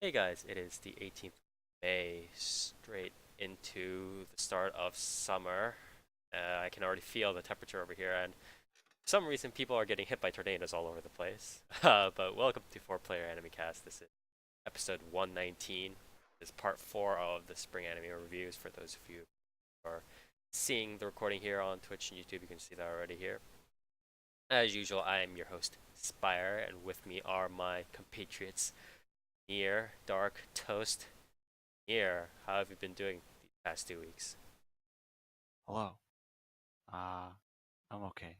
Hey guys, it is the 18th of May, straight into the start of summer. I can already feel the temperature over here, and for some reason people are getting hit by tornadoes all over the place. But welcome to 4Player Animecast. This is episode 119. This is part 4 of the spring anime reviews. For those of you who are seeing the recording here on Twitch and YouTube, you can see that already here. As usual, I am your host, Spire, and with me are my compatriots, Near, Dark, Toast. Near, how have you been doing these past 2 weeks? Hello. Uh, I'm okay.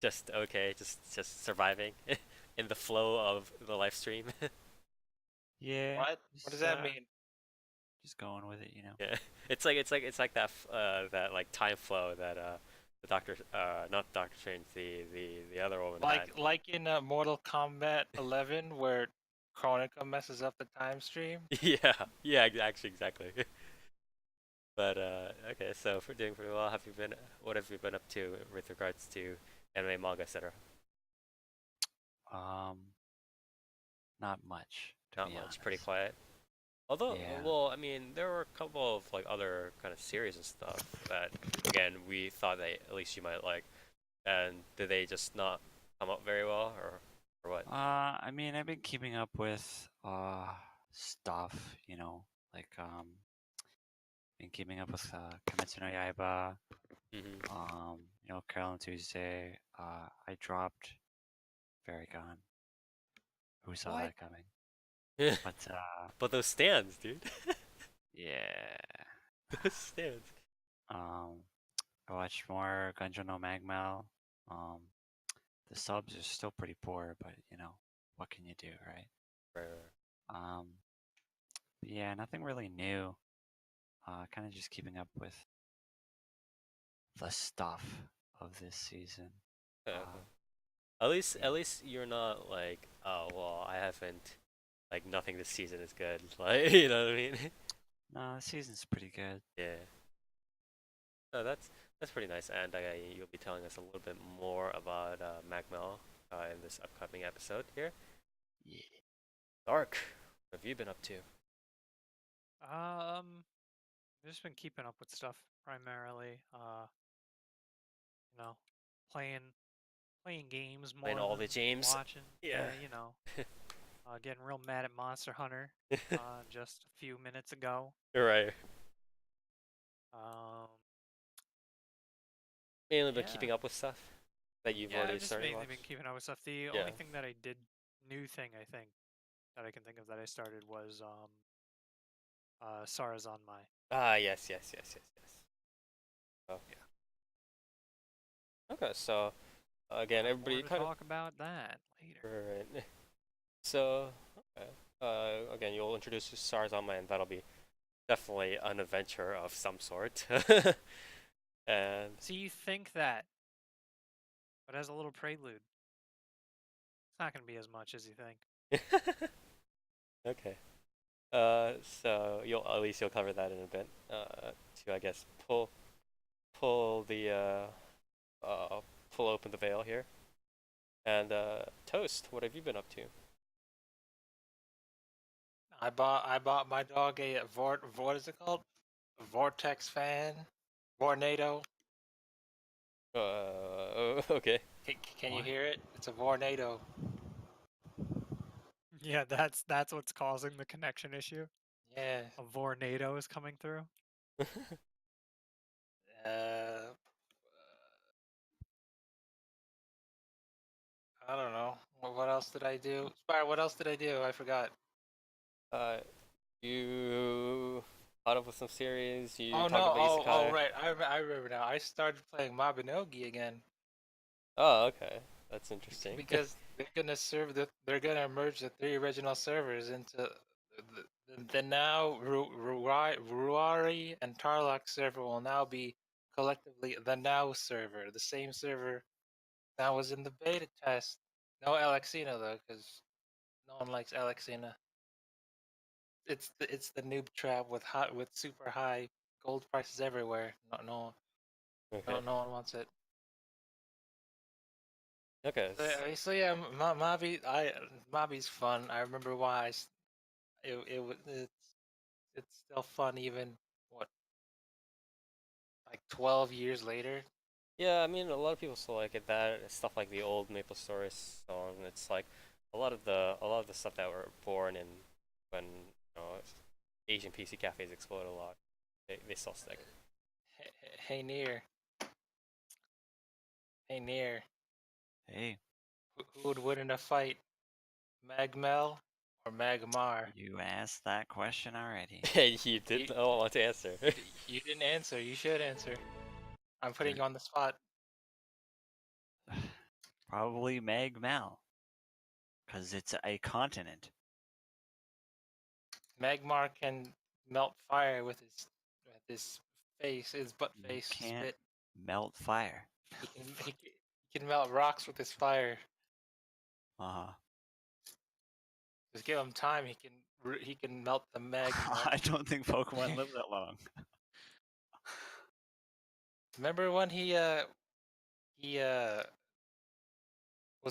Just okay, just surviving in the flow of the live stream. Yeah, What does that mean? just going with it. Yeah, it's like that like time flow that the Doctor not Doctor Strange, the other woman had. Like in Mortal Kombat 11, where Chronica messes up the time stream? Yeah, yeah, actually exactly. But okay, so for doing pretty well, what have you been up to with regards to anime, manga, etc.? Um, Not much, to Not be much, pretty honest. quiet. Although, Yeah. well, I mean, there were a couple of like other kind of series and stuff that, again, we thought that at least you might like. And did they just not come up very well, or what? I mean, I've been keeping up with stuff, like been keeping up with Kimetsu no Yaiba, Hmm. Carol and Tuesday. I dropped Very Gone. Who saw What? that coming? Yeah, But but those stands, dude. yeah. Those stands. Um, I watched more Gunjou no Magmel. Um, the subs are still pretty poor, but what can you do, right? Right, right. Um, but yeah, nothing really new. Kind of just keeping up with the stuff of this season. Okay, okay. Uh, At yeah. least you're not like, oh well, I haven't like nothing this season is good. Like, you know what I mean? No, the season's pretty good. Yeah. No, that's pretty nice, and you'll be telling us a little bit more about Magmel in this upcoming episode here. Yeah. Dark, what have you been up to? Um, I've just been keeping up with stuff primarily. You know, playing playing games Playing more all than the James? watching. Yeah. Yeah, getting real mad at Monster Hunter. Just a few minutes ago. Right. Um, Mainly been yeah, keeping up with stuff that you've yeah, already I've just started to mainly watch. been keeping up with stuff. The Yeah. only thing that I did, new thing I think that I can think of that I started was Sarazanmai. Ah, yes, yes, yes, yes, yes. Oh, Yeah, okay. So again, more everybody to kind of talk about that later. right. So okay. Again, you'll introduce Sarazanmai, and that'll be definitely an adventure of some sort. And So you think that, but as a little prelude, it's not going to be as much as you think. okay. So you'll cover that in a bit. To I guess pull the pull open the veil here. And Toast, what have you been up to? I bought my dog a what is it called? A Vortex fan, Vornado. Okay. Can you What? hear it? It's a Vornado. Yeah, that's what's causing the connection issue. Yeah. A Vornado is coming through. Uh, I don't know. What else did I do? Spire, what else did I do? I forgot. uh, you caught up with some series. You Oh talked no! about Oh Isekai. right. I remember now. I started playing Mabinogi again. Oh, okay. That's interesting. Because they're gonna merge the three original servers into the now Ruari and Tarlock server will now be collectively the Now server, the same server that was in the beta test. No Alexina though, because no one likes Alexina. It's the noob trap with super high gold prices everywhere. Okay. No one wants it. Okay. So yeah, Mabi's fun. I remember why it's still fun even what, like 12 years later. Yeah, I mean, a lot of people still like it. That stuff like the old Maple Story song. It's like a lot of the stuff that were born in when Asian PC cafes exploded a lot. They still stick. Hey Near, hey Near, Hey, who would win in a fight, Magmel or Magmar? you asked that question already. Hey, you You, did not want to answer. you didn't answer. You should answer. I'm putting There- you on the spot. Probably Magmel, because it's a continent. Magmar can melt fire with his face, his butt You face can't spit. melt fire. He can melt rocks with his fire. Uh-huh. Just give him time. He can melt the magma. I don't think Pokemon live that long. Remember when he was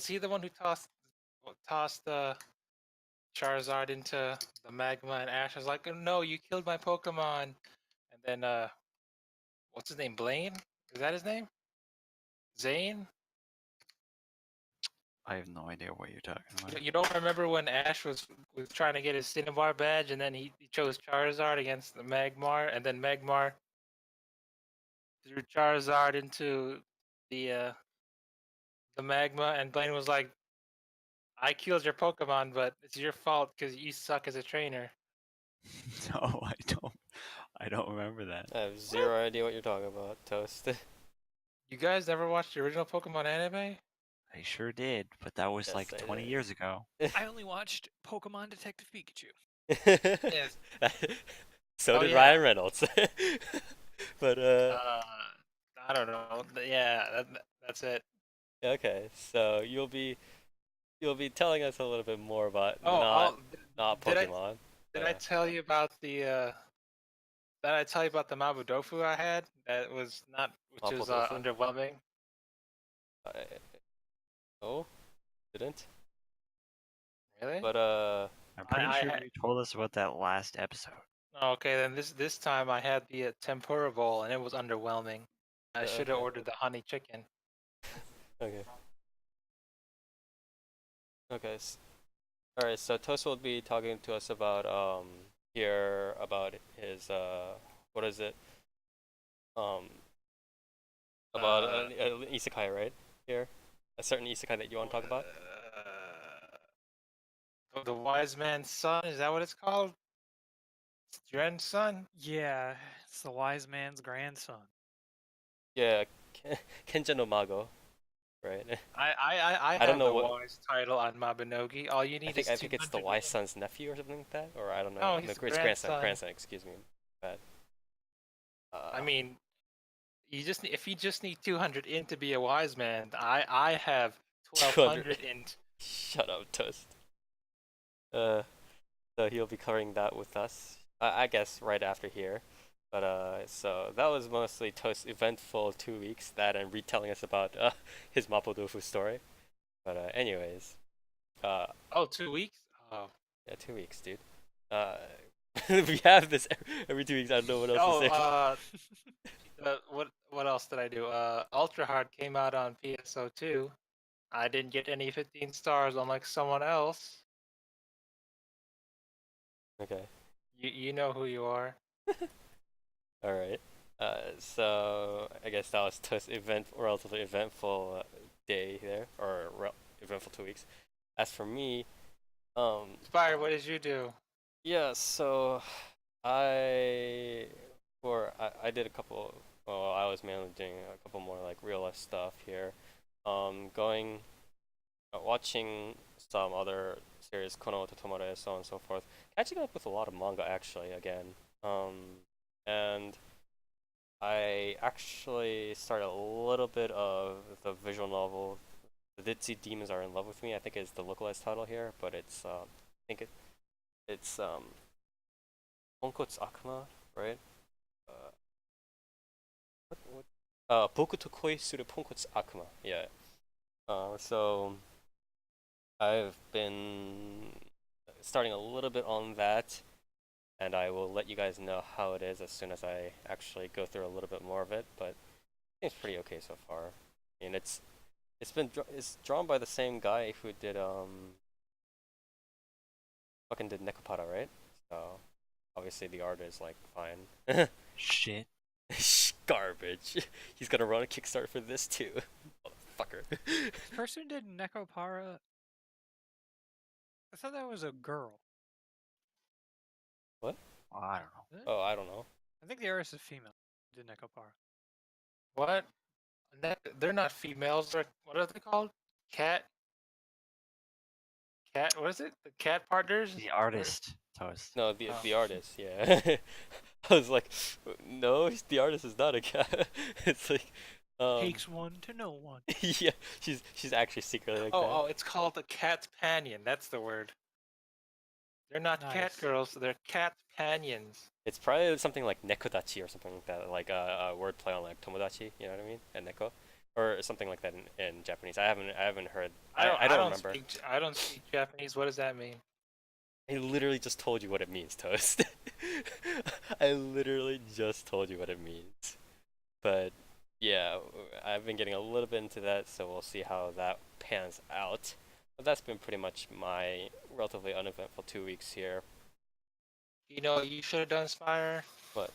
he the one who tossed Charizard into the magma, and Ash was like, "Oh, no, you killed my Pokemon." And then what's his name? Blaine? Is that his name? Zane? I have no idea what you're talking about. You don't remember when Ash was trying to get his Cinnabar badge, and then he chose Charizard against the Magmar, and then Magmar threw Charizard into the magma, and Blaine was like, "I killed your Pokemon, but it's your fault because you suck as a trainer." No, I don't. I don't remember that. I have zero idea what you're talking about, Toast. You guys never watched the original Pokemon anime? I sure did, but that was Yes, like I 20 did. years ago. I only watched Pokemon Detective Pikachu. Yes. So Oh, did yeah. Ryan Reynolds. But I don't know. Yeah, that's it. okay, so you'll be telling us a little bit more about Oh, not did Pokemon. did I tell you about did I tell you about the Mabudofu I had? That was not, which Mapo was tofu? underwhelming. Oh, didn't. Really? But I'm pretty I sure had. you told us about that last episode. Okay, then this time I had the tempura bowl, and it was underwhelming. I should have okay. ordered the honey chicken. Okay. Okay. All right. So Toast will be talking to us about here about his what is it about an isekai, right? Here, a certain isekai that you want to talk about. The wise man's son, is that what it's called? Grandson? Yeah, it's the wise man's grandson. Yeah, Kenja no Mago, right? I I don't have know the what. wise title on Mabinogi. All you need is I think it's the 200 wise yen. son's nephew or something like that, or I don't know. No, No, he's it's the grandson. grandson. Grandson, excuse me. Bad. I mean, if you just need 200 in to be a wise man, I have 200. 1200 in. Shut up, Toast. Uh, so he'll be covering that with us. I guess right after here. But so that was mostly Toast's eventful 2 weeks. That and retelling us about his Mapo Tofu story. But anyways, uh, Oh, 2 weeks? Oh. yeah, 2 weeks, dude. We have this every 2 weeks. I don't know what else to say. What else did I do? Ultra Hard came out on PSO2. I didn't get any 15 stars unlike someone else. Okay. You know who you are. All right. So I guess that was Toast's relatively eventful day there, or eventful 2 weeks. As for me, Spire, what did you do? yeah. So I did a couple. Well, I was mainly doing a couple more like real life stuff here. Going, watching some other series, Kono Oto Tomare, so on and so forth. Catching up with a lot of manga actually again. And I actually started a little bit of the visual novel. The Ditzy Demons Are in Love with Me. I think is the localized title here, but it's I think it's Ponkotsu Akuma, right? Uh, what? Boku to Koi Suru Ponkotsu Akuma. Yeah. So I've been starting a little bit on that, and I will let you guys know how it is as soon as I actually go through a little bit more of it. But it's pretty okay so far. I mean, it's drawn by the same guy who did fucking did Nekopara, right? So obviously the art is like fine. Shit. Garbage. He's gonna run a Kickstarter for this too. Motherfucker. The person who did Nekopara. I thought that was a girl. Oh, I don't know. Is it? Oh, I don't know. I think the artist is female. Who did Nekopara. What? They're not females. They're, what are they called? Cat. What is it? The cat partners? The artist, Toast. No, the Oh. the artist, yeah. I was like, no, the artist is not a cat. It's like, Takes one to know one. yeah, she's actually secretly like Oh, that. oh, it's called the cat panion. That's the word. They're not cat Nice. girls. They're cat panions. It's probably something like nekodachi or something like that, like a word play on like tomodachi. You know what I mean? And neko, or something like that in Japanese. I haven't heard. I don't remember. I don't speak Japanese. What does that mean? I literally just told you what it means, Toast. I literally just told you what it means. But yeah, I've been getting a little bit into that, so we'll see how that pans out. But that's been pretty much my relatively uneventful 2 weeks here. You know what you should have done, Spire? What?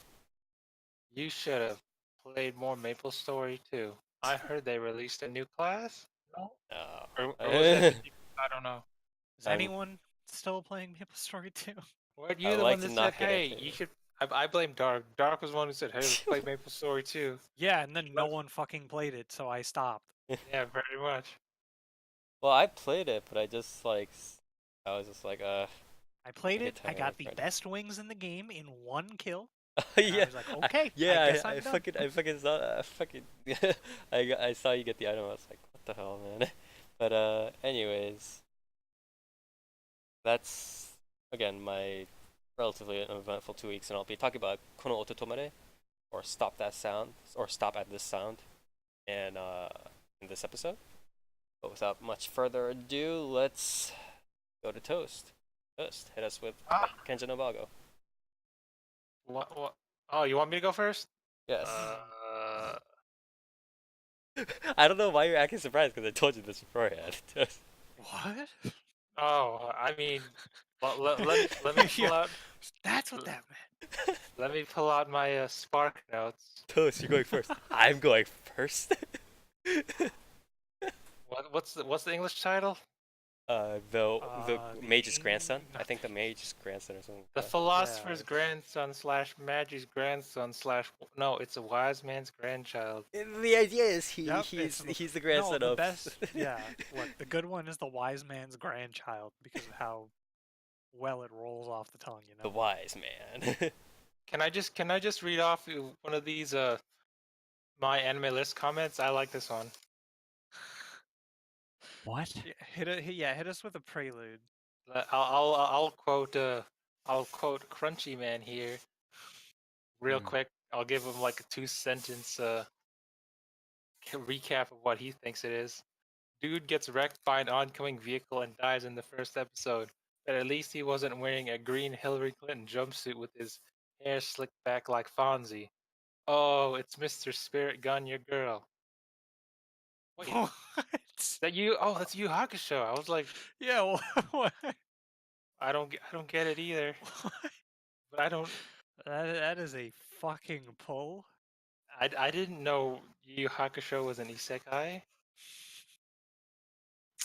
You should have played more Maple Story too. I heard they released a new class. No? Or was that I don't know. Is I'm- anyone still playing Maple Story 2? What I you the like one to that not said, get hey, into you it. should. I blame Dark. Dark was the one who said, hey, let's play Maple Story too. Yeah, and then no Let's- one fucking played it, so I stopped. Yeah, very much. Well, I played it, but I just like, I was just like, I played get it, I tired got of the trying to- best wings in the game in 1 kill. And yeah. I was like, okay, Yeah, I guess I'm I done. fucking saw, I saw you get the item. I was like, what the hell, man? But anyways, that's again my relatively uneventful 2 weeks, and I'll be talking about Kono Oto Tomare, or Stop That Sound, or Stop at This Sound, and in this episode. But without much further ado, let's go to Toast. Toast, hit us with Kenja no Mago. What? Oh, you want me to go first? Yes. Uh, I don't know why you're acting surprised, because I told you this beforehand. What? oh, I mean, let me pull Yeah. out. That's what that meant. Let me pull out my Spark notes. Toast, you're going first. I'm going first. What's the English title? The The mage's grandson. I think the mage's grandson or something. The like that. philosopher's Yeah. grandson slash magic's grandson slash no, it's a wise man's grandchild. The idea is Yep, he's it's the grandson no, the of best. Yeah, look, the good one is the wise man's grandchild because of how well it rolls off the tongue. You know. the wise man. Can I just read off one of these my anime list comments? I like this one. What? Yeah, hit us with a prelude. I'll quote Crunchy Man here real Hmm. quick. I'll give him like a 2-sentence recap of what he thinks it is. Dude gets wrecked by an oncoming vehicle and dies in the first episode. But at least he wasn't wearing a green Hillary Clinton jumpsuit with his hair slicked back like Fonzie. Oh, it's Mr. Spirit Gun, your girl. Wait, is What? that you? Oh, that's Yu Hakusho. I was like, Yeah. What? I don't get it either. But I don't. That is a fucking pull. I didn't know Yu Hakusho was an isekai.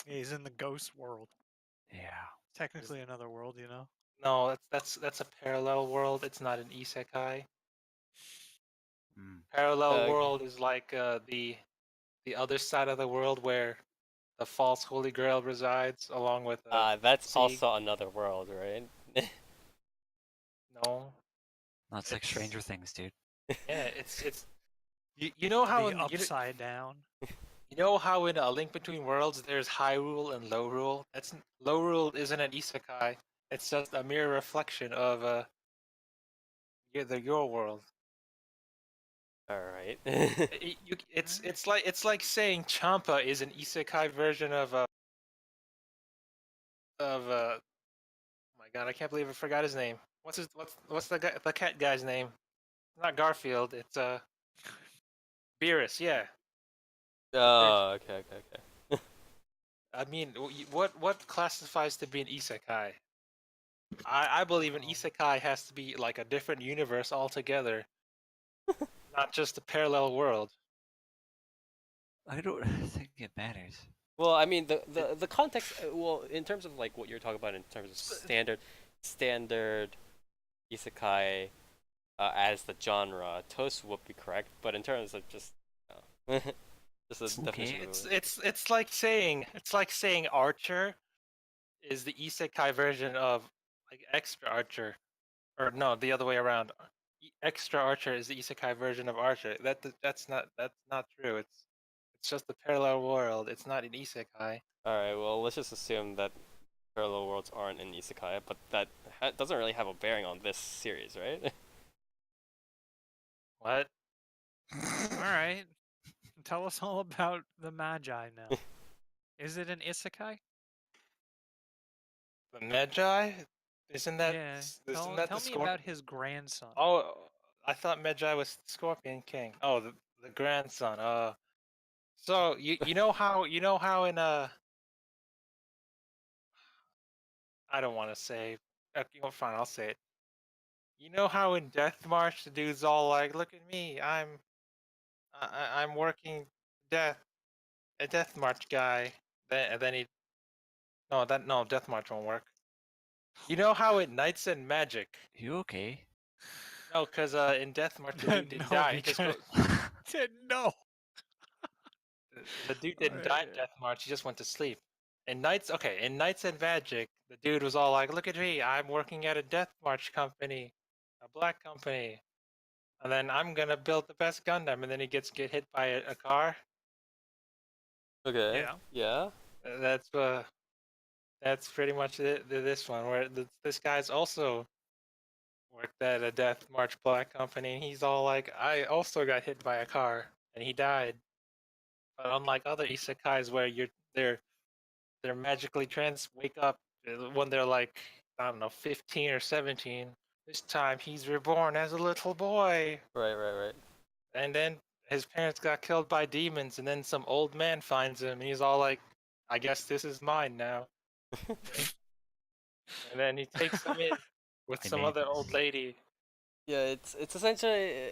He's in the ghost world. Yeah. Technically another world, you know. No, that's a parallel world. It's not an isekai. Hmm. Parallel world is like the other side of the world where the false holy grail resides, along with that's See? also another world, right? no. No, it's like It's- Stranger Things, dude. Yeah, it's you know how the in upside down. you know how in A Link Between Worlds there's High Rule and Low Rule. That's Low Rule isn't an isekai. It's just a mere reflection of your world. All right. It's like saying Champa is an isekai version of my my god, I can't believe I forgot his name. What's the cat guy's name? Not Garfield. It's Beerus. Yeah. Oh, okay. I mean, what classifies to be an isekai? I believe an isekai has to be like a different universe altogether, not just a parallel world. I don't think it matters. Well, I mean the context. Well, in terms of like what you're talking about in terms of standard isekai as the genre, Toast would be correct. But in terms of just just a definition. Okay. It's like saying Archer is the isekai version of like Extra Archer, or no, the other way around. Extra Archer is the isekai version of Archer. That's not true. It's just a parallel world. It's not an isekai. All right. Well, let's just assume that parallel worlds aren't in isekai, but that doesn't really have a bearing on this series, right? What? All right. Tell us all about the Magi now. Is it an isekai? The Magi? Isn't that Yeah. isn't that Tell the me Scorpion? about his grandson. Oh, I thought Magi was Scorpion King. Oh, the grandson. So you know how in I don't want to say. Okay, well, fine, I'll say it. You know how in Death March the dude's all like, "Look at me, I'm working death a Death March guy." Then he no Death March won't work. You know how in Knights and Magic? You okay? No, because in Death March the dude didn't No, die. He just because- no. the dude didn't die in Death March. He just went to sleep. In Knights and Magic, the dude was all like, "Look at me, I'm working at a Death March company, a black company, and then I'm gonna build the best Gundam." And then he get hit by a car. Okay. Yeah. Yeah. That's pretty much this one, where this guy's also worked at a Death March black company, and he's all like, "I also got hit by a car, and he died." But unlike other isekais where they're magically wake up when they're like, I don't know, 15 or 17. This time he's reborn as a little boy, Right. and then his parents got killed by demons, and then some old man finds him, and he's all like, "I guess this is mine now." And then he takes him in with I some made other this. old lady. Yeah. It's essentially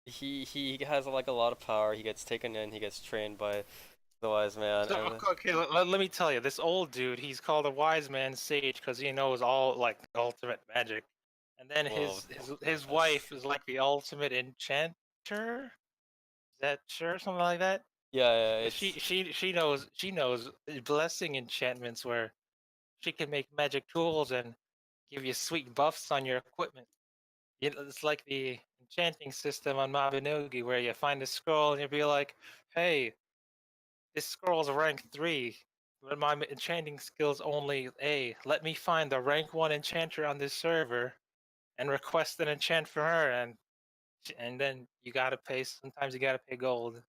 he has like a lot of power. He gets taken in. He gets trained by the wise man. So, and okay, let me tell you, this old dude, he's called a wise man sage because he knows all like the ultimate magic. And then Well, his wife is like the ultimate enchanter. Is that sure something like that? yeah. Yeah, It's she knows blessing enchantments where she can make magic tools and give you sweet buffs on your equipment. It's like the enchanting system on Mabinogi where you find a scroll and you'll be like, "Hey, this scroll's rank 3, but my enchanting skill's only A. Let me find the rank 1 enchanter on this server and request an enchant for her." And then you gotta pay. Sometimes you gotta pay gold.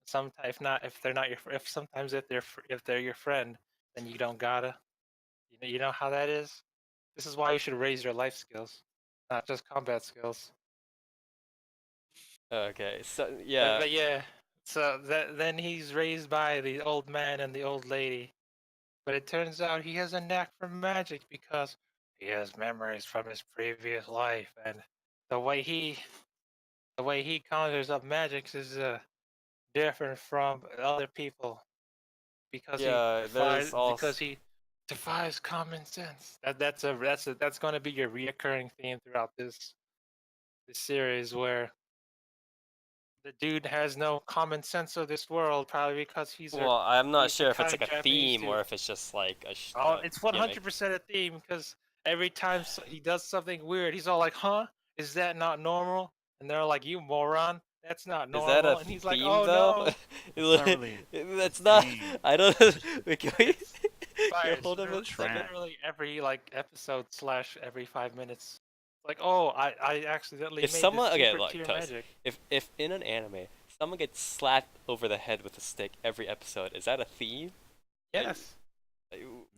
Sometimes if they're not if sometimes if they're your friend, then you don't gotta. You know how that is. This is why you should raise your life skills, not just combat skills. okay. So But, yeah. but yeah, so then he's raised by the old man and the old lady. But it turns out he has a knack for magic because he has memories from his previous life, and the way he conjures up magics is different from other people Yeah. There's also. because he defies common sense. That's going to be your reoccurring theme throughout this series, where the dude has no common sense of this world, probably because he's Well, I'm not sure if it's isekai like a Japanese theme or dude. if it's just like a Oh, it's gimmick. 100% a theme because every time he does something weird, he's all like, "Huh? Is that not normal?" And they're like, "You moron, that's not Is that a normal." And he's like, theme "Oh though? no, It's not really That's a not. theme. I don't. Wait, can we? fire!" Hold on a It's second. literally every like episode / every 5 minutes. Like, "Oh, I accidentally If made someone, this okay, super look, tier Toast. magic." If in an anime someone gets slapped over the head with a stick every episode, is that a theme? Yes,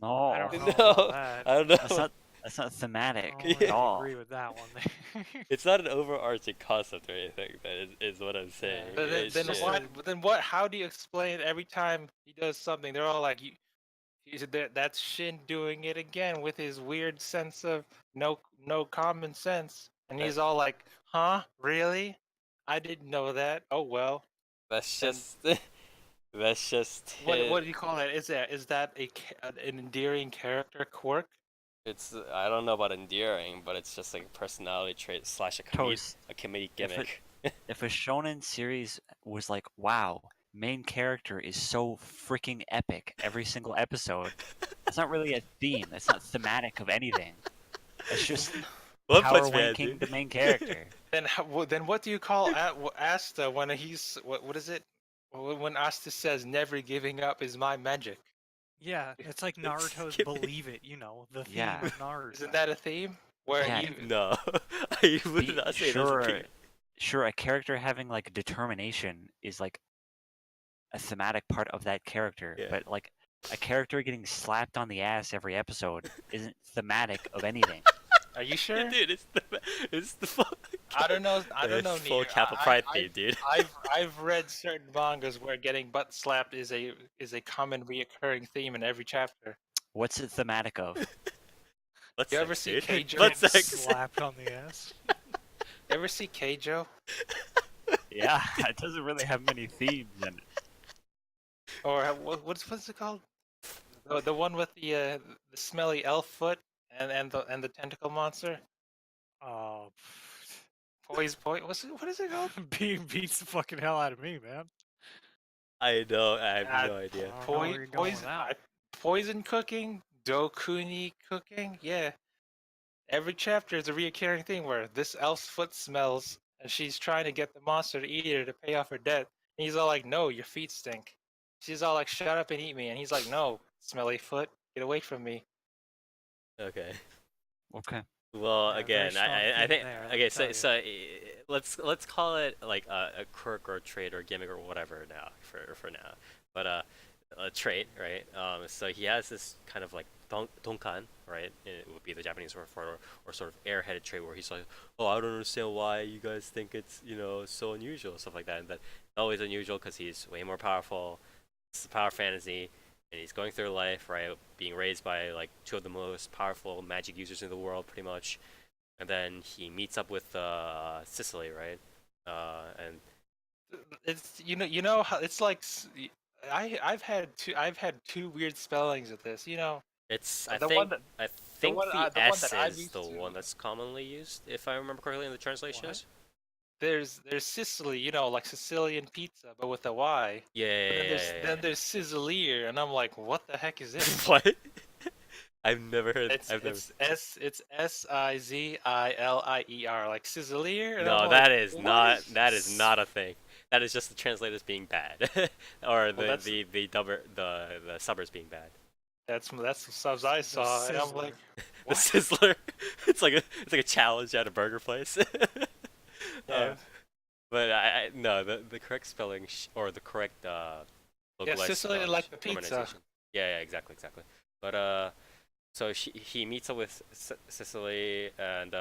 No, I don't know No, about that. I don't know. that's not thematic I don't at all. agree with that one. It's not an overarching concept or anything. That is what I'm saying. But then, It's then just- what? But then what? How do you explain every time he does something? They're all like, that's Shin doing it again with his weird sense of no common sense, and he's all like, huh, really? I didn't know that. Oh well. That's And- just that's just What his- do you call that? Is that an endearing character quirk? It's I don't know about endearing, but it's just like a personality trait slash Toast. a comedic If it- gimmick. If a shonen series was like, wow, main character is so freaking epic every single episode, it's not really a theme. It's not thematic of anything. It's just One power Punch Man, ranking dude. the main character. Then what do you call Asta when he's what is it? When Asta says never giving up is my magic? Yeah, it's like It's Naruto's skipping. Believe It, you know, the theme Yeah. of Naruto. Isn't that a theme? Where Yeah. you No, I would Be- not say sure, that's a thing. sure, a character having like determination is like a thematic part of that character, Yeah. but like a character getting slapped on the ass every episode isn't thematic of anything. are you sure? Dude, it's the full. I don't know. I don't know. It's full Nier. Kappa Pride theme, dude. I've read certain mangas where getting butt slapped is a common reoccurring theme in every chapter. What's it thematic of? Butt You ever sex, see dude. Cage Butt Jones sex. Slapped on the ass. Ever see Keijo? Yeah, it doesn't really have many themes in it. Or what's it called? The one with the smelly elf foot and the tentacle monster. Oh, Poise. What is it called? beats the fucking hell out of me, man. I know. I have Uh, no idea. I don't know where you're going with Poison. that. Poison cooking. Dokuni cooking. Yeah. Every chapter is a reoccurring thing where this elf's foot smells, and she's trying to get the monster to eat her to pay off her debt. And he's all like, "No, your feet stink." She's all like, "Shut up and eat me." And he's like, "No, smelly foot, get away from me." Okay. Okay. Well, Yeah, very again, strong I theme think there, let me okay. tell So you. let's call it like a quirk or trait or gimmick or whatever now for now. But a trait, right? So he has this kind of like donkan, right? It would be the Japanese word for or sort of airheaded trait where he's like, oh, I don't understand why you guys think it's so unusual, stuff like that. And that it's always unusual because he's way more powerful. It's a power fantasy. And he's going through life, right, being raised by like two of the most powerful magic users in the world, pretty much. And then he meets up with Sicily, right? And It's you know how it's like I've had two weird spellings of this. You know, it's The one that- I think one- the the one S that I'm is used the to- one that's commonly used, if I remember correctly in the translations. there's Sicily, you know, like Sicilian pizza, but with a Y. Yeah, yeah, But yeah, then there's yeah, then there's Sizzlier, and I'm like, what the heck is this? What? I've never heard. It's I've never. it's Sizzilier, like Sizzlier. And No, I'm that like, is "What not. is That is this?" not a thing. That is just the translators being bad, or that's- the subbers being bad. That's the subs I saw, and I'm Sizzler. like, The what? Sizzler. It's like a challenge at a burger place. Yeah. But I no the correct spelling or the correct localized Sicily like the pizza. romanization. Yeah, exactly. But so he meets up with Sicily and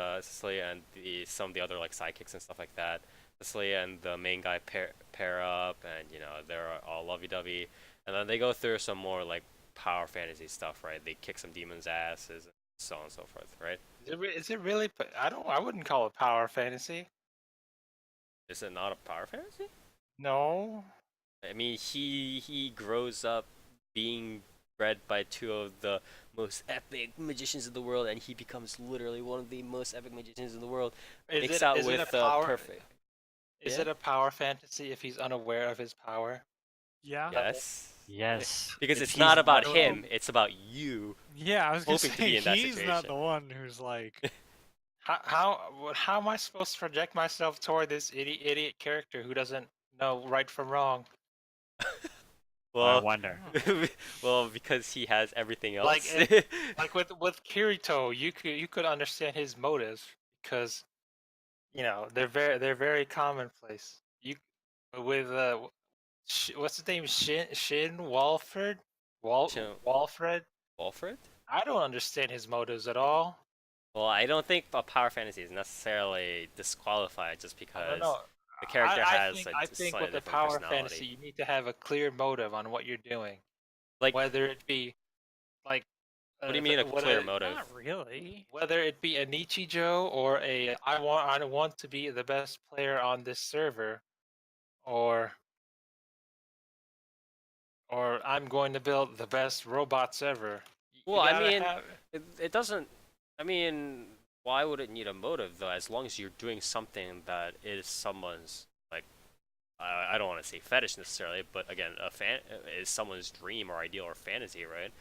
some of the other like sidekicks and stuff like that. Sicily and the main guy pair up, and they're all lovey-dovey, and then they go through some more like power fantasy stuff, right? They kick some demons' asses and so on and so forth, right? Is it really? I wouldn't call it power fantasy. Is it not a power fantasy? No. I mean, he grows up being bred by two of the most epic magicians in the world, and he becomes literally one of the most epic magicians in the world. Mixed out is with it a power? perfect. Is Yeah? it a power fantasy if he's unaware of his power? Yeah. Yes. Yes. Because If it's he's not about not- him, it's about you. Yeah, I was gonna Hoping to say be in that he's not situation. the one who's like, How am I supposed to project myself toward this idiot character who doesn't know right from wrong? I Well, wonder. well, because he has everything else. Like, Like with Kirito, you could understand his motives because they're very commonplace. You with what's his name? Shin Walfred? Shin- Walfred? Alfred? I don't understand his motives at all. Well, I don't think a power fantasy is necessarily disqualified just I don't because know. the character has I a think slightly with a different power personality. fantasy, you need to have a clear motive on what you're doing. Like, Whether it be like what do you mean a clear whether, motive? Not really. whether it be a Nichijou or a I want to be the best player on this server, or I'm going to build the best robots ever. Well, You I gotta mean, have. it doesn't. I mean, why would it need a motive though? As long as you're doing something that is someone's like, I don't want to say fetish necessarily, but again, a fan is someone's dream or ideal or fantasy, right?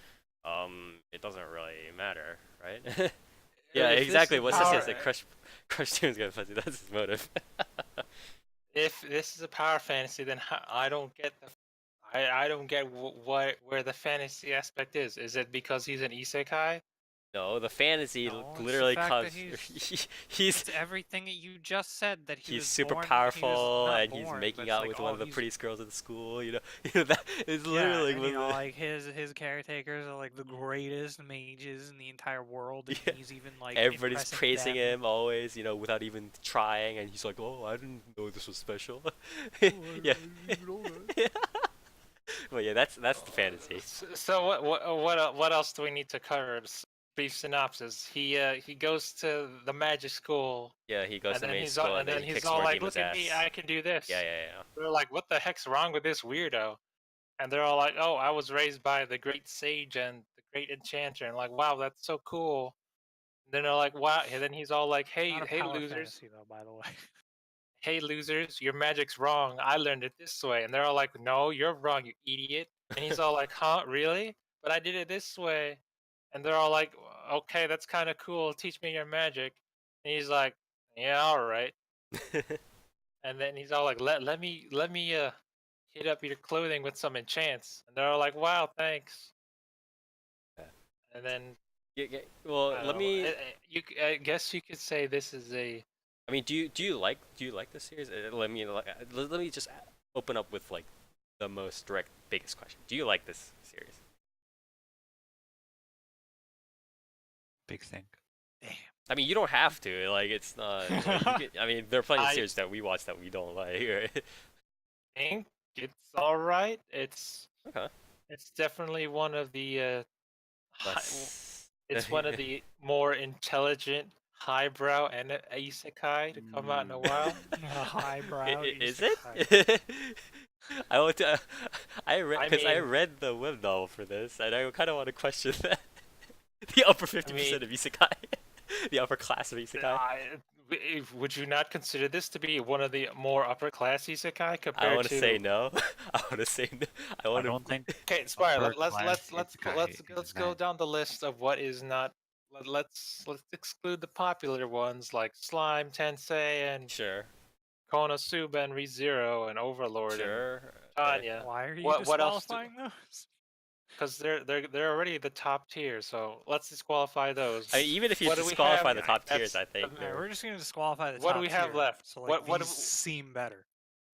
It doesn't really matter, right? Yeah, If this exactly. is What power- Sissy said, Crush Tune's gonna fuzzy. That's his motive. If this is a power fantasy, then I don't get I don't get what where the fantasy aspect is. Is it because he's an isekai? No, the fantasy No, it's the literally fact comes. that He's It's everything that you just said, that he he's was super born, powerful not and he's born, but making it's out like, with one of the he's- prettiest girls in the school. You know that is Yeah, literally and, what you know, the- like his caretakers are like the greatest mages in the entire world, and Yeah. he's even like everybody's impressing praising them. him always, without even trying, and he's like, "Oh, I didn't know this was special." Oh, Yeah. I didn't know that. Well, yeah, that's the fantasy. So what else do we need to cover? Brief synopsis. He goes to the magic school, Yeah, he goes and to then main he's school all, and then he he's kicks all more like, demon's "Look at ass. me, I can do this." Yeah. They're like, "What the heck's wrong with this weirdo?" And they're all like, "Oh, I was raised by the great sage and the great enchanter." And like, "Wow, that's so cool." And then they're like, "Wow." And then he's all like, "Hey, Not a hey, power losers." fantasy though, by the way. Hey losers, your magic's wrong. I learned it this way. And they're all like, no, you're wrong, you idiot. And he's all like, huh, really? But I did it this way. And they're all like, okay, that's kind of cool. Teach me your magic. And he's like, yeah, all right. And then he's all like, let me hit up your clothing with some enchants. And they're all like, wow, thanks. Yeah. And then Well, I let don't know, me. I guess you could say this is a. I mean, do you like this series? Let me just open up with like the most direct, biggest question. Do you like this series? Big thing. I mean, you don't have to. Like, it's not. I mean, there are plenty of I- series that we watch that we don't like. Right? Think it's all right. It's Okay. It's definitely one of the Less. it's one of the more intelligent highbrow and isekai to come out in a while. Highbrow. Is isekai. it? I want to. I mean- read the web novel for this, and I kind of want to question that. The upper 50% of isekai, the upper class of isekai. Would you not consider this to be one of the more upper class isekai I compared want to? to say no. I want to say no. I I want to. don't think Okay, Spire. upper Let's class let's isekai let's is go that. down the list of what is not. Let's exclude the popular ones like Slime, Tensei, and Sure. Konosuba, and ReZero, and Overlord, and Sure. Tanya. Why are you What else do- disqualifying those? Because they're already the top tier, so let's disqualify those. I mean, even if you What do we disqualify have? the top tiers, That's- I think Alright, they're. we're just gonna disqualify the What do top we have tier, left? So like What these do- seem better.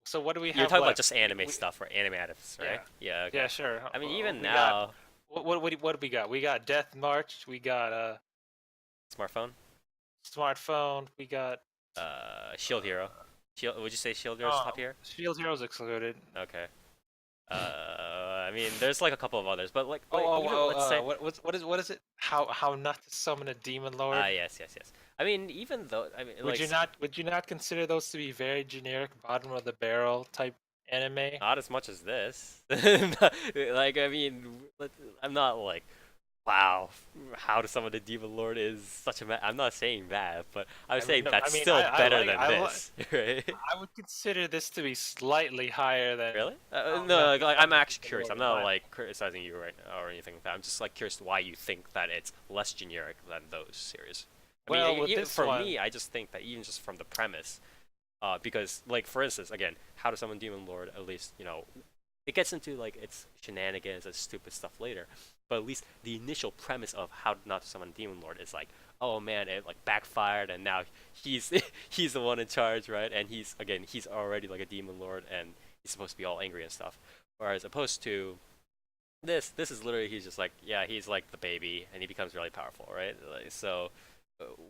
So what do we have You're talking about left? just anime We- stuff, right? Anime adapts, right? Yeah. Okay. Yeah, sure. I mean, even we now, got, what do we got? We got Death March. We got smartphone, smartphone. We got Shield Hero. Shield. Would you say Shield Hero's top tier? Shield Hero's excluded. Okay. I mean, there's like a couple of others, but like, let's say. What is it? How not to summon a demon lord? Yes. I mean, even though Would you not consider those to be very generic, bottom of the barrel type anime? not as much as this. Like, I mean, I'm not like, wow, how to summon a demon lord is such a. I'm not saying that, but I'm saying that's still better than this, right? I would consider this to be slightly higher than. Really? Oh, No, no, like, I'm that's actually curious. I'm below not the like criticizing you right now or anything like that. I'm just like curious why you think that it's less generic than those series. I Well, mean, with even this for one- me, I just think that even just from the premise, because like for instance, again, how to summon demon lord, at least it gets into like its shenanigans and stupid stuff later, but at least the initial premise of how not to summon demon lord is like, oh man, it like backfired, and now he's he's the one in charge, right? And he's already like a demon lord, and he's supposed to be all angry and stuff. Whereas opposed to This is literally he's just like yeah he's like the baby and he becomes really powerful, right? Like, so,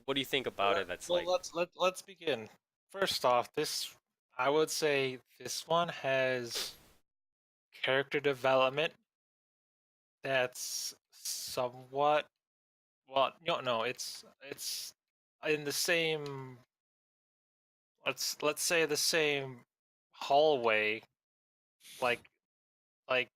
what do you think about it? That's Well, like let's begin. First off, this I would say this one has character development that's somewhat well, no, it's in the same let's say the same hallway, like like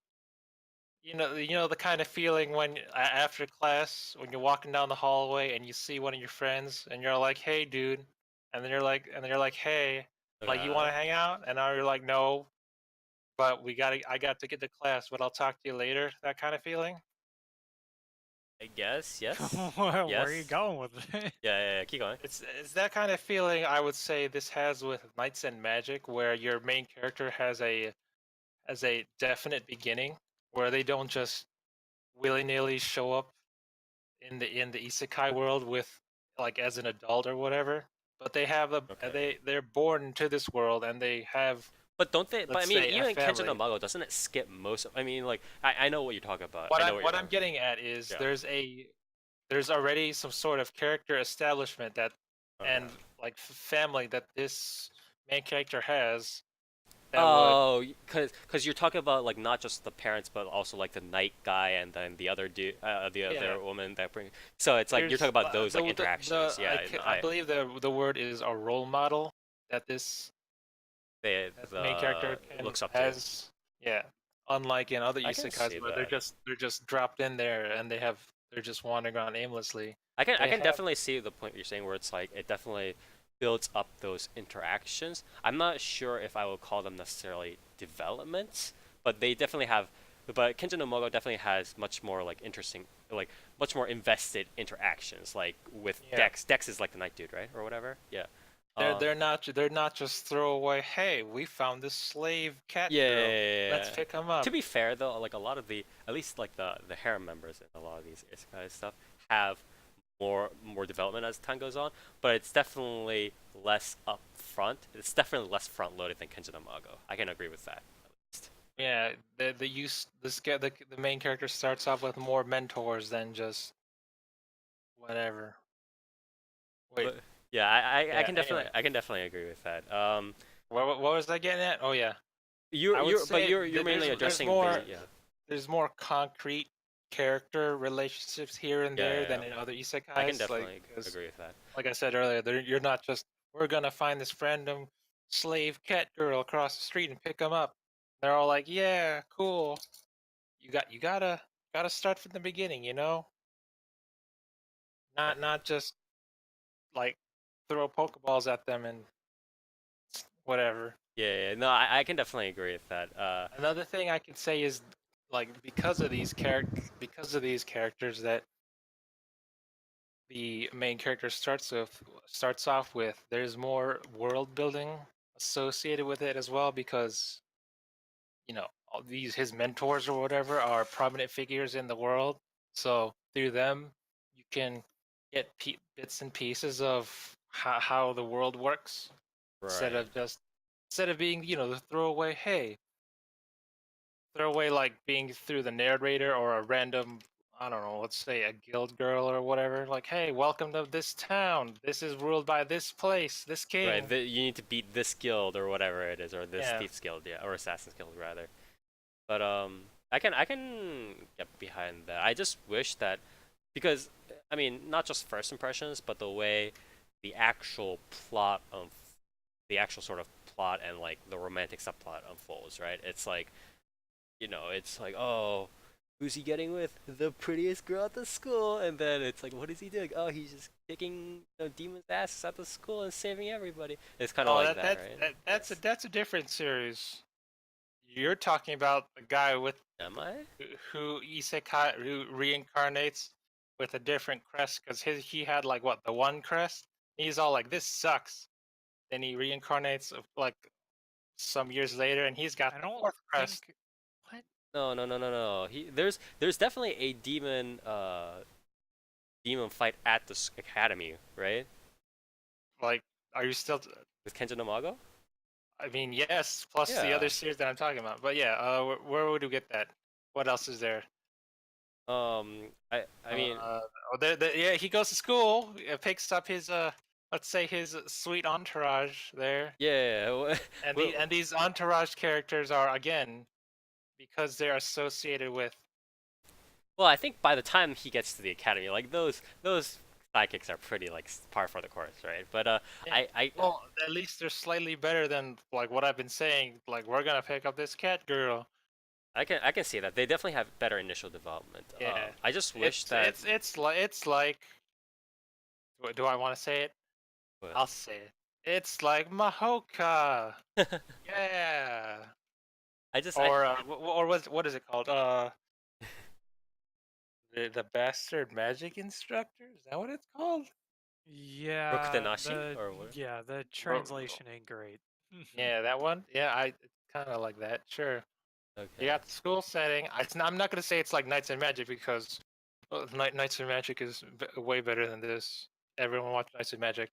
the kind of feeling when after class when you're walking down the hallway and you see one of your friends and you're like, "Hey, dude," and then you're like, "Hey, like you want to hang out?" And now you're like, "No, but I got to get to class, but I'll talk to you later." That kind of feeling. I guess yes, Where are you yes, going with it? yeah, keep going. It's that kind of feeling I would say this has with Knights and Magic, where your main character has a definite beginning, where they don't just willy nilly show up in the isekai world with like as an adult or whatever, but they have Okay. they're born into this world and they have, But don't they? But I let's mean, say, a even in Kenja no family. Mago, doesn't it skip most? I mean, like I know what you're talking about. What I know I'm what you're what I'm talking getting at is about. there's already some sort of character establishment that Yeah. and Okay. like family that this main character has that would Oh, cause you're talking about like not just the parents, but also like the night guy and then the other dude, the yeah other woman that bring. So it's like you're talking there's about those like interactions. Yeah, I believe the word is a role model that that the main character the can looks up to. has, yeah, unlike in other I can isekais see where that. they're just dropped in there and they're just wandering around aimlessly. I They can have definitely see the point you're saying where it's like it definitely builds up those interactions. I'm not sure if I would call them necessarily developments, but they definitely have. But Kenja no Mogo definitely has much more like interesting, like much more invested interactions, like with yeah Dex. Dex is like the night dude, right, or whatever. Yeah. they're not just throwaway, hey, we found this slave cat Yeah, yeah, girl, yeah, let's yeah. pick him To up. be fair though, like a lot of the at least like the harem members in a lot of these isekai stuff have more development as time goes on, but it's definitely less upfront. It's definitely less front loaded than Kenja no Mago. I can agree with that at least. Yeah, the use this guy the main character starts off with more mentors than just whatever. Wait, But yeah, yeah, anyway, I can definitely agree with that. what was I getting at? Oh yeah, I would But say you're mainly there's addressing the more yeah there's more concrete character relationships here and there yeah. than in other I can isekais. Like, definitely because, agree with that. like I said earlier, you're not just we're gonna find this random slave cat girl across the street and pick them up. They're all like, yeah, cool. You gotta start from the beginning, you know, Yeah, not just like throw pokeballs at them and whatever. yeah. No, I can definitely agree with that. Another thing I can say is like because of these characters that the main character starts off with, there's more world building associated with it as well because all these his mentors or whatever are prominent figures in the world. So through them, you can get bits and pieces of how the world works instead right. of just instead of being the throwaway, hey, throwaway, like being through the narrator or a random, I don't know, let's say a guild girl or whatever, like, hey, welcome to this town, this is ruled by this place, this Right, king. you need to beat this guild or whatever it is, or this Yeah, thief's guild, yeah, or assassin's guild rather. But I can get behind that. I just wish that because I mean not just first impressions, but the way the actual plot of the actual sort of plot and like the romantic subplot unfolds, right? It's like it's like oh. Who's he getting with? The prettiest girl at the school, and then it's like, what is he doing? Oh, he's just kicking demons' asses at the school and saving everybody. It's kind of oh, like that, right? It's, that's a different series. You're talking about the guy with am I? who isekai who reincarnates with a different crest because he had like what, the one crest. He's all like, this sucks. Then he reincarnates like some years later, and he's got I the don't fourth think. crest. What? No. There's definitely a demon fight at the academy, right? Like, are you still? With Kenja no Mago? I mean, yes. Plus the other Yeah. series that I'm talking about. But yeah, where would you get that? What else is there? I mean, Yeah, he goes to school, picks up his let's say his sweet entourage there, yeah. and well, these entourage characters are again because they're associated with. well, I think by the time he gets to the academy, like those sidekicks are pretty like par for the course, right? But Well, at least they're slightly better than like what I've been saying. Like we're gonna pick up this cat girl. I can see that they definitely have better initial development. Yeah, I just wish that. it's like. Do I want to say it? Well, I'll say it. It's like Mahoka. Yeah. I just Or what is it called? The bastard magic instructor. Is that what it's called? Yeah, Rokutenashi or what? the translation ain't great. Yeah, that one. Yeah, I kind of like that. Sure. You Okay. got the school setting. I'm not gonna say it's like Knights and Magic because Knights and Magic is way better than this. Everyone watch Knights and Magic.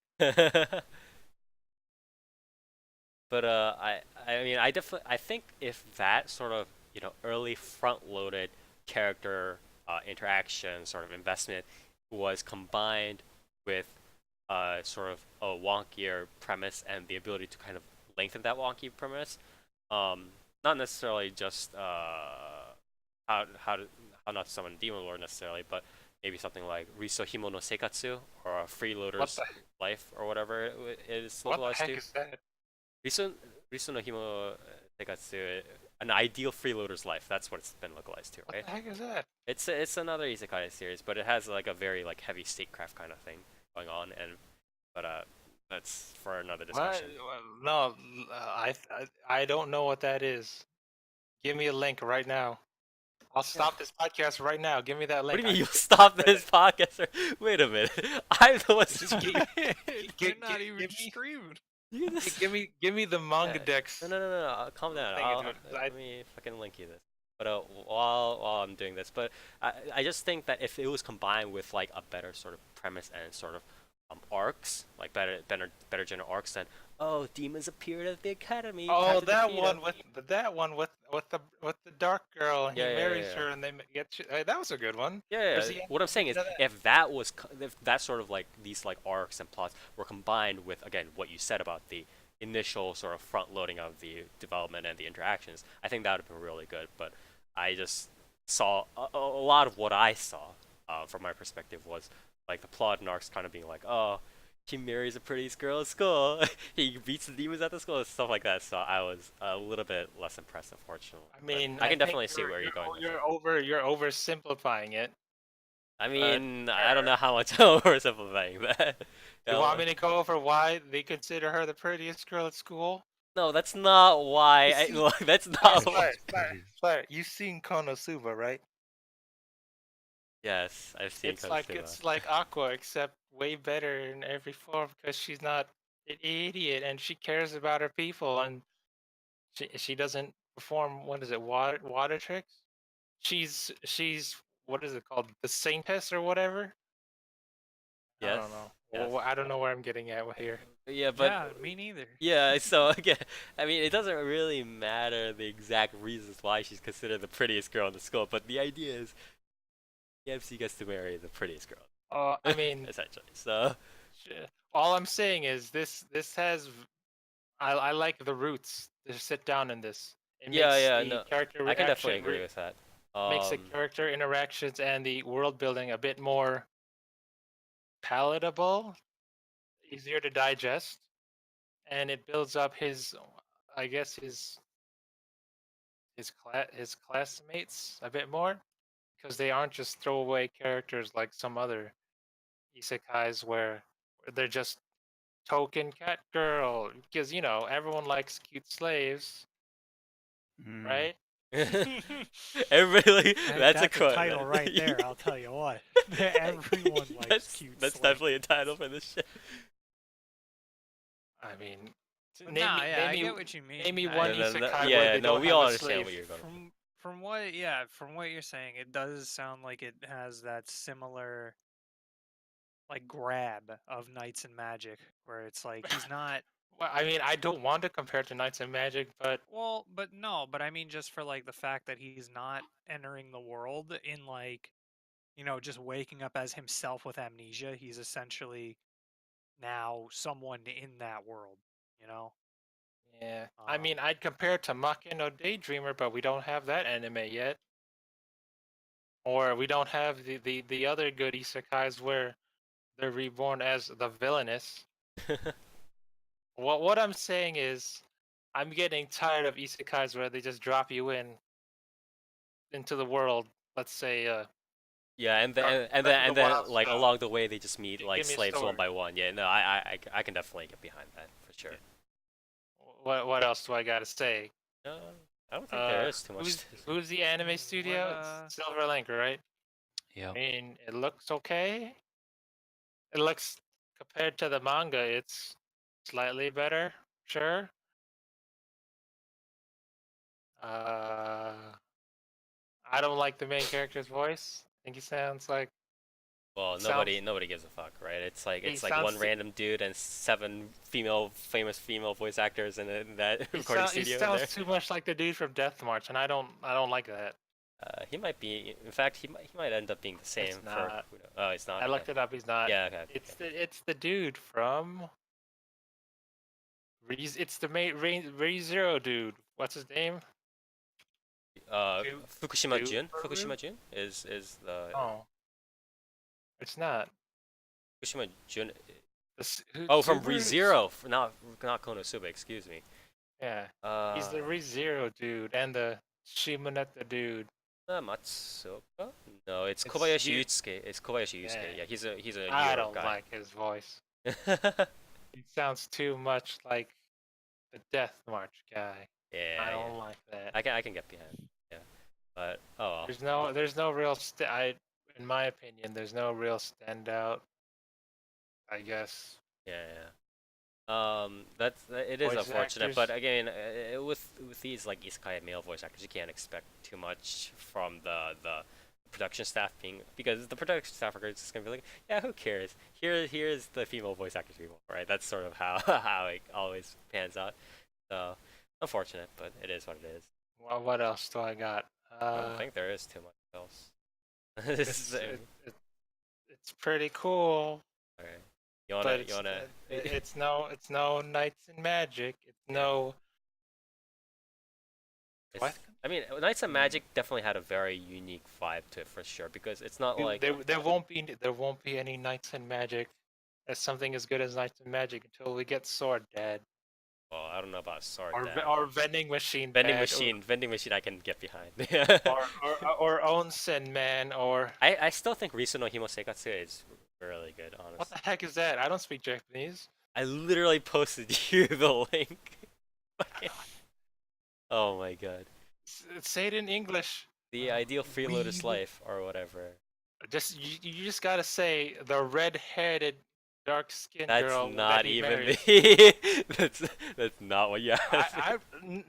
But I mean I think if that sort of early front loaded character interaction sort of investment was combined with sort of a wonkier premise and the ability to kind of lengthen that wonky premise, not necessarily just how not to summon demon lord necessarily, but maybe something like Riso Himo no Seikatsu or a freeloader's life or whatever it is What the localized heck to. is that? Riso no Himo Seikatsu, an ideal freeloader's life. That's what it's been localized to, What right? the heck is that? It's another isekai series, but it has like a very like heavy statecraft kind of thing going on, and but that's for another discussion. No, I don't know what that is. Give me a link right now. I'll stop this podcast right now. Give me that What link. do you mean you'll stop this podcast? Wait a minute, I'm the one. You're not even streaming. Give me the manga decks. No, calm down. Let me fucking link you this. But while I'm doing this, but I just think that if it was combined with like a better sort of premise and sort of arcs, like better general arcs, then demons appeared at the academy. Oh, that one with the dark girl. And he Yeah, marries yeah. her, and they get. That was a good one. Yeah, There's the what I'm saying is, ending of if that sort of like these like arcs and plots were combined with again what you said about the initial sort of front loading of the development and the interactions, I think that would have been really good. But I just saw a lot of what I saw from my perspective was like the plot and arcs kind of being like, oh, he marries a pretty girl at school, he beats the demons at the school, and stuff like that. So I was a little bit less impressed, unfortunately. I mean, I can think definitely see where you're going. You're oversimplifying it. I mean, I don't know how much I'm oversimplifying that. You want me to go over why they consider her the prettiest girl at school? No, that's not why. That's not why. Claire, you've seen Konosuba, right? Yes, I've seen It's Konosuba. like Aqua, except way better in every form because she's not an idiot and she cares about her people and she doesn't perform water tricks. She's what is it called, the Saintess or whatever? Yes. I don't know. Yes. Well, I don't know where I'm getting at here. Yeah, but Yeah, me neither. yeah. So again, I mean, it doesn't really matter the exact reasons why she's considered the prettiest girl in the school, but the idea is, the MC gets to marry the prettiest girl. I mean, essentially. So all I'm saying is this has. I like the roots to sit down in this. It yeah, makes the no, character I can definitely reaction agree with that. makes the character interactions and the world building a bit more palatable, easier to digest, and it builds up his, I guess his classmates a bit more because they aren't just throwaway characters like some other isekais where they're just token cat girl because everyone likes cute slaves, right? Everybody, like, that's a quote. title right there. I'll tell you what. Everyone likes cute. That's slaves. definitely a title for this shit. I mean, I get what you mean. name me I- one No, isekai yeah, where they no, don't we have all a understand slave. where you're going. With. From what you're saying, it does sound like it has that similar like grab of Knights and Magic, where it's like he's not Well, I mean, I don't want to compare it to Knights and Magic, but Well, but no, but I mean just for like the fact that he's not entering the world in like, just waking up as himself with amnesia. He's essentially now someone in that world, you know? yeah. I mean, I'd compare it to Maki no Daydreamer, but we don't have that anime yet. Or we don't have the other good isekais where they're reborn as the villainess. What I'm saying is, I'm getting tired of isekais where they just drop you into the world. Let's say, Yeah, and Dark- then and Breath then of and the then Wild like style. along the way they just meet like Give me a slaves one story. by one. Yeah, no, I can definitely get behind that for sure. What else do I gotta say? No, I don't think there is too much. Who's the anime studio? It's Silver Link, right? Yeah. I mean, it looks okay. It looks compared to the manga, it's slightly better, sure. Uh, I don't like the main character's voice. I think he sounds like Well, sounds nobody gives a fuck, right? It's he like one sounds random dude and seven famous female voice actors in that he, recording sound, he studio in there. sounds too much like the dude from Death March, and I don't like that. He might be. In fact, he might end up being the same It's for. not. Oh, it's not. I looked it up. He's not. Yeah, okay. It's the dude from. It's the main ReZero dude. What's his name? Fukushima Jun. Subaru? Fukushima Jun is the Oh, it's not. Fukushima Jun. Who, Oh, from Subaru? ReZero, not Konosuba. Excuse me. Yeah, he's the ReZero dude and the Shimoneta dude. Matsuoka? No, it's It's Kobayashi you- Yusuke. It's Kobayashi Yusuke. Yeah. Yeah, he's a I hero don't guy. like his voice. He sounds too much like the Death March guy. Yeah, I yeah. don't like that. I can get behind. Yeah, but oh well. There's no real in my opinion, there's no real standout. I guess. Yeah, yeah. It is Voice unfortunate, actors. but again, with these like isekai male voice actors, you can't expect too much from the production staff being because the production staff are just gonna be like, yeah, who cares? Here's the female voice actors people, right? That's sort of how how it always pans out. So unfortunate, but it is what it is. Well, what else do I got? I don't think there is too much else. It's, it's pretty cool. Alright. But You wanna it's no Knights and Magic. It's no. What? I mean, Knights of Magic definitely had a very unique vibe to it for sure because it's not like There won't be any Knights and Magic as something as good as Knights and Magic until we get Sword Dad well, I don't know about Sword or Dad. or Vending Machine Vending Dad, vending machine I can get behind. or Onsen Man or I still think Risu no Himo Seikatsu is really good, honestly. what the heck is that? I don't speak Japanese. I literally posted you the link. Oh my god. Say it in English. The ideal freeloader's We- life or whatever. You just gotta say the red-headed, dark-skinned That's girl not that he even married. the that's not what you asked.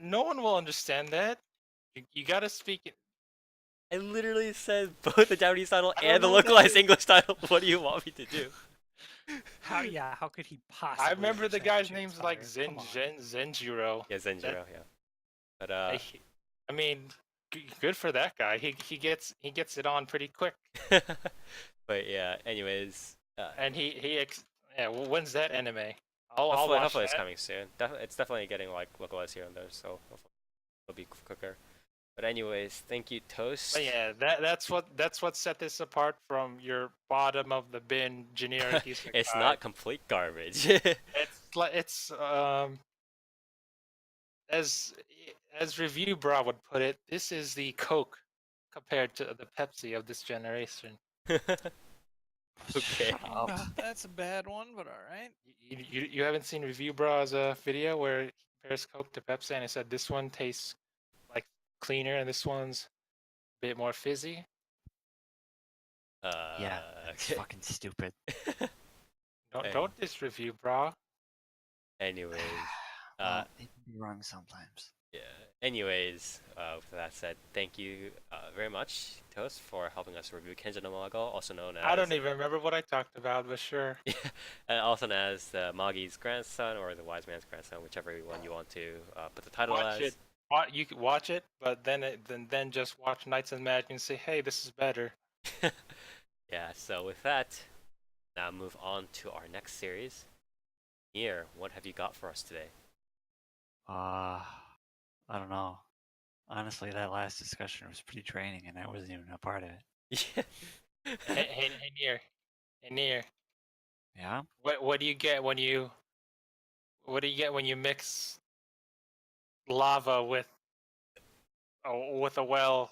No one will understand that. You gotta speak it. I literally said both the Japanese title I don't and the know what that localized is. English title. What do you want me to do? How could he possibly? I remember the understand guy's Shakespeare? name's like Come on. Yeah, Zenjiro. Zenjiro, yeah. But I mean, good for that guy. He gets it on pretty quick. but yeah. Anyways, And yeah. Well, when's that anime? I'll hopefully, watch hopefully it's that. coming soon. It's definitely getting like localized here and there, so hopefully it'll be quicker. But anyways, thank you, Toast. But yeah, that's what set this apart from your bottom of the bin generic isekai. It's not complete garbage. It's as Review Bra would put it, this is the Coke compared to the Pepsi of this generation. Okay. That's a bad one, but all right. You haven't seen Review Bra's video where he compares Coke to Pepsi and he said this one tastes like cleaner and this one's a bit more fizzy. Yeah, it's okay. fucking stupid. Don't diss Review Bra. Anyways, Well, it can be wrong sometimes. yeah. Anyways, with that said, thank you very much, Toast, for helping us review Kenja no Mago, also known I don't as even remember what I talked about, but sure. and also known as the Magi's grandson or the wise man's grandson, whichever one you want to put the title Watch as. it. You could watch it, but then just watch Knights and Magic and say, hey, this is better. Yeah, so with that, now move on to our next series. Nier, what have you got for us today? I don't know. Honestly, that last discussion was pretty draining, and I wasn't even a part of it. Hey, Nier. Hey, Nier. Yeah. What do you get when you mix lava with a well?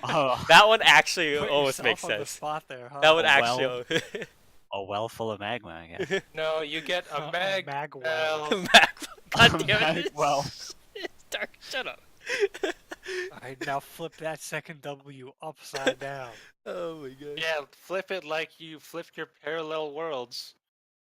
Oh, That one actually Put almost yourself makes on the sense. spot there, huh? That would Oh, actually. a well full of magma, I guess. No, you get a Magwell. Magmel. God damn it! Magwell. Dark, shut up. I now flip that second W upside down. Oh my god. Yeah, flip it like you flipped your parallel worlds.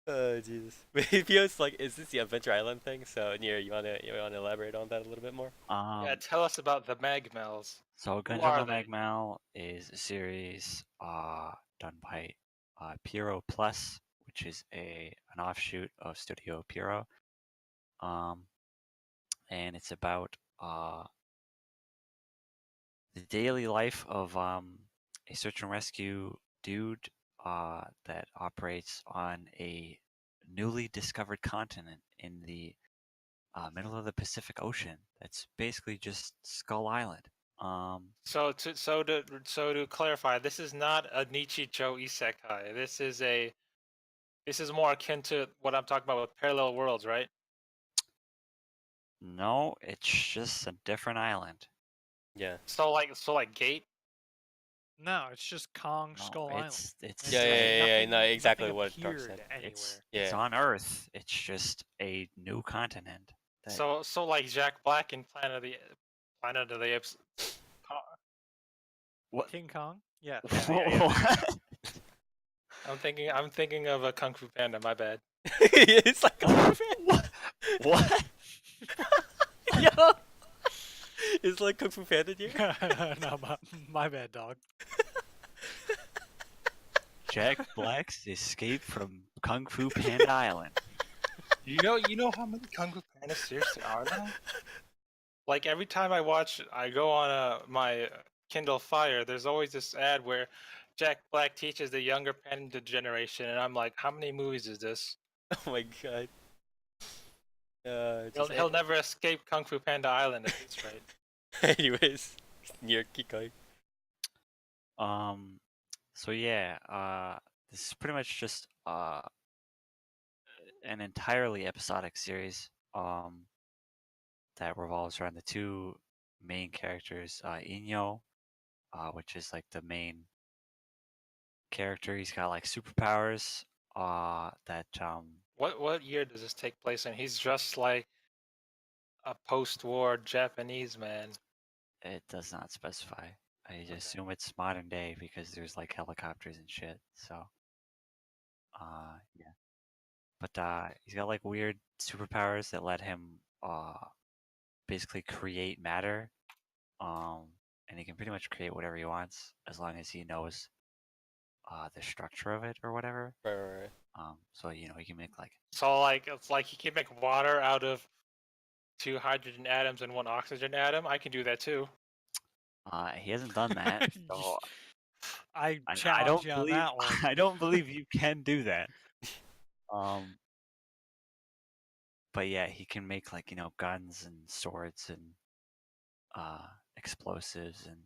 Oh Jesus. It feels like, is this the Adventure Island thing? So, Nier, you wanna elaborate on that a little bit more? Yeah, tell us about the Magmels. So Who Gunjou are no they? Magmel is a series done by Pyro Plus, which is an offshoot of Studio Pyro. And it's about the daily life of a search and rescue dude that operates on a newly discovered continent in the middle of the Pacific Ocean. That's basically just Skull Island. So to clarify, this is not a Nichicho isekai. This is more akin to what I'm talking about with parallel worlds, right? No, it's just a different island. Yeah. So like Gate. No, it's just Kong No, Skull Island. it's Yeah, like no, exactly nothing what Dark appeared said. anywhere. it's Yeah. on Earth. It's just a new continent. That, So like Jack Black in Planet of the Apes. what? King Kong? Yeah. What? I'm thinking of a Kung Fu Panda. My bad. It's like Kung Fu What? What? Panda. Yo! It's like Kung Fu Panda here. No, my bad, dog. Jack Black's escape from Kung Fu Panda Island. You know how many Kung Fu Panda series there are now? Like every time I go on my Kindle Fire, there's always this ad where Jack Black teaches the younger Panda generation, and I'm like, how many movies is this? Oh my god. He'll never escape Kung Fu Panda Island at this rate. Anyways, Nier, keep going. So yeah, this is pretty much just an entirely episodic series that revolves around the two main characters, Inyo, which is like the main character. He's got like superpowers that What year does this take place in? He's dressed like a post-war Japanese man. it does not specify. I assume it's modern day because there's like helicopters and shit. So yeah. But he's got like weird superpowers that let him basically create matter. And he can pretty much create whatever he wants as long as he knows the structure of it or whatever. Right. So he can make like So like it's like he can make water out of 2 hydrogen atoms and 1 oxygen atom. I can do that too. he hasn't done that. So I I challenge don't you on believe that one. I don't believe you can do that. But yeah, he can make like guns and swords and explosives and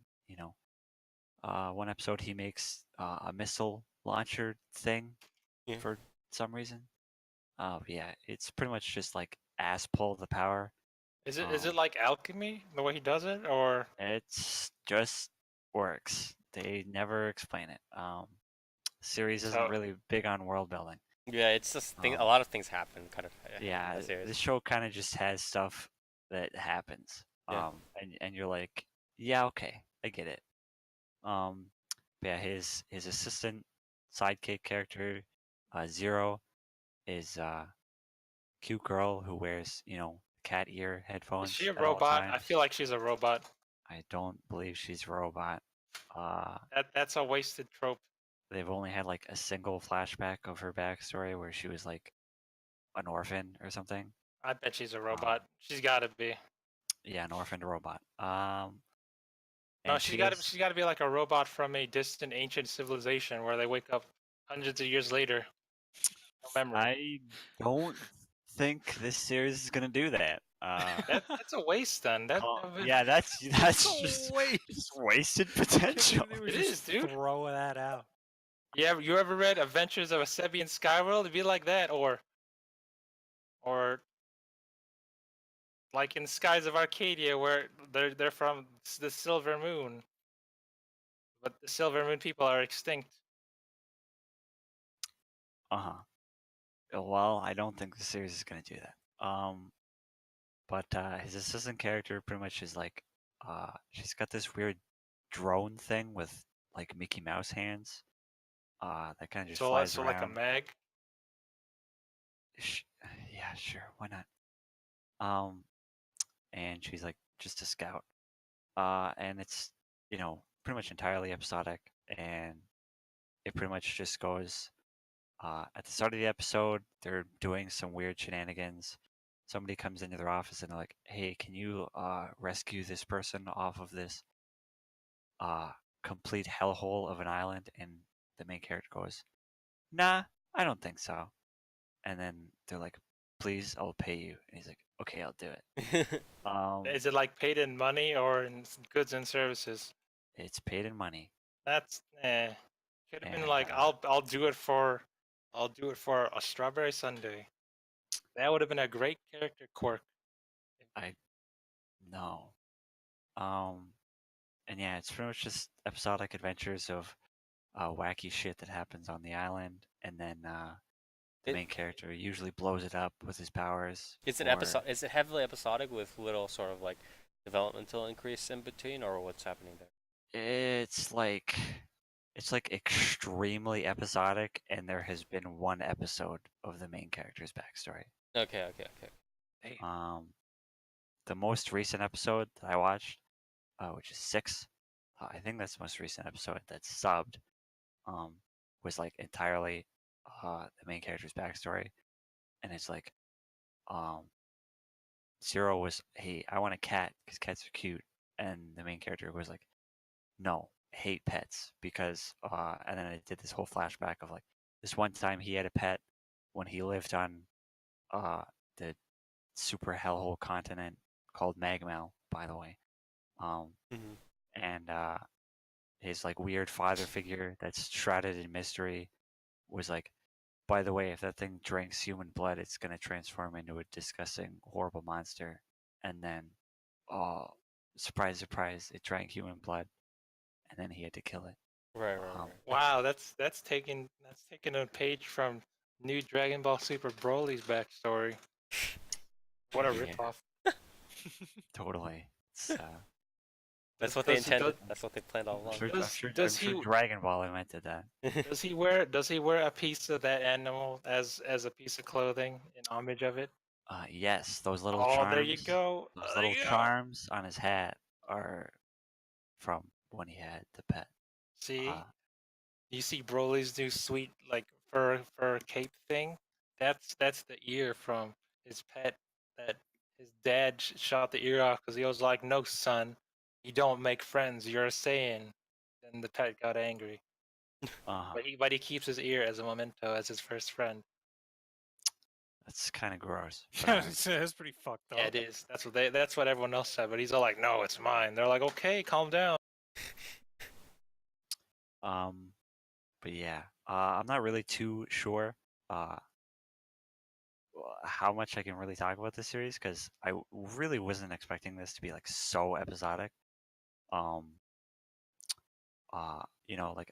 one episode he makes a missile launcher thing Yeah. for some reason. Yeah, it's pretty much just like ass pull the power. Is it like alchemy the way he does it, or It's just works. They never explain it. Series isn't So- really big on world building. Yeah, it's just a Um, lot of things happen, kind of. Yeah, in the series. this show kind of just has stuff that happens. Yeah. And you're like, yeah, okay, I get it. But yeah, his assistant sidekick character, Zero, is cute girl who wears, cat ear headphones Is she a at all robot? I times. feel like she's a robot. I don't believe she's a robot. That's a wasted trope. They've only had like a single flashback of her backstory where she was like an orphan or something. I bet she's a robot. She's got to be. Yeah, an orphaned robot. No, And she's got to be like a robot from a distant ancient civilization where they wake up hundreds of years later. No memory. I don't think this series is gonna do that. That's a waste then. Yeah, that's It's a waste. just wasted potential. They would It just is, dude. Throw that out. Yeah, you ever read Adventures of a Sebian Skyworld? It'd be like that, or like in Skies of Arcadia, where they're from the Silver Moon, but the Silver Moon people are extinct. Well, I don't think the series is gonna do that. But his assistant character pretty much is like, she's got this weird drone thing with like Mickey Mouse hands. That kind of just flies So around. like a mag. Yeah, sure, why not? And she's like just a scout. And it's pretty much entirely episodic, and it pretty much just goes. At the start of the episode, they're doing some weird shenanigans. Somebody comes into their office and they're like, "Hey, can you rescue this person off of this complete hellhole of an island?" And the main character goes, "Nah, I don't think so." And then they're like, "Please, I'll pay you." And he's like, "Okay, I'll do it." Is it like paid in money or in goods and services? It's paid in money. That's Could have been And, like I'll do it for a strawberry sundae. That would have been a great character quirk. No. And yeah, it's pretty much just episodic adventures of wacky shit that happens on the island, and then the main character usually blows it up with his powers. Is it heavily episodic with little sort of like developmental increase in between, or what's happening there? It's like extremely episodic, and there has been one episode of the main character's backstory. Okay. The most recent episode that I watched, which is 6, I think that's the most recent episode that's subbed, was like entirely the main character's backstory, and it's like, Zero was, "Hey, I want a cat because cats are cute," and the main character was like, "No, I hate pets because," and then it did this whole flashback of like this one time he had a pet when he lived on the super hellhole continent called Magmel, by the way. And his like weird father figure that's shrouded in mystery was like, "By the way, if that thing drinks human blood, it's gonna transform into a disgusting, horrible monster." And then, oh, surprise, surprise, it drank human blood, and then he had to kill it. Right. Wow, that's taking a page from new Dragon Ball Super Broly's backstory. What a Yeah. ripoff! Totally. It's, That's what they intended. That's what they planned all along. I'm sure Dragon Ball invented that. Does he wear a piece of that animal as a piece of clothing in homage of it? Yes, those little Oh, charms. there you go. Those little charms on his hat are from when he had the pet. See, you see Broly's new sweet like fur cape thing. That's the ear from his pet that his dad shot the ear off because he was like, "No, son, you don't make friends. You're a Saiyan." Then the pet got angry. But he keeps his ear as a memento as his first friend. That's kind of gross. That's pretty fucked up. Yeah, it is. That's what everyone else said. But he's all like, "No, it's mine." They're like, "Okay, calm down." But yeah, I'm not really too sure how much I can really talk about this series because I really wasn't expecting this to be like so episodic. Like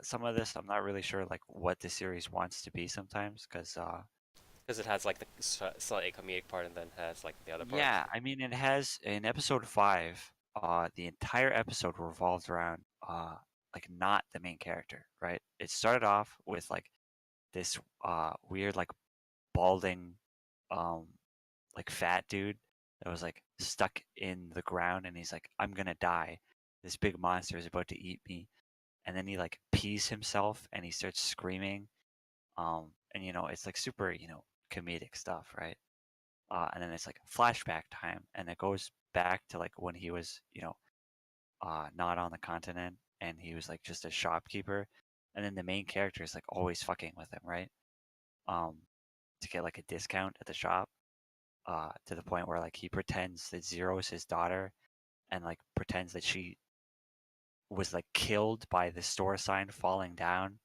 some of this I'm not really sure like what the series wants to be sometimes because it has like the slightly comedic part and then has like the other part. Yeah, I mean it has in episode 5, the entire episode revolves around like not the main character, right? It started off with like this weird like balding like fat dude that was like stuck in the ground, and he's like, I'm gonna die. This big monster is about to eat me. And then he like pees himself and he starts screaming. And it's like super, comedic stuff, right? And then it's like flashback time, and it goes back to like when he was, not on the continent, and he was like just a shopkeeper. And then the main character is like always fucking with him, right? To get like a discount at the shop. To the point where like he pretends that Zero is his daughter, and like pretends that she was like killed by the store sign falling down.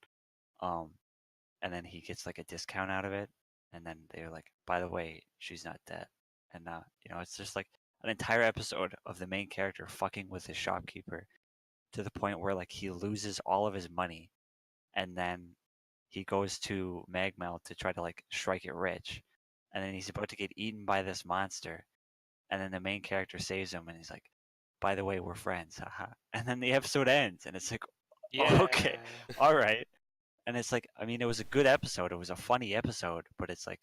And then he gets like a discount out of it, and then they're like, by the way, she's not dead. And it's just like an entire episode of the main character fucking with his shopkeeper, to the point where like he loses all of his money, and then he goes to Magmel to try to like strike it rich, and then he's about to get eaten by this monster, and then the main character saves him, and he's like, by the way, we're friends, haha. And then the episode ends, and it's like, Yeah. okay, all right. And it's like, I mean, it was a good episode. It was a funny episode, but it's like,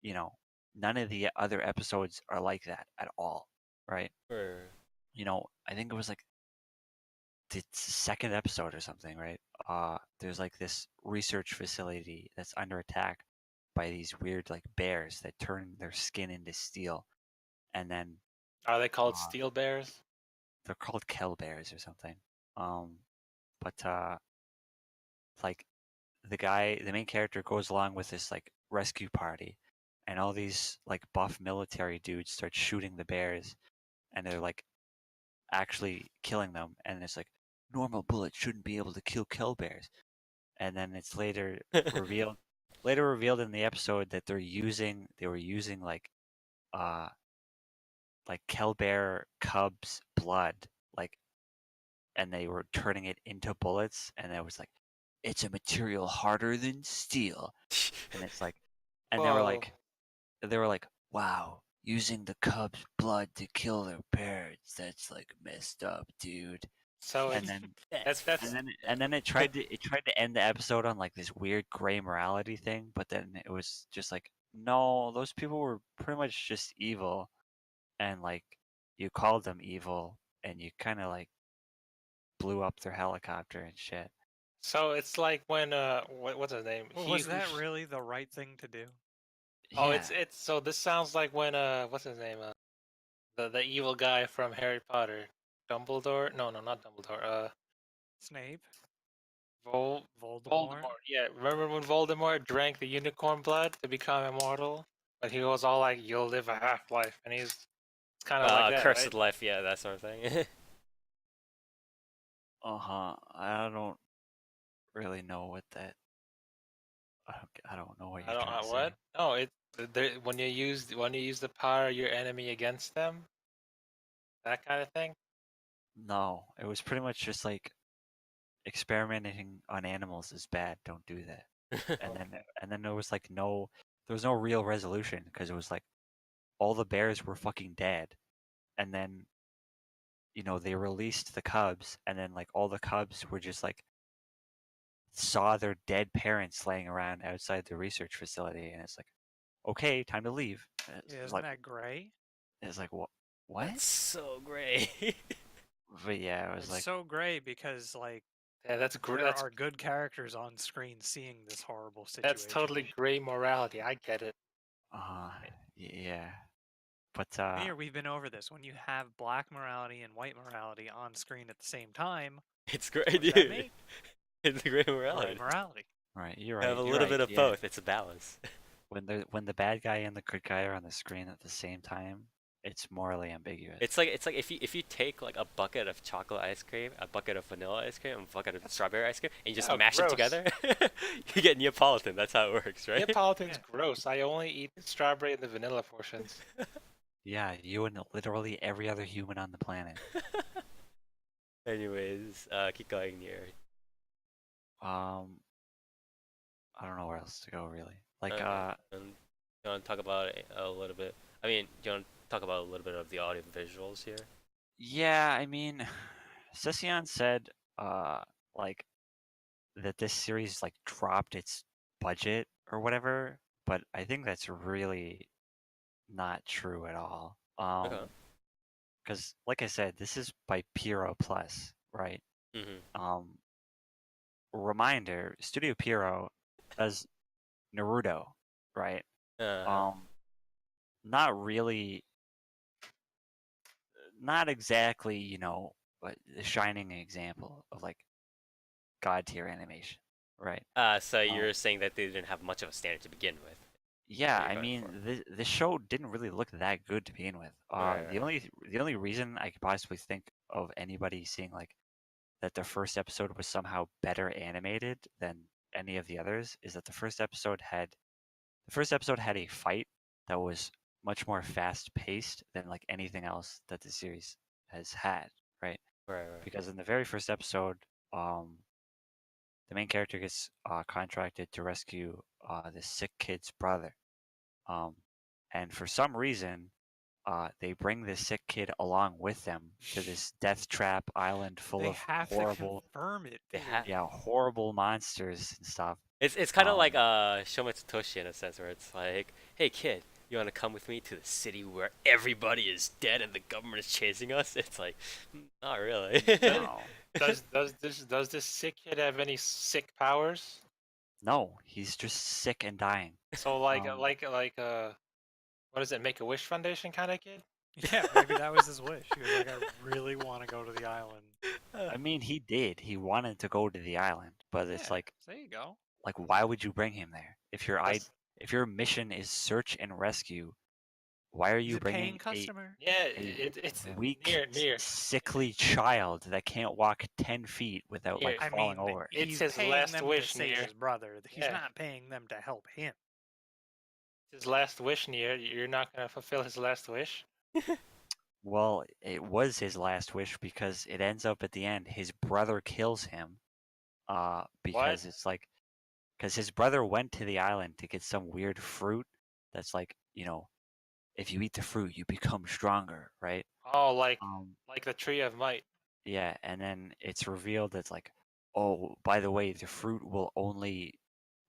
none of the other episodes are like that at all, right? Sure. I think it was like the second episode or something, right? There's like this research facility that's under attack by these weird like bears that turn their skin into steel, and then Are they called steel bears? they're called Kell bears or something. But like the main character goes along with this like rescue party, and all these like buff military dudes start shooting the bears, and they're like actually killing them, and it's like normal bullets shouldn't be able to kill Kell bears. And then it's later revealed in the episode that they were using like Kell bear cubs blood, like, and they were turning it into bullets, and it was like, it's a material harder than steel. And it's like, and they were like, wow, using the cub's blood to kill their parents, that's like messed up, dude. So And it's, then that's and then it tried to end the episode on like this weird gray morality thing, but then it was just like, no, those people were pretty much just evil, and like you called them evil, and you kind of like blew up their helicopter and shit. so it's like when what's his name? Well, He was who that sh- really the right thing to do? Oh, Yeah. it's so this sounds like when what's his name? The evil guy from Harry Potter, Dumbledore? No, not Dumbledore. Snape, Voldemort. Voldemort. Yeah, remember when Voldemort drank the unicorn blood to become immortal? But he was all like, "You'll live a half life," and it's kind of like that, Cursed right? life, yeah, that sort of thing. I don't really know what that. I don't know what I you're don't trying to what? say. No, when you use the power of your enemy against them, that kind of thing. No, it was pretty much just like experimenting on animals is bad. Don't do that. And then there was like there was no real resolution, because it was like all the bears were fucking dead, and then they released the cubs, and then like all the cubs were just like saw their dead parents laying around outside the research facility, and it's like, okay, time to leave. Yeah, isn't that gray? It's like, what? That's so great. But yeah, it was It's like, so great because like Yeah, that's there that's are good characters on screen seeing this horrible situation. that's totally gray morality. I get it. yeah. But Here we've been over this. When you have black morality and white morality on screen at the same time, It's great, what's that dude. make? It's a great Gray morality. morality. right, you're Have right. a You're little right, bit of yeah. both. It's a balance. When the bad guy and the good guy are on the screen at the same time, it's morally ambiguous. It's like if you take like a bucket of chocolate ice cream, a bucket of vanilla ice cream, and a bucket of strawberry ice cream, and you just Yeah, mash gross. it together, you get Neapolitan. That's how it works, right? Neapolitan's Yeah. gross. I only eat the strawberry and the vanilla portions. Yeah, you and literally every other human on the planet. Anyways, keep going here. I don't know where else to go really. Like, You want to talk about it a little bit? I mean, do you want to talk about a little bit of the audio visuals here? yeah, I mean, Session said, like, that this series like dropped its budget or whatever, but I think that's really not true at all. Okay. Because like I said, this is by Piro Plus, right? Mm-hmm. Reminder: Studio Piro does Naruto, right? Uh-huh. Not really, not exactly, you know, but the shining example of like god tier animation, right? So Um, you're saying that they didn't have much of a standard to begin with. yeah, What you're I going mean, for. the show didn't really look that good to begin with. Right, The only reason I could possibly think of anybody seeing like that the first episode was somehow better animated than any of the others is that the first episode had a fight that was much more fast paced than like anything else that the series has had, right? right. Because in the very first episode, the main character gets contracted to rescue this sick kid's brother, um, and for some reason, they bring this sick kid along with them to this death trap island full They of have to horrible, confirm it, They dude. have. yeah, horrible monsters and stuff. It's kind of like Um, Shometsu Toshi in a sense, where it's like, hey kid, you want to come with me to the city where everybody is dead and the government is chasing us? It's like, not really. no, Does this sick kid have any sick powers? no, he's just sick and dying. So Um, what is it? Make a Wish Foundation kind of kid? Yeah, maybe that was his wish. He was like, I really want to go to the island. I mean, he did. He wanted to go to the island, but it's Yeah, there you go. like, why would you bring him there That's- if your mission is search and rescue? Why are He's you a paying bringing a customer. Yeah, a it's weak, near. sickly child that can't walk 10 feet without Near. like I falling mean, over? It's he's his paying last them wish, to save Nier. his brother. He's Yeah. not paying them to help him. It's his last wish, Nier. You're not gonna fulfill his last wish. Well, it was his last wish because it ends up at the end. His brother kills him, because What? it's like, because his brother went to the island to get some weird fruit that's like, you know, if you eat the fruit, you become stronger, right? Oh, Um, like the Tree of Might. yeah, and then it's revealed it's like, oh, by the way, the fruit will only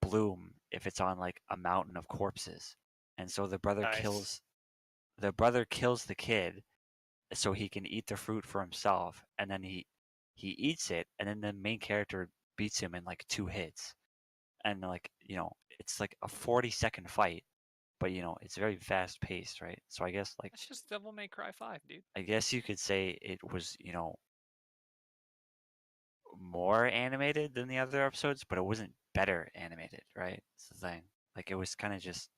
bloom if it's on like a mountain of corpses. And so Nice. the brother kills the kid so he can eat the fruit for himself, and then he eats it, and then the main character beats him in like 2 hits. And like, you know, it's like a 40-second fight, but you know, it's very fast paced, right? So I guess like That's just Devil May Cry 5, dude. I guess you could say it was, you know, more animated than the other episodes, but it wasn't better animated, right? It's the thing. Like it was kind of just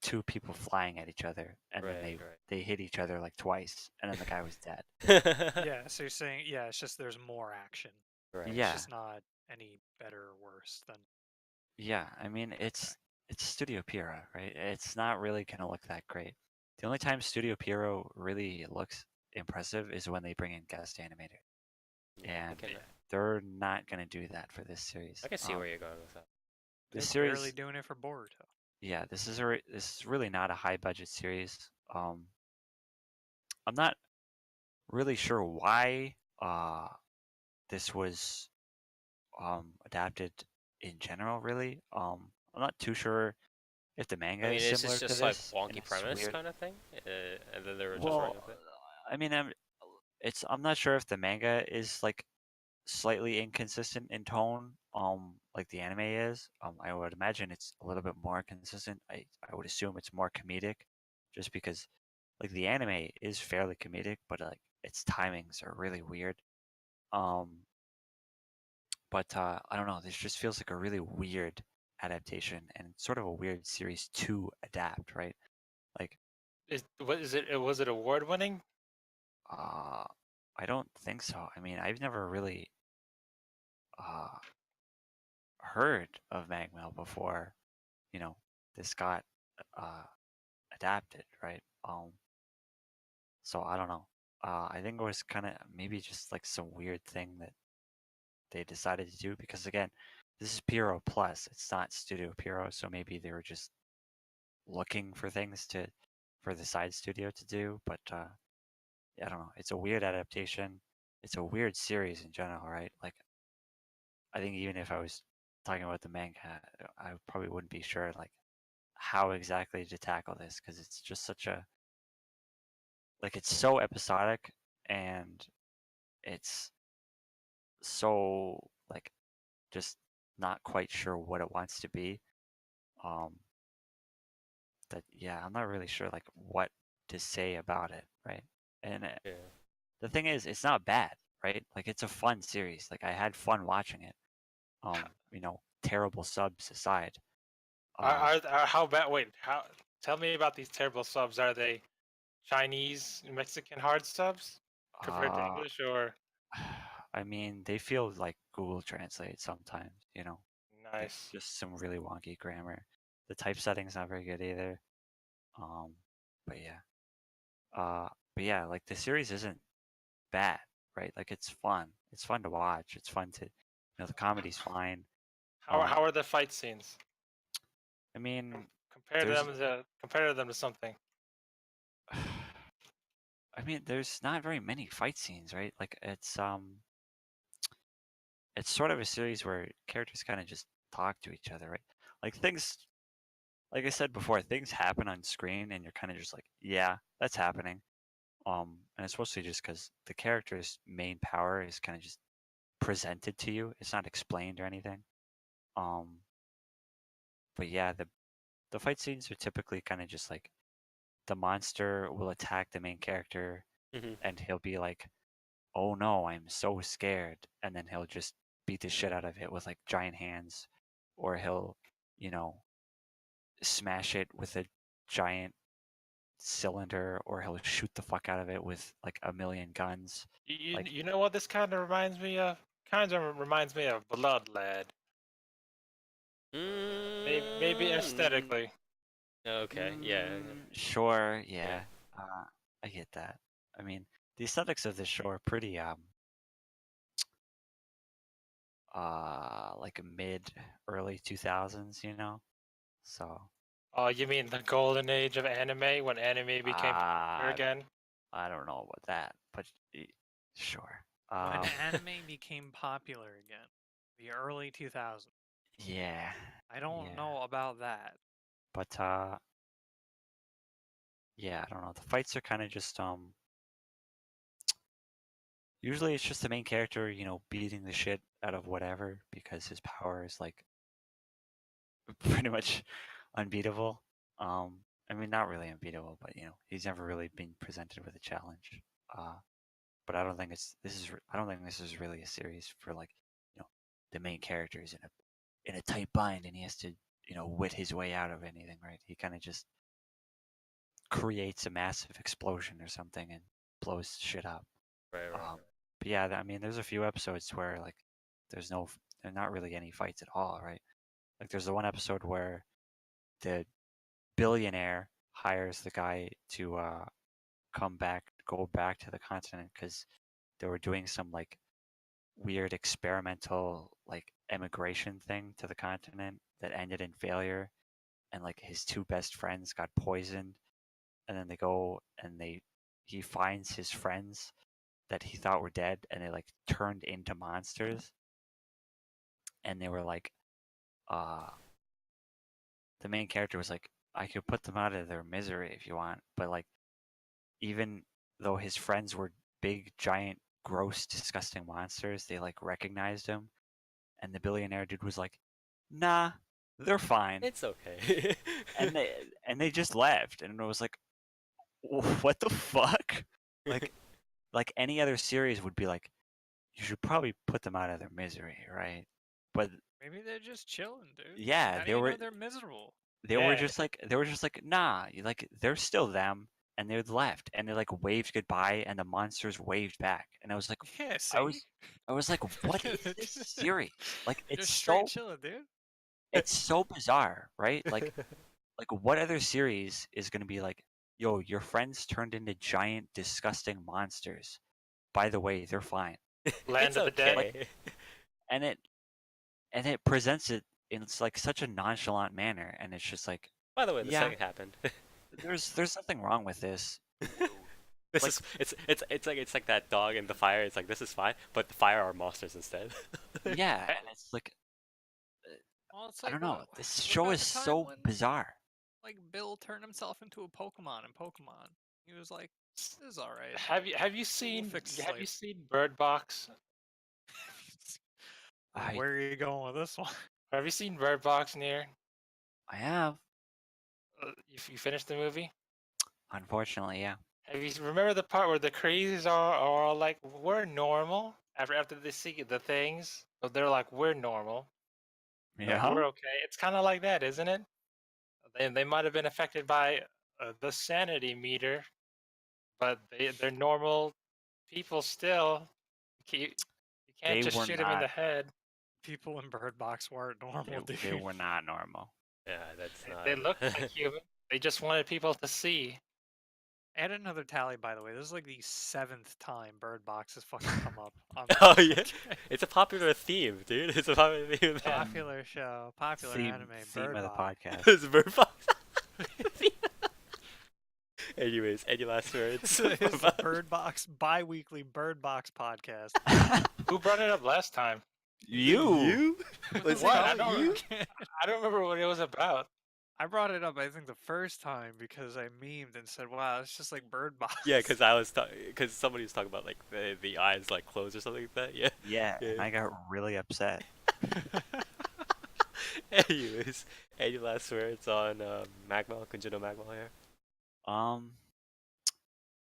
two people flying at each other, and then Right, they hit each other like twice, and then the guy was dead. right. Yeah, so you're saying, yeah, it's just there's more action. Right. It's Yeah, just not any better or worse than. yeah. I mean, it's Studio Piro, right? It's not really gonna look that great. The only time Studio Piro really looks impressive is when they bring in guest animator, Yeah, and they're not gonna do that for this series. I can see where you're going with that. This They're barely series, doing it for Boruto. yeah, this is really not a high budget series. I'm not really sure why this was adapted in general. Really, I'm not too sure if the manga I mean, is is similar this to just like this, and wonky it's premise weird. kind of thing? And then they were just running Well, with it? I mean, I'm not sure if the manga is like slightly inconsistent in tone, like the anime is. I would imagine it's a little bit more consistent. I would assume it's more comedic, just because like the anime is fairly comedic, but like its timings are really weird. Um, but I don't know. This just feels like a really weird adaptation and sort of a weird series to adapt, right? Like, Was it award winning? uh, I don't think so. I mean, I've never really uh heard of Magmel before, you know, this got uh adapted, right? So I don't know. I think it was kind of maybe just like some weird thing that they decided to do because again, this is Piro Plus. It's not Studio Piro, so maybe they were just looking for things to for the side studio to do. But I don't know. It's a weird adaptation. It's a weird series in general, right? Like I think even if I was talking about the manga, I probably wouldn't be sure like how exactly to tackle this because it's just such a it's so episodic and it's so just not quite sure what it wants to be. That I'm not really sure what to say about it, right? And Yeah. the thing is, it's not bad, right? It's a fun series. I had fun watching it. Terrible subs aside. Are how bad? Wait, how? Tell me about these terrible subs. Are they Chinese, Mexican hard subs compared to Uh, English, or I mean, they feel like Google Translate sometimes, nice? just some really wonky grammar. The typesetting's not very good either. Um, but yeah. But yeah, the series isn't bad, right? It's fun. It's fun to watch. It's fun to, the comedy's fine. How are the fight scenes? I mean, Compare there's, them to something. I mean, there's not very many fight scenes, right? It's sort of a series where characters kind of just talk to each other, right? Things, like I said before, things happen on screen, and you're kind of just like, yeah, that's happening. And it's mostly just because the character's main power is kind of just presented to you. It's not explained or anything. Um, but yeah, the fight scenes are typically kind of just the monster will attack the main character, Mm-hmm. and he'll be like, "Oh no, I'm so scared," and then he'll just beat the shit out of it with giant hands, or he'll, you know, smash it with a giant cylinder, or he'll shoot the fuck out of it with a million guns. You know what this kind of reminds me of? Kind of reminds me of Blood Lad. Maybe aesthetically. Okay. Yeah. Sure. Yeah. Yeah. I get that. I mean, the aesthetics of this show are pretty mid early 2000s, So Oh, you mean the golden age of anime when anime became popular again? I don't know about that, but sure. When anime became popular again, the early 2000s. Yeah. I don't Yeah. know about that. But yeah, I don't know. The fights are kind of just usually it's just the main character, beating the shit out of whatever because his power is pretty much unbeatable. I mean, not really unbeatable, but he's never really been presented with a challenge. But I don't think I don't think this is really a series for the main character is in a tight bind and he has to wit his way out of anything, right? He kind of just creates a massive explosion or something and blows shit up. Right. Right. But yeah, I mean, there's a few episodes where there's not really any fights at all, right? There's the one episode where the billionaire hires the guy to go back to the continent because they were doing some weird experimental immigration thing to the continent that ended in failure, and his two best friends got poisoned, and then they go and he finds his friends that he thought were dead, and they turned into monsters, and they were the main character was like, I could put them out of their misery if you want, but even though his friends were big, giant, gross, disgusting monsters, they recognized him, and the billionaire dude was like, "Nah, they're fine," It's okay. and they just left, and it was like, what the fuck? Like any other series would be like, you should probably put them out of their misery, right? But Maybe they're just chilling, dude. yeah, How do you know they're miserable? they were just like, nah, they're still them, and they left, and they waved goodbye, and the monsters waved back, and I was like, Yeah, see? I was like, what is this series? It's just straight so chilling, dude. it's so bizarre, right? What other series is gonna be like, yo, your friends turned into giant, disgusting monsters. By the way, they're fine. Land It's of the Dead. okay. And it presents it in such a nonchalant manner, and it's just like, By the way, the yeah, second happened. there's nothing wrong with this. This Like- is it's like that dog in the fire. It's like this is fine, but the fire are monsters instead. Yeah, and it's like, Well, it's I don't know. what This show about is the time so when- bizarre. like Bill turned himself into a Pokemon in Pokemon. He was like, "This is all right." Have you seen fix have you Slade. seen Bird Box? I Where are you going with this one? Have you seen Bird Box near? I have, You finished the movie? unfortunately, yeah. Have you remember the part where the crazies are all like, we're normal after they see the things, but they're like, we're normal, like Yeah. we're okay. It's kind of like that, isn't it? They might have been affected by the sanity meter, but they're normal people still. You can't They just were shoot them in the not. head. People in Bird Box weren't normal, dude. They were not normal. Yeah, that's They not. look like human. They just wanted people to see. Add another tally, by the way. This is like the 7th time Bird Box has fucking come up on Oh the yeah, podcast. it's a popular theme, dude. It's a popular theme. Yeah. Popular show, popular anime, Theme Bird of the Box. podcast. It's Bird Box. Anyways, any last words? It's the Bird Box bi-weekly Bird Box podcast. Who brought it up last time? You? Was it What? not you? I don't remember what it was about. I brought it up, I think, the first time because I memed and said, "Wow, it's just like Bird Box." Yeah, because because somebody was talking about like the eyes like closed or something like that. Yeah. Yeah, Yeah. and I got really upset. Anyways, any last words on Magmel, Gunjou Magmel here?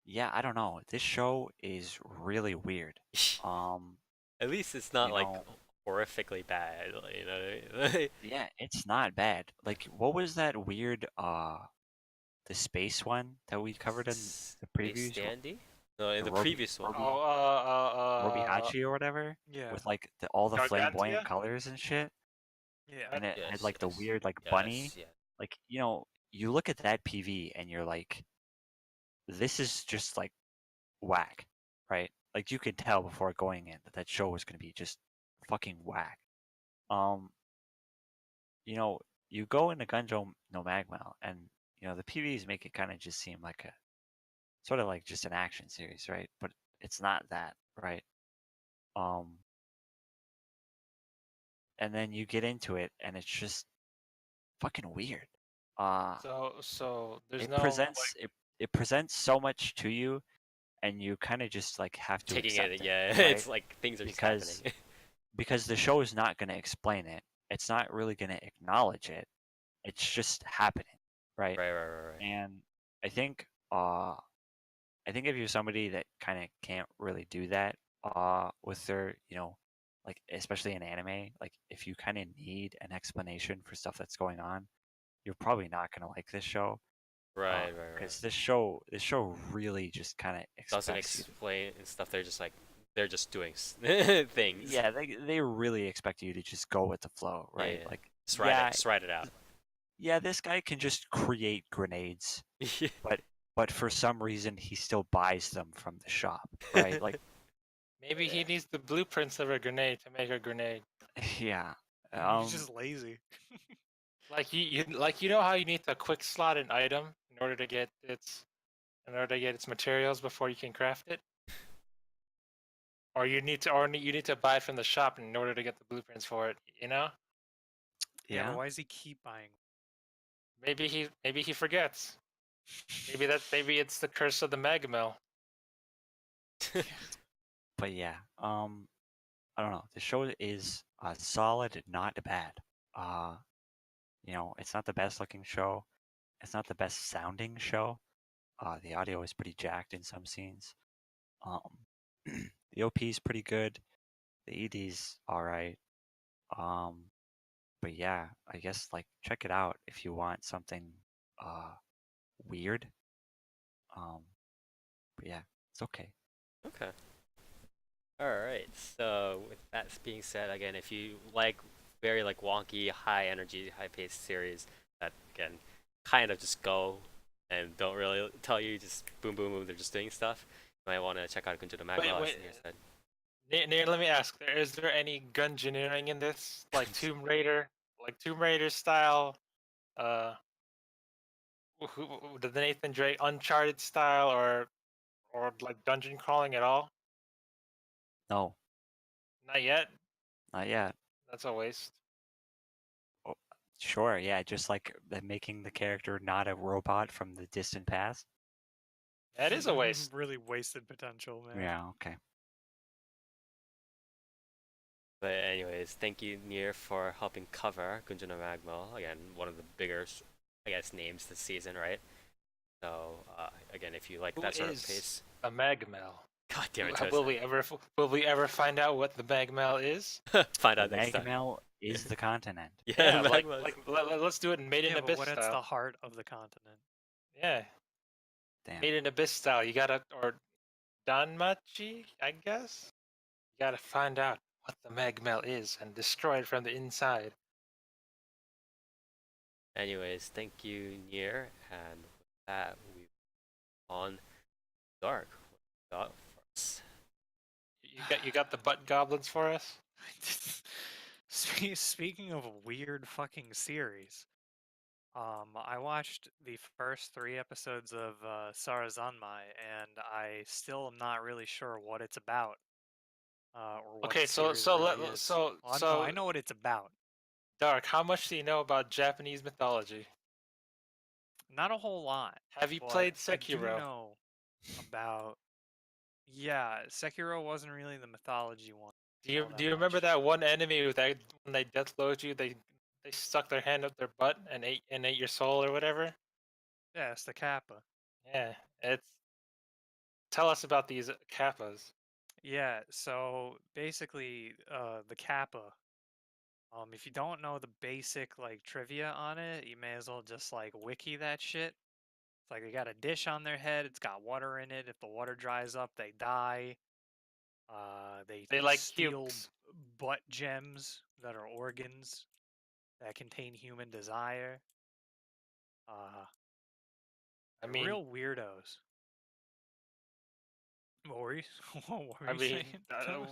Yeah, I don't know. This show is really weird. At least it's not You like know- horrifically bad. You know. Yeah, it's not bad. Like, what was that weird the space one that we covered in the previews? Standy? No, in The the previous one. Oh, Robihachi or whatever? Yeah. With like all the Gargantia? flamboyant colors and shit. Yeah. And it Yes, had like the yes, weird like yes, bunny. yeah. Like, you look at that PV and you're like, this is just like whack, right? Like you could tell before going in that that show was going to be just fucking whack. You go into Gunjou no Magmel, and the PVs make it kind of just seem like a sort of like just an action series, right? But it's not that, right? And then you get into it, and it's just fucking weird. so there's It no presents it presents so much to you, and you kind of just like have to Taking accept it, it, yeah. right? It's like things are just Because happening. because the show is not going to explain it. It's not really going to acknowledge it. It's just happening, right? Right. And I think if you're somebody that kind of can't really do that with their, like especially in anime, like if you kind of need an explanation for stuff that's going on, you're probably not going to like this show. Right. Because this show really just kind of Doesn't expects you. explain and stuff. They're just doing things. Yeah, they really expect you to just go with the flow, right? Yeah. Like, Just write it out. yeah, this guy can just create grenades, but for some reason he still buys them from the shop, right? Like, maybe he needs the blueprints of a grenade to make a grenade. yeah. He's just lazy. Like you know how you need to quick slot an item in order to get its materials before you can craft it? Or you need to buy it from the shop in order to get the blueprints for it, you know? Yeah. But why does he keep buying? Maybe he forgets. Maybe it's the curse of the Magmel. But yeah, I don't know. The show is solid, not bad. It's not the best looking show. It's not the best sounding show. The audio is pretty jacked in some scenes. The OP is pretty good. The ED's all right. But yeah, I guess like check it out if you want something weird. But yeah, it's okay. Okay. Alright, so with that being said, again, if you like very like wonky, high energy, high paced series that again kind of just go and don't really tell you, just boom boom boom, they're just doing stuff, you might want to check out Gunjou Magmel. Wait. Near, let me ask: is there any gungeoneering in this, like Tomb Raider style? The Nathan Drake Uncharted style, or like dungeon crawling at all? No, Not yet. not yet. That's a waste. Sure, yeah, just like making the character not a robot from the distant past. That is a waste. Really wasted potential, man. Yeah, okay. But anyways, thank you, Nier, for helping cover Gunjou and Magmel. Again, one of the bigger, I guess, names this season, right? So, again, if you like Who that sort of is pace, a Magmel? God damn it, Will Toast. we ever find out what the Magmel is? Find The out next time. Magmel is the continent. Yeah, Yeah, Magmel. let's do it in Made in Yeah, but Abyss what? It's style. the heart of the continent. Yeah, Damn. Made in Abyss style. You gotta, or Danmachi, I guess. You gotta find out what the Magmel is and destroy it from the inside. Anyways, thank you, Nier, and with that, we've on Dark. What you got for us? You got the butt goblins for us? Speaking of a weird fucking series, I watched the first 3 episodes of Sarazanmai, and I still am not really sure what it's about, or what Okay, the so series really is. Well, no, I know what it's about. Dark, how much do you know about Japanese mythology? Not a whole lot. Have you but played I do Sekiro? know about. Yeah, Sekiro wasn't really the mythology one. all that Do you remember much. that one enemy that when they deathload you, they stuck their hand up their butt and ate your soul or whatever? Yeah, it's the Kappa. Yeah, it's. Tell us about these kappas. Yeah, so basically, the Kappa. If you don't know the basic like trivia on it, you may as well just like wiki that shit. It's like they got a dish on their head. It's got water in it. If the water dries up, they die. They They like steal cukes. butt gems that are organs that contain human desire. I They're mean, real weirdos. What were you? What were I you mean, saying?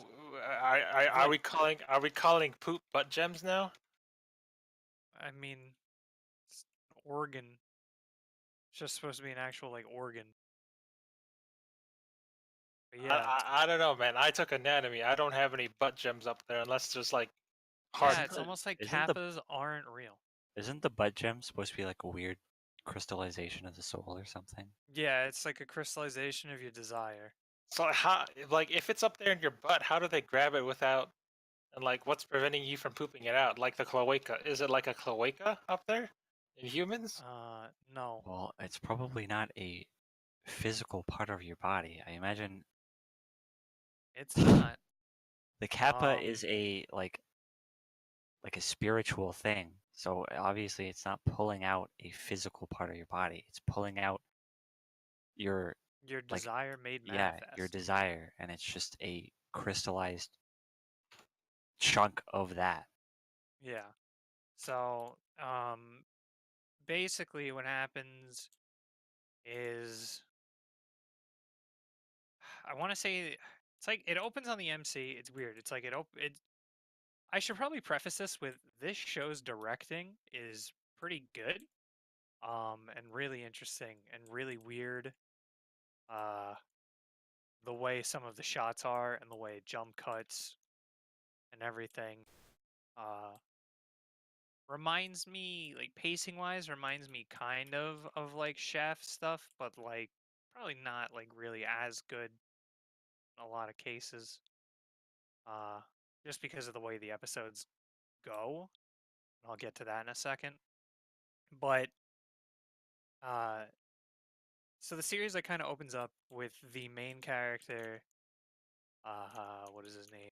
are we calling poop butt gems now? I mean, it's organ. It's just supposed to be an actual like organ. But yeah, I don't know, man. I took anatomy. I don't have any butt gems up there unless just like hard. yeah, it's almost like isn't the kappas aren't real. Isn't the butt gem supposed to be like a weird crystallization of the soul or something? Yeah, it's like a crystallization of your desire. So how, like, if it's up there in your butt, how do they grab it without? And like, what's preventing you from pooping it out? Like the cloaca? Is it like a cloaca up there in humans? No, Well, it's probably not a physical part of your body. I imagine it's not. the kappa Um, is a like a spiritual thing. So obviously it's not pulling out a physical part of your body. It's pulling out your your like desire made yeah, manifest. your desire, and it's just a crystallized chunk of that. Yeah. So, basically, what happens is I want to say it's like it opens on the MC. It's weird. It's like it. I should probably preface this with this show's directing is pretty good, and really interesting and really weird. Uh, the way some of the shots are and the way jump cuts and everything. Uh, reminds me like pacing wise reminds me kind of like Shaft stuff, but like probably not like really as good in a lot of cases. Uh, just because of the way the episodes go. I'll get to that in a second. But uh, so the series like kind of opens up with the main character. What is his name?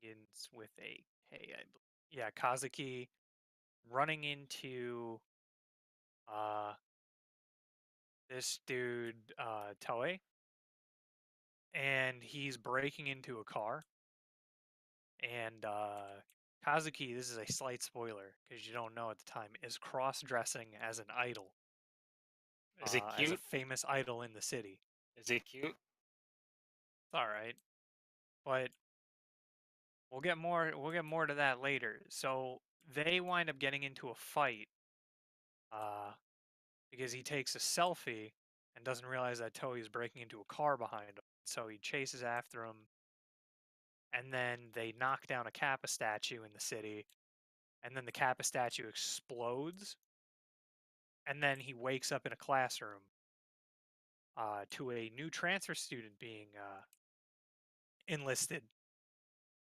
Begins with a K. Yeah, Kazuki running into uh this dude Toei, and he's breaking into a car, and Kazuki, this is a slight spoiler because you don't know at the time, is cross-dressing as an idol, Is it as a cute? famous idol in the city. Is it cute? It's all right, but we'll get more to that later. So they wind up getting into a fight uh because he takes a selfie and doesn't realize that Toei is breaking into a car behind him. So he chases after him, and then they knock down a Kappa statue in the city, and then the Kappa statue explodes, and then he wakes up in a classroom to a new transfer student being enlisted,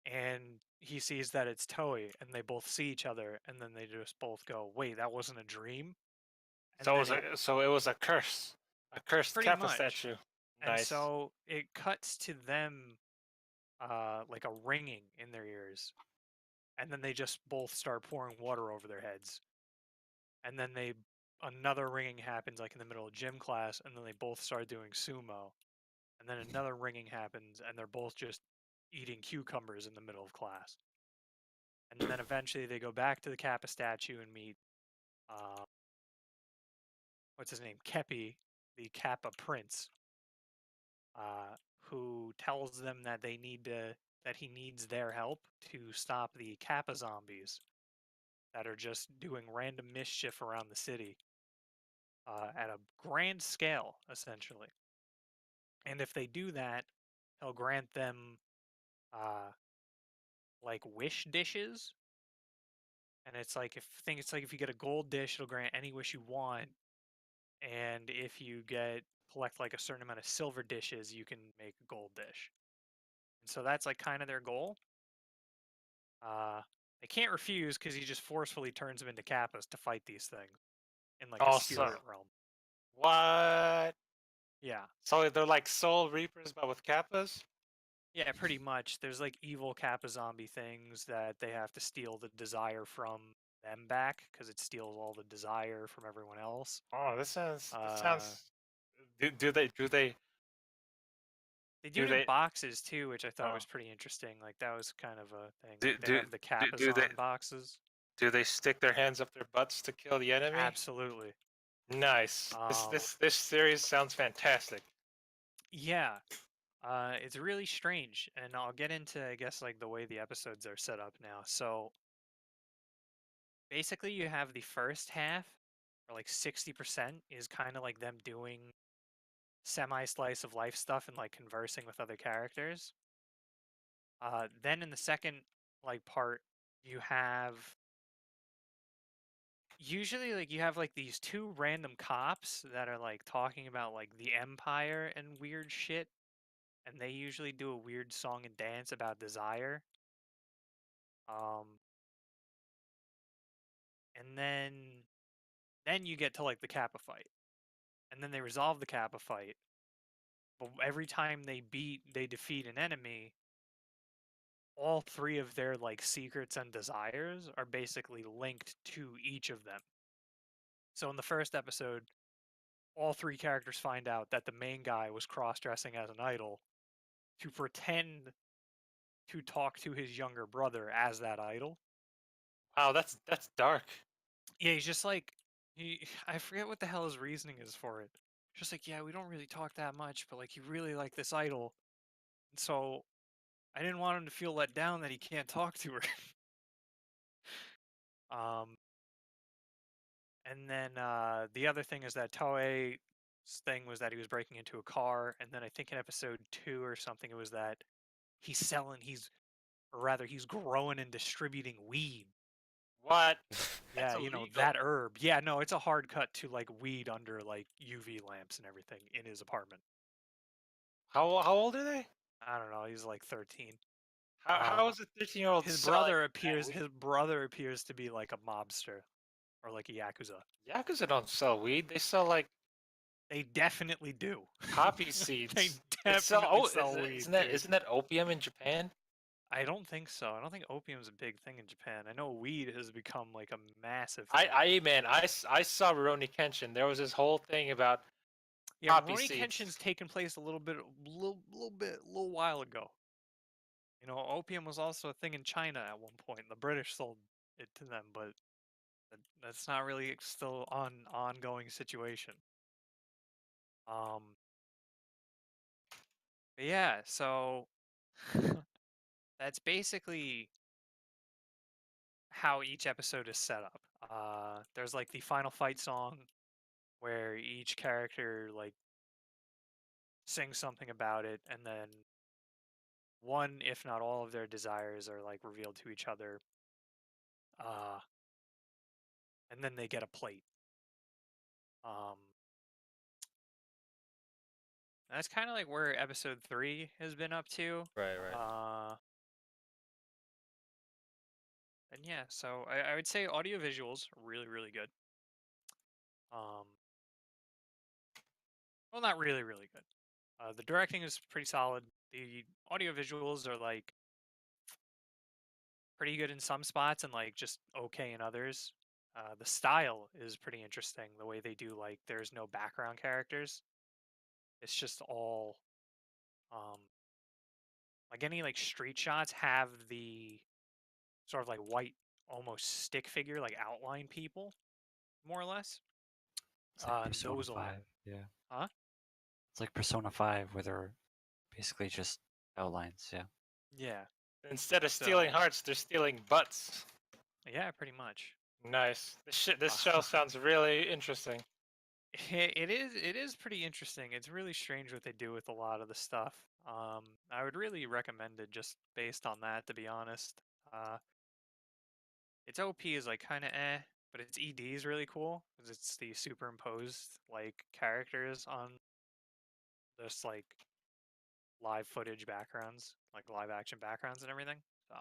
and he sees that it's Toei, and they both see each other, and then they just both go, "Wait, that wasn't a dream." And So it then was it was a curse, a cursed pretty Kappa much. statue. And Nice. so it cuts to them like a ringing in their ears, and then they just both start pouring water over their heads, and then another ringing happens like in the middle of gym class, and then they both start doing sumo, and then another ringing happens, and they're both just eating cucumbers in the middle of class, and then eventually they go back to the Kappa statue and meet what's his name, Kepi, the Kappa prince, who tells them that that he needs their help to stop the Kappa zombies that are just doing random mischief around the city at a grand scale, essentially. And if they do that, he'll grant them uh, like wish dishes. And it's like if you get a gold dish, it'll grant any wish you want. And if you collect like a certain amount of silver dishes, you can make a gold dish. And so that's like kind of their goal. They can't refuse because he just forcefully turns them into Kappas to fight these things in like a spirit realm. What? Yeah. So they're like Soul Reapers, but with Kappas? Yeah, pretty much. There's like evil Kappa zombie things that they have to steal the desire from them back because it steals all the desire from everyone else. Oh, this sounds. Do they They do it in boxes too, which I thought was pretty interesting. Like that was kind of a thing. Like, they have the Kappas boxes. Do they stick their hands up their butts to kill the enemy? Absolutely. Nice. This series sounds fantastic. Yeah. It's really strange, and I'll get into, I guess, like the way the episodes are set up now. So basically, you have the first half, or like 60%, is kind of like them doing semi-slice of life stuff and like conversing with other characters. Then in the second like part, you have usually like you have like these two random cops that are like talking about like the Empire and weird shit, and they usually do a weird song and dance about desire. And then you get to like the Kappa fight, and then they resolve the Kappa fight. But every time they defeat an enemy, all three of their like secrets and desires are basically linked to each of them. So in the first episode, all three characters find out that the main guy was cross-dressing as an idol to pretend to talk to his younger brother as that idol. Wow, that's dark. Yeah, he's just like I forget what the hell his reasoning is for it. Just like, yeah, we don't really talk that much, but like you really like this idol. And so I didn't want him to feel let down that he can't talk to her. um and then the other thing is that Toei's thing was that he was breaking into a car, and then I think in episode 2 or something it was that he's growing and distributing weed. What? Yeah, you know, that herb. Yeah, no, it's a hard cut to like weed under like UV lamps and everything in his apartment. How old are they? I don't know, he's like 13. How is a 13-year-old? His brother appears to be like a mobster or like a yakuza. Yakuza don't sell weed. They sell like They definitely do. poppy seeds. They definitely sell weed. Isn't that opium in Japan? I don't think so. I don't think opium's a big thing in Japan. I know weed has become like a massive thing. I saw Rurouni Kenshin. There was this whole thing about poppy Rurouni seeds. Kenshin's taken place a little while ago. You know, opium was also a thing in China at one point. The British sold it to them, but that's not really still ongoing situation. But yeah, so that's basically how each episode is set up. There's like the final fight song where each character like sings something about it, and then one, if not all of their desires are like revealed to each other. and then they get a plate. That's kind of like where episode 3 has been up to. Right, right. And yeah, so I would say audio visuals really, really good. Well, not really, really good. The directing is pretty solid. The audio visuals are like pretty good in some spots and like just okay in others. The style is pretty interesting. The way they do like there's no background characters. It's just all like any like street shots have the sort of like white almost stick figure like outline people more or less. It's like And Persona those 5, yeah. Huh? It's like Persona 5 where they're basically just outlines, yeah. Yeah. Instead of stealing So- hearts, they're stealing butts. Yeah, pretty much. Nice. This show sounds really interesting. It is pretty interesting. It's really strange what they do with a lot of the stuff. I would really recommend it just based on that, to be honest. Its OP is like kind of but its ED is really cool because it's the superimposed like characters on this like live footage backgrounds, like live action backgrounds and everything. So,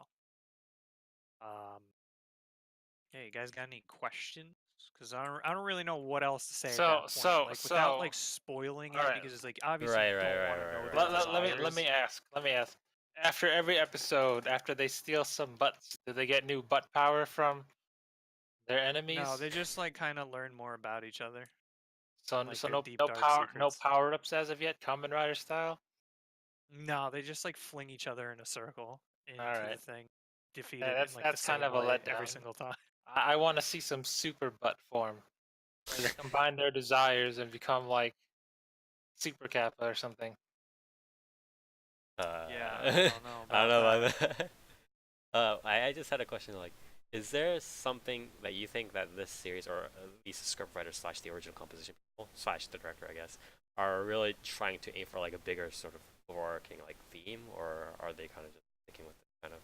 yeah, you guys got any questions? Because I don't really know what else to say at that point. Like without like spoiling it, alright. because it's like obviously Right, you right, don't right, want to right, know right. their Let me desires. ask. After every episode, after they steal some butts, do they get new butt power from their enemies? No, they just like kind of learn more about each other. so like, so their deep, no dark power secrets. power ups as of yet, Kamen Rider style. No, they just like fling each other in a circle into Alright. the thing, defeat Yeah, it in like the that's kind same of a way every letdown. single time. I want to see some super butt form, where they combine their desires and become like Super Kappa or something. Yeah, I don't know I don't about know that. about that. I just had a question. Like, is there something that you think that this series, or at least the scriptwriter slash the original composition people slash the director, I guess, are really trying to aim for like a bigger sort of overarching like theme, or are they kind of just sticking with it, kind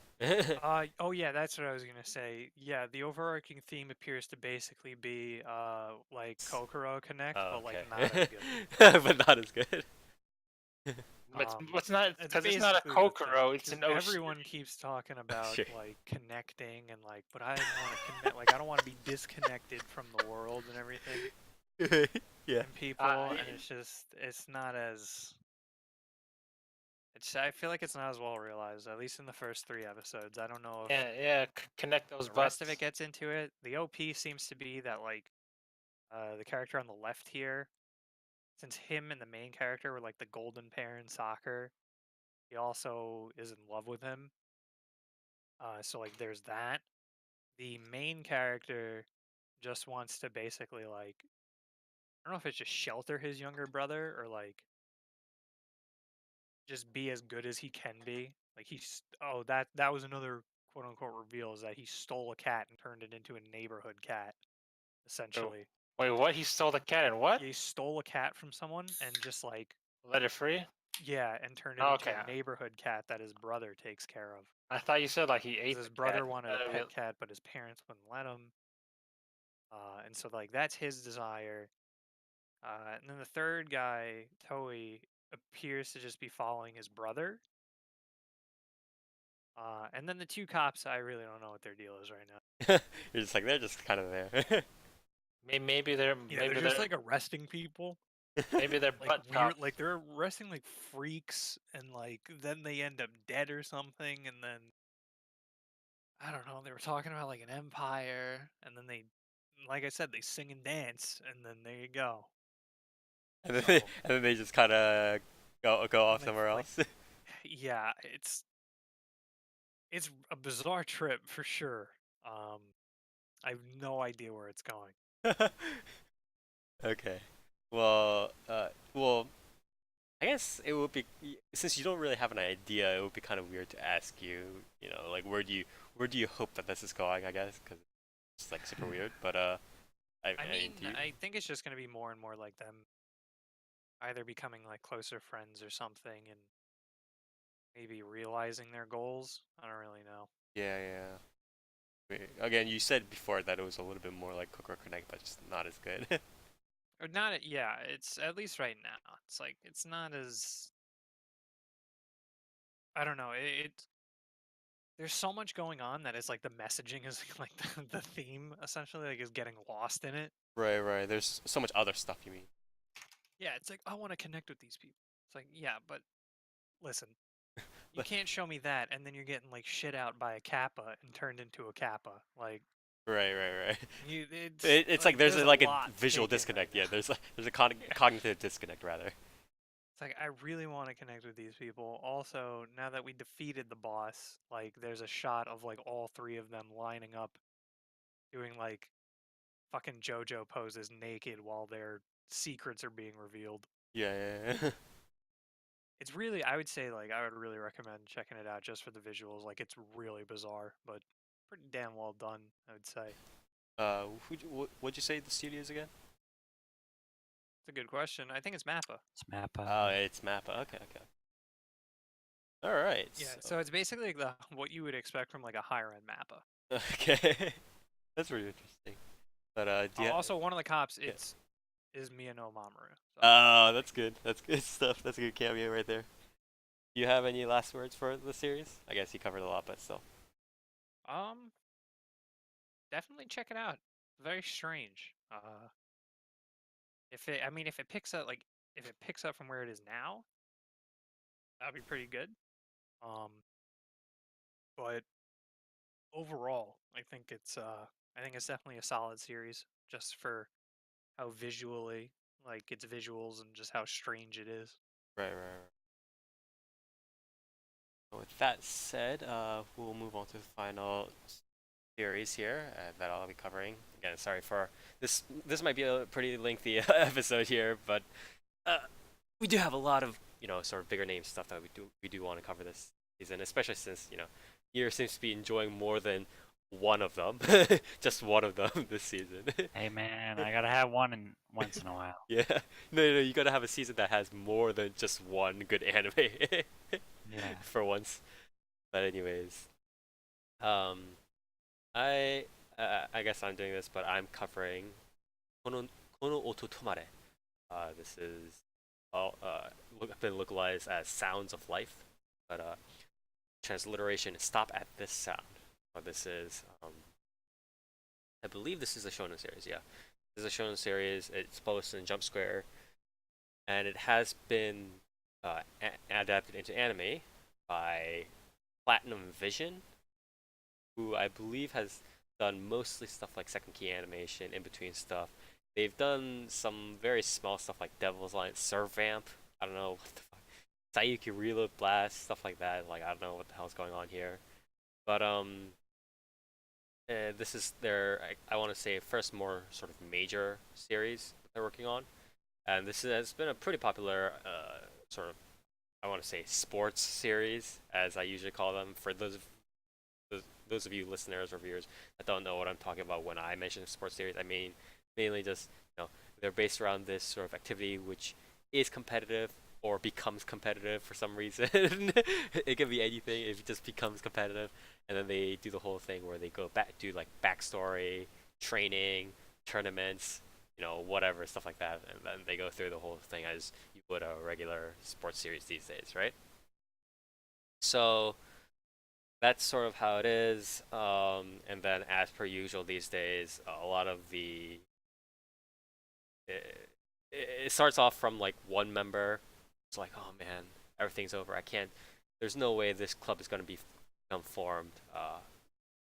of? Oh yeah, that's what I was gonna say. Yeah, the overarching theme appears to basically be like Kokoro Connect, Oh, but like okay. not as good. But not as good. It's not It's because it's not a basically the thing, Kokoro. It's 'cause an Oshiri. everyone keeps talking about Sure. like connecting and like, but I want to connect. Like I don't want to be disconnected from the world and everything Yeah. and people, and it's not as. I feel like it's not as well realized, at least in the first 3 episodes. I don't know if Yeah, connect those the butts. rest of it gets into it. The OP seems to be that like the character on the left here, since him and the main character were like the golden pair in soccer, he also is in love with him. So like there's that. The main character just wants to basically like I don't know if it's just shelter his younger brother or like just be as good as he can be. Like that was another quote unquote reveal is that he stole a cat and turned it into a neighborhood cat, essentially. Wait, what? He stole the cat and what? He stole a cat from someone and just like Let it free? yeah, and turned it Oh, into okay. a neighborhood cat that his brother takes care of. I thought you said like he 'Cause ate his the brother cat wanted instead a of pet it. cat, but his parents wouldn't let him. And so like that's his desire. And then the third guy, Toei, appears to just be following his brother. And then the 2 cops, I really don't know what their deal is right now. You're just like they're just kind of there. Maybe they're Yeah, they're just like arresting people. maybe they're Like butt weird, cops. like they're arresting like freaks, and like then they end up dead or something, and then I don't know. They were talking about like an empire, and then they, like I said, they sing and dance, and then there you go. and then So, they just kind of go off like- somewhere like- else. yeah, it's a bizarre trip for sure. I have no idea where it's going. Okay. Well, I guess it would be since you don't really have an idea, it would be kind of weird to ask you. You know, like where do you hope that this is going? I guess because it's like super weird. But I I mean, do you- I think it's just going to be more and more like them either becoming like closer friends or something, and maybe realizing their goals. I don't really know. yeah. again, you said before that it was a little bit more like Kokoro Connect, but just not as good. Or not, yeah, it's at least right now. It's like it's not as I don't know. There's so much going on that it's like the messaging is like the theme essentially like is getting lost in it. Right. There's so much other stuff, you mean? Yeah, it's like I want to connect with these people. It's like, yeah, but listen, you Like- can't show me that and then you're getting like shit out by a kappa and turned into a kappa. Like Right. it's Like there's there's like a lot to visual take in right disconnect. now. Yeah, there's a cognitive disconnect rather. It's like I really want to connect with these people. Also, now that we defeated the boss, like there's a shot of like all three of them lining up doing like fucking JoJo poses naked while their secrets are being revealed. Yeah. It's really, I would say, like, I would really recommend checking it out just for the visuals. Like, it's really bizarre, but pretty damn well done, I would say. What'd you say the studio is again? It's a good question. I think it's Mappa. It's Mappa. Oh, it's Mappa. Okay. All right. Yeah, so it's basically like the what you would expect from like a higher end Mappa. Okay. That's really interesting. But do you Also, one of the cops, Yeah. is Miyano Mamoru. So. Oh, that's good. That's good stuff. That's a good cameo right there. Do you have any last words for the series? I guess you covered a lot, but still. Definitely check it out. Very strange. If it picks up if it picks up from where it is now, that'd be pretty good. But overall, I think it's definitely a solid series just for how visually, like its visuals and just how strange it is. Right. With that said, we'll move on to the final series here that I'll be covering. Again, sorry for this. This might be a pretty lengthy episode here, but we do have a lot of sort of bigger name stuff that we do want to cover this season, especially since Year seems to be enjoying more than one of them, just one of them this season. Hey man, I gotta have one once in a while. Yeah, no, you gotta have a season that has more than just one good anime. Yeah. For once. But anyways, I guess I'm doing this, but I'm covering Kono Oto Tomare. This is been localized as Sounds of Life, but transliteration is Stop at This Sound. This is I believe this is a shonen series. Yeah, this is a shonen series. It's published in Jump Square, and it has been adapted into anime by Platinum Vision, who I believe has done mostly stuff like Second Key Animation, in between stuff. They've done some very small stuff like Devil's Line, Servamp. I don't know what the fuck. Sayuki Reload Blast, stuff like that. Like I don't know what the hell's going on here, but this is their I want to say first more sort of major series that they're working on, and this has been a pretty popular sort of I want to say sports series, as I usually call them. For those of you listeners or viewers that don't know what I'm talking about when I mention sports series, I mean mainly just they're based around this sort of activity which is competitive or becomes competitive for some reason. It can be anything. It just becomes competitive, and then they do the whole thing where they go back do like backstory, training, tournaments, whatever stuff like that, and then they go through the whole thing as you would a regular sports series these days, right? So that's sort of how it is. And then as per usual these days, a lot of it starts off from like one member. It's like, oh man, everything's over. There's no way this club is gonna become formed.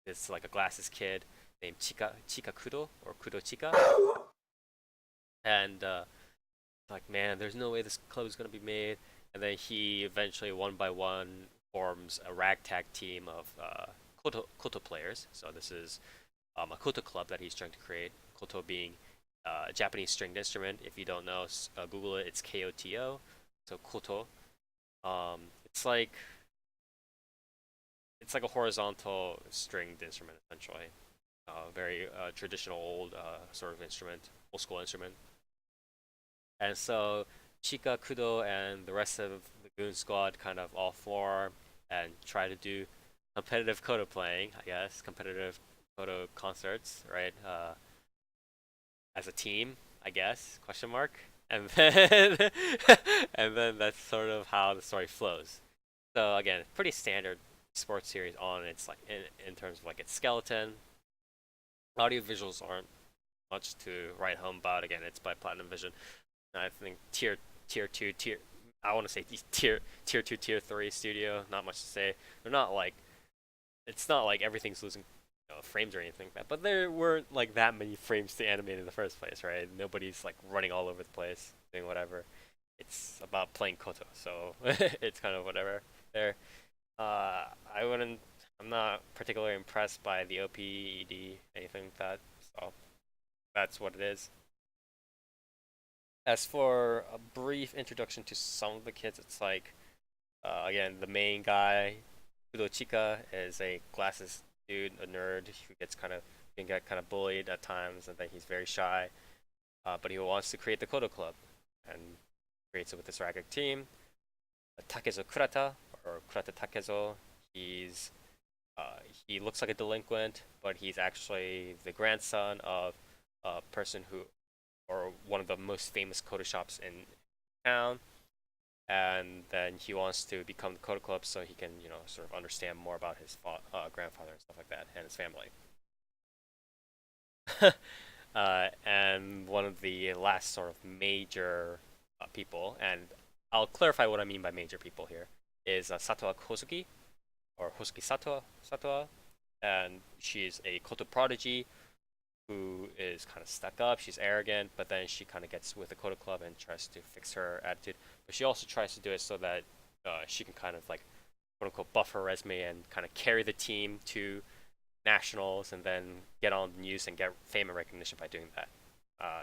It's like a glasses kid named Chika Kudo or Kudo Chika, and like, man, there's no way this club is gonna be made. And then he eventually, one by one, forms a ragtag team of koto players. So this is a koto club that he's trying to create. Koto being a Japanese stringed instrument. If you don't know, Google it. It's Koto. So koto. It's like a horizontal stringed instrument essentially. Very traditional old sort of instrument, old school instrument. And so Chika, Kudo, and the rest of the Goon Squad kind of all form and try to do competitive koto playing, I guess, competitive Koto concerts, right? As a team, I guess? Question mark. And then and then that's sort of how the story flows. So again, pretty standard sports series on its like in terms of like its skeleton. Audio visuals aren't much to write home about. Again, it's by Platinum Vision. And I think tier two tier I want to say tier two tier three studio. Not much to say. They're not like it's not like everything's losing frames or anything like that. But there weren't like that many frames to animate in the first place, right? Nobody's like running all over the place doing whatever. It's about playing Koto, so it's kind of whatever there. I wouldn't. I'm not particularly impressed by the OPED anything like that. So that's what it is. As for a brief introduction to some of the kids, it's like again the main guy, Udochika, is a glasses dude, a nerd who can get kind of bullied at times, and then he's very shy. But he wants to create the Kodo Club, and creates it with this ragged team. Takezo Kurata, or Kurata Takezo, he's he looks like a delinquent, but he's actually the grandson of a person who, or one of the most famous Kodo shops in town. And then he wants to become the Kodo Club so he can, sort of understand more about his grandfather and stuff like that, and his family. And one of the last sort of major people, and I'll clarify what I mean by major people here, is Satoa Hosuki, or Hosuki Satoa, and she's a Koto prodigy who is kind of stuck up. She's arrogant, but then she kind of gets with the Koto Club and tries to fix her attitude. But she also tries to do it so that she can kind of like, quote unquote, buff her resume and kind of carry the team to nationals and then get on the news and get fame and recognition by doing that.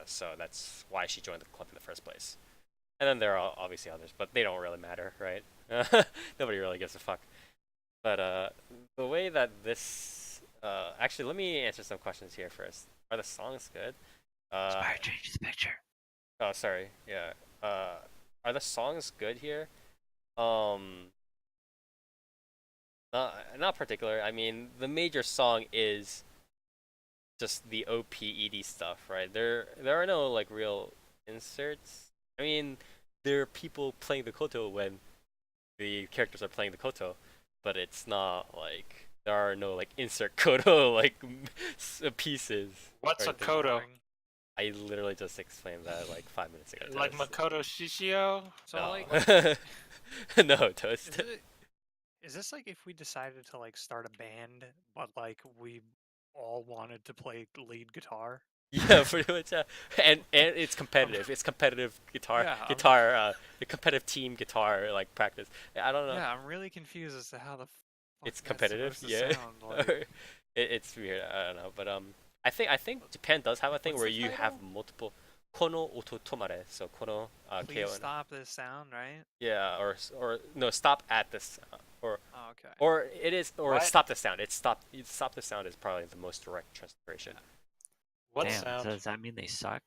So that's why she joined the club in the first place. And then there are obviously others, but they don't really matter, right? Nobody really gives a fuck. But the way that this... actually, let me answer some questions here first. Are the songs good? Inspire changes the picture. Oh, sorry. Yeah. Are the songs good here? Not particular. I mean, the major song is just the OPED stuff, right? There are no like real inserts. I mean, there are people playing the koto when the characters are playing the koto, but it's not like there are no like insert koto like pieces. What's a right there. Kodo? I literally just explained that like 5 minutes ago. Like Makoto Shishio? So No. like, No, Toast. is this like if we decided to like start a band, but like we all wanted to play lead guitar? Yeah, pretty much. And it's competitive. It's competitive Yeah, the competitive team guitar like practice. I don't know. Yeah, I'm really confused as to how the fuck It's that's competitive. supposed to Yeah. sound like. It's weird. I don't know, but I think Japan does have a thing What's where the you have title? multiple Kono Oto Tomare. So Kono Please KO. stop this sound, right? Yeah, or no, stop at this, or Oh, okay. or it is, or What? stop the sound. It's stop the sound is probably the most direct transliteration. What Damn, sound? so does that mean they suck?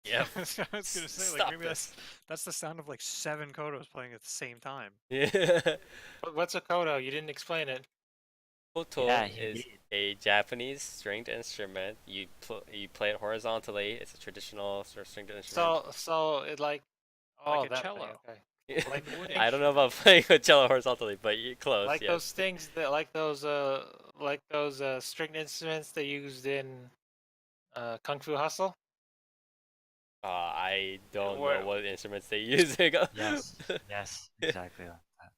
Yeah. I was gonna say like Stop maybe this. that's the sound of like 7 kodos playing at the same time. Yeah. What's a Kodo? You didn't explain it. Koto Yeah, is indeed. a Japanese stringed instrument. You play it horizontally. It's a traditional sort of stringed instrument. So it like Like a that thing, cello. okay. Like wood I don't know about playing a cello horizontally, but you're close. like Yes. those things that like those stringed instruments they used in Kung Fu Hustle. I don't Where- know what instruments they use. Yes, yes, exactly like that.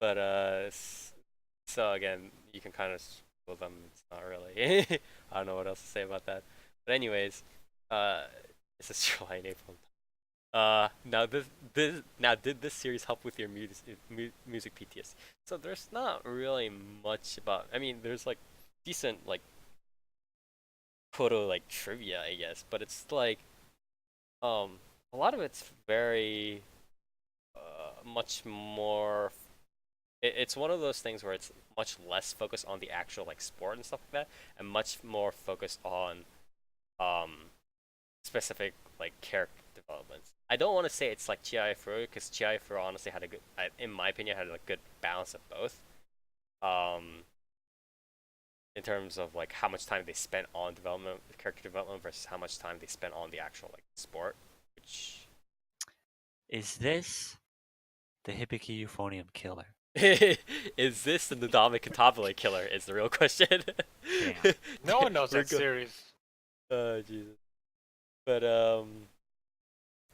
But so again, you can kind of with them. It's not really. I don't know what else to say about that. But anyways, it's a July and April. Now did this series help with your music PTSD? So there's not really much about. I mean, there's like decent like Koto like trivia, I guess, but it's like a lot of it's very much more. It's one of those things where it's much less focused on the actual like sport and stuff like that, and much more focused on specific like character developments. I don't want to say it's like Chiai Furu because Chiai Furu honestly had a good, in my opinion, had a good balance of both. in terms of like how much time they spent on development, character development, versus how much time they spent on the actual like sport. Which Is this the Hibiki Euphonium killer? is this the Nadame Katabale killer? Is the real question. Damn. No one knows We're that go- series. Oh Jesus. But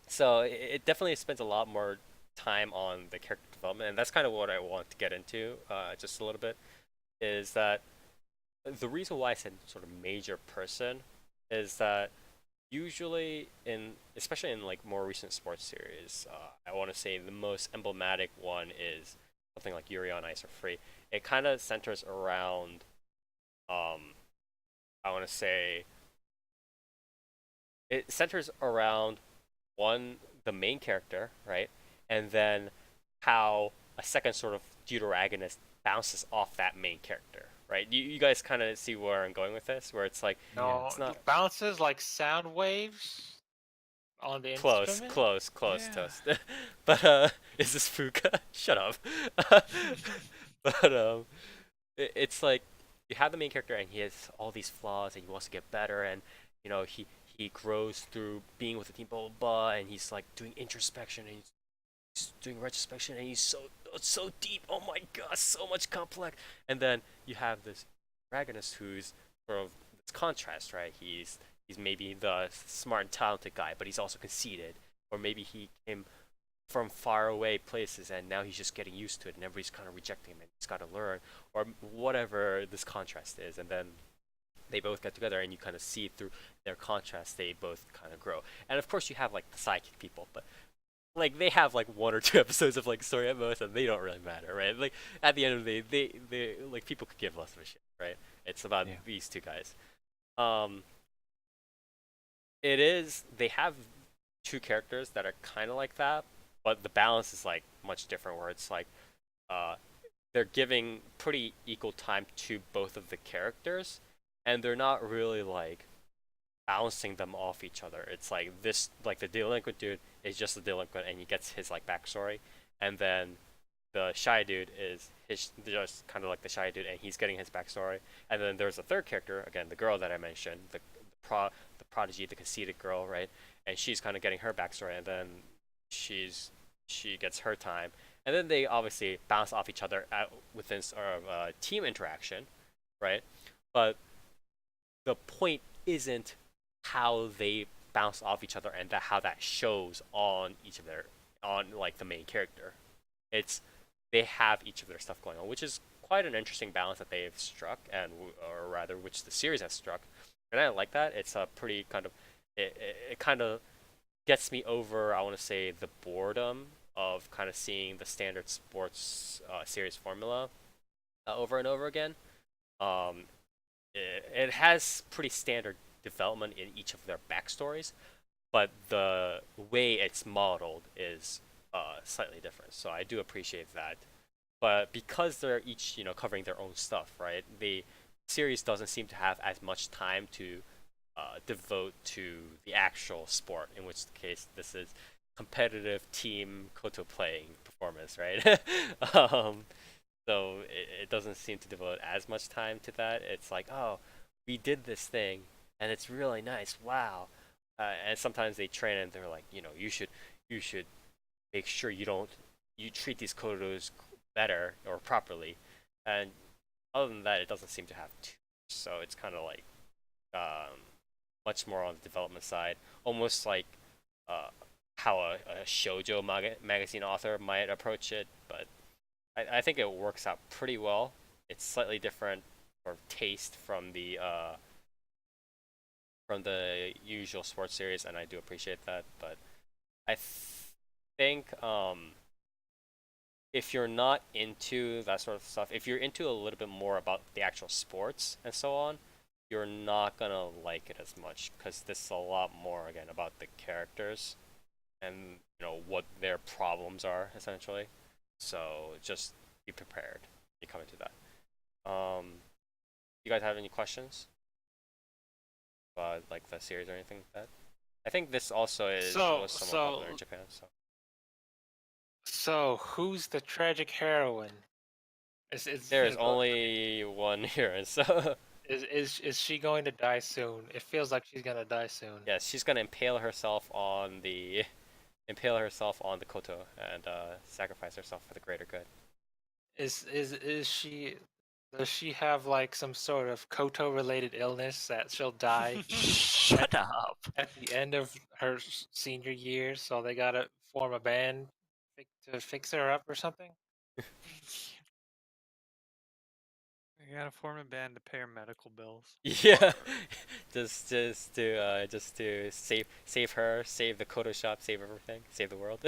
so it definitely spends a lot more time on the character development, and that's kind of what I want to get into just a little bit. Is that the reason why I said sort of major person is that usually especially in like more recent sports series, I want to say the most emblematic one is something like Yuri on Ice or Free. It kind of centers around I want to say it centers around the main character, right? And then how a second sort of deuteragonist bounces off that main character, right? You guys kind of see where I'm going with this, where it's like No, it's not it bounces like sound waves on the close, instrument. close, Yeah. toast. But is this Fuka? Shut up. But it's like you have the main character and he has all these flaws and he wants to get better, and you know he grows through being with the team, blah blah blah, and he's like doing introspection and he's doing retrospection and he's so deep. Oh my god, so much complex. And then you have this protagonist who's sort of this contrast, right? He's maybe the smart and talented guy, but he's also conceited, or maybe he came from far away places and now he's just getting used to it and everybody's kind of rejecting him and he's got to learn, or whatever this contrast is. And then they both get together and you kind of see through their contrast they both kind of grow. And of course you have like the sidekick people, but like they have like 1 or 2 episodes of like story at most and they don't really matter, right? Like at the end of the day they like people could give less of a shit, right? It's about these two guys. They have 2 characters that are kind of like that, but the balance is like much different, where it's like they're giving pretty equal time to both of the characters, and they're not really like bouncing them off each other. It's like this, like the delinquent dude is just a delinquent and he gets his like backstory, and then the shy dude is just kind of like the shy dude and he's getting his backstory, and then there's a third character, again the girl that I mentioned, the prodigy, the conceited girl, right? And she's kind of getting her backstory, and then she gets her time, and then they obviously bounce off each other within sort of team interaction, right? But the point isn't how they bounce off each other and how that shows on like the main character. It's they have each of their stuff going on, which is quite an interesting balance that they've struck, or rather, which the series has struck. And I like that. It's a pretty kind of it kind of gets me over, I want to say, the boredom of kind of seeing the standard sports series formula over and over again. It has pretty standard development in each of their backstories, but the way it's modeled is slightly different. So I do appreciate that. But because they're each, covering their own stuff, right? The series doesn't seem to have as much time to devote to the actual sport, in which case this is competitive team koto playing performance, right? So it doesn't seem to devote as much time to that. It's like, oh, we did this thing and it's really nice, wow. And sometimes they train and they're like, you should make sure you treat these kotos better or properly. And other than that, it doesn't seem to have too much. So it's kind of like much more on the development side, almost like how a shoujo magazine author might approach it. But I think it works out pretty well. It's slightly different sort of taste from the usual sports series, and I do appreciate that. But I think if you're not into that sort of stuff, if you're into a little bit more about the actual sports and so on, you're not gonna like it as much, because this is a lot more, again, about the characters and what their problems are essentially. So just be prepared when you come into that. You guys have any questions about like the series or anything like that? I think this also was somewhat popular in Japan. So who's the tragic heroine? There's only one here, and so Is she going to die soon? It feels like she's gonna die soon. Yes, she's gonna impale herself on the koto and sacrifice herself for the greater good. Is she? Does she have like some sort of Koto related illness that she'll die Shut up. at the end of her senior year? So they gotta form a band to fix her up or something. You gotta form a band to pay her medical bills. Yeah, just to save her, save the koto shop, save everything, save the world.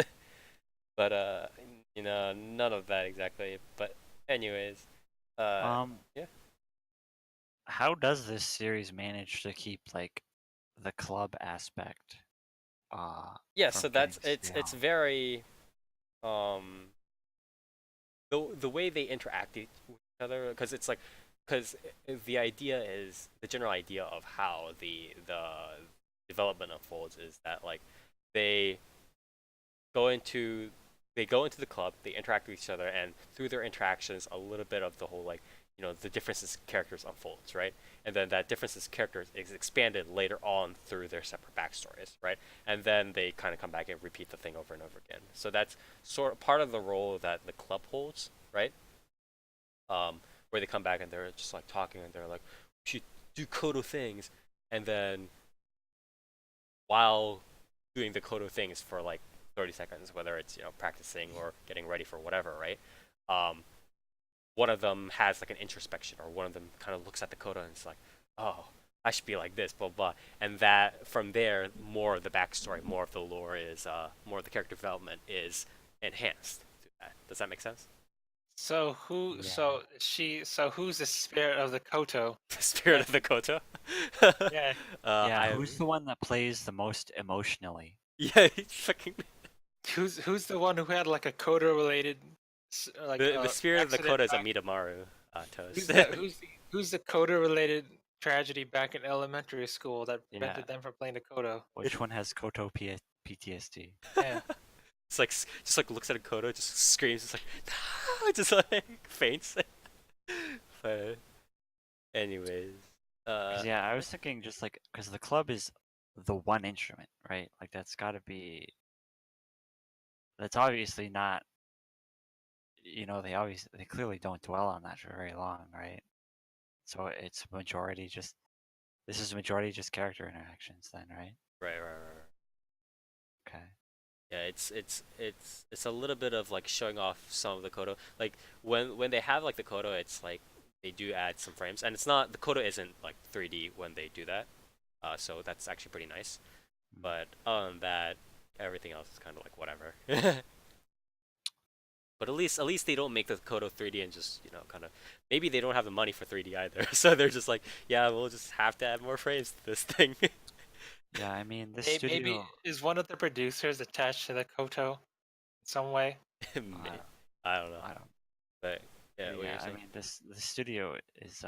But none of that exactly. But anyways, yeah. How does this series manage to keep like the club aspect? Yeah, from so that's getting it's stale? very the way they interact with each other, because it's like, because the general idea of how the development unfolds is that like they go into the club, they interact with each other, and through their interactions, a little bit of the whole like the differences in characters unfolds, right? And then that differences in characters is expanded later on through their separate backstories, right? And then they kind of come back and repeat the thing over and over again. So that's sort of part of the role that the club holds, right? Where they come back and they're just like talking and they're like, we should do Kodo things, and then while doing the Kodo things for like 30 seconds, whether it's practicing or getting ready for whatever, right? One of them has like an introspection, or one of them kind of looks at the Kodo and it's like, oh, I should be like this, blah blah. And that from there, more of the backstory, more of the lore is, more of the character development is enhanced through that. Does that make sense? So who? Yeah. So who's the spirit of the Koto? The spirit of the Koto. Yeah. Yeah, who's the one that plays the most emotionally? Yeah, he's fucking. Who's the one who had like a Koto related like The spirit of the accident Koto is back- Amidamaru, Who's Toast. who's the Koto related tragedy back in elementary school that Yeah. prevented them from playing the Koto? Which one has Koto PTSD? Yeah. It's like just like looks at a Koto, just screams, just like just like faints. But anyways, 'Cause, yeah, I was thinking just like because the club is the one instrument, right? Like that's got to be. That's obviously not. They clearly don't dwell on that for very long, right? So it's majority just. This is majority just character interactions, then, right? right. Okay. Yeah, it's a little bit of like showing off some of the Kodo. Like when they have like the Kodo, it's like they do add some frames, and it's not the Kodo isn't like 3D when they do that. So that's actually pretty nice. But other than that, everything else is kind of like whatever. But at least they don't make the Kodo 3D and just kind of, maybe they don't have the money for 3D either, so they're just like, yeah, we'll just have to add more frames to this thing. Yeah, I mean this Maybe studio. is one of the producers attached to the Koto in some way? May- I don't know, I don't. but yeah, what you're Yeah, I saying? mean this studio is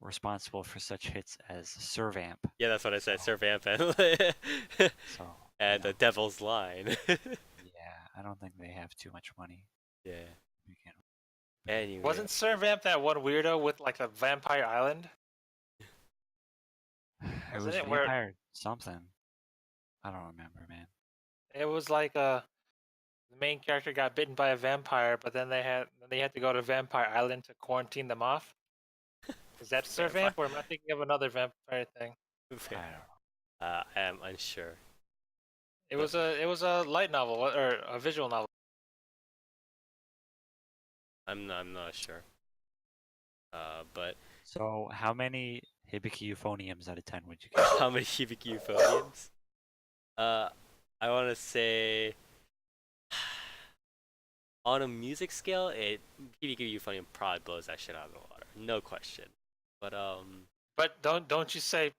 responsible for such hits as Servamp. Yeah, that's what I said. So- Sir Vamp and So and the Devil's Line. yeah, I don't think they have too much money. Yeah. to begin with. Anyway, Wasn't Sir Vamp that one weirdo with like a vampire island? It Wasn't was it where- vampire something. I don't remember, man. It was like the main character got bitten by a vampire, but then they had to go to Vampire Island to quarantine them off. Is that Sir Vampire- Vamp, or am I thinking of another vampire thing? I don't know. I am unsure. It was a light novel or a visual novel. I'm not sure. But So how many Hibiki euphoniums out of 10 would you give? how many Hibiki euphoniums? I want to say on a music scale, Hibiki euphonium probably blows that shit out of the water, no question. But But don't you say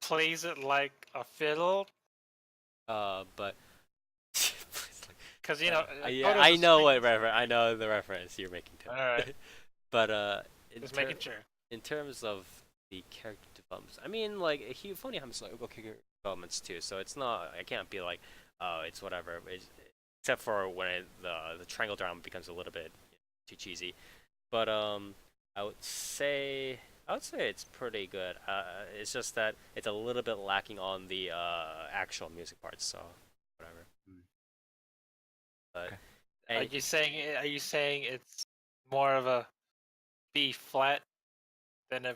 plays it like a fiddle? but Because yeah, I know I know the reference you're making to it. All right, But just making sure. in terms of the character developments, I mean, like Euphony has like okay character developments too, so it's not. I can't be like, oh, it's whatever. Except for when the triangle drama becomes a little bit too cheesy. But I would say I would say it's pretty good. It's just that it's a little bit lacking on the actual music parts, so whatever. Mm. But Okay. Are and you saying it's more of a B flat than a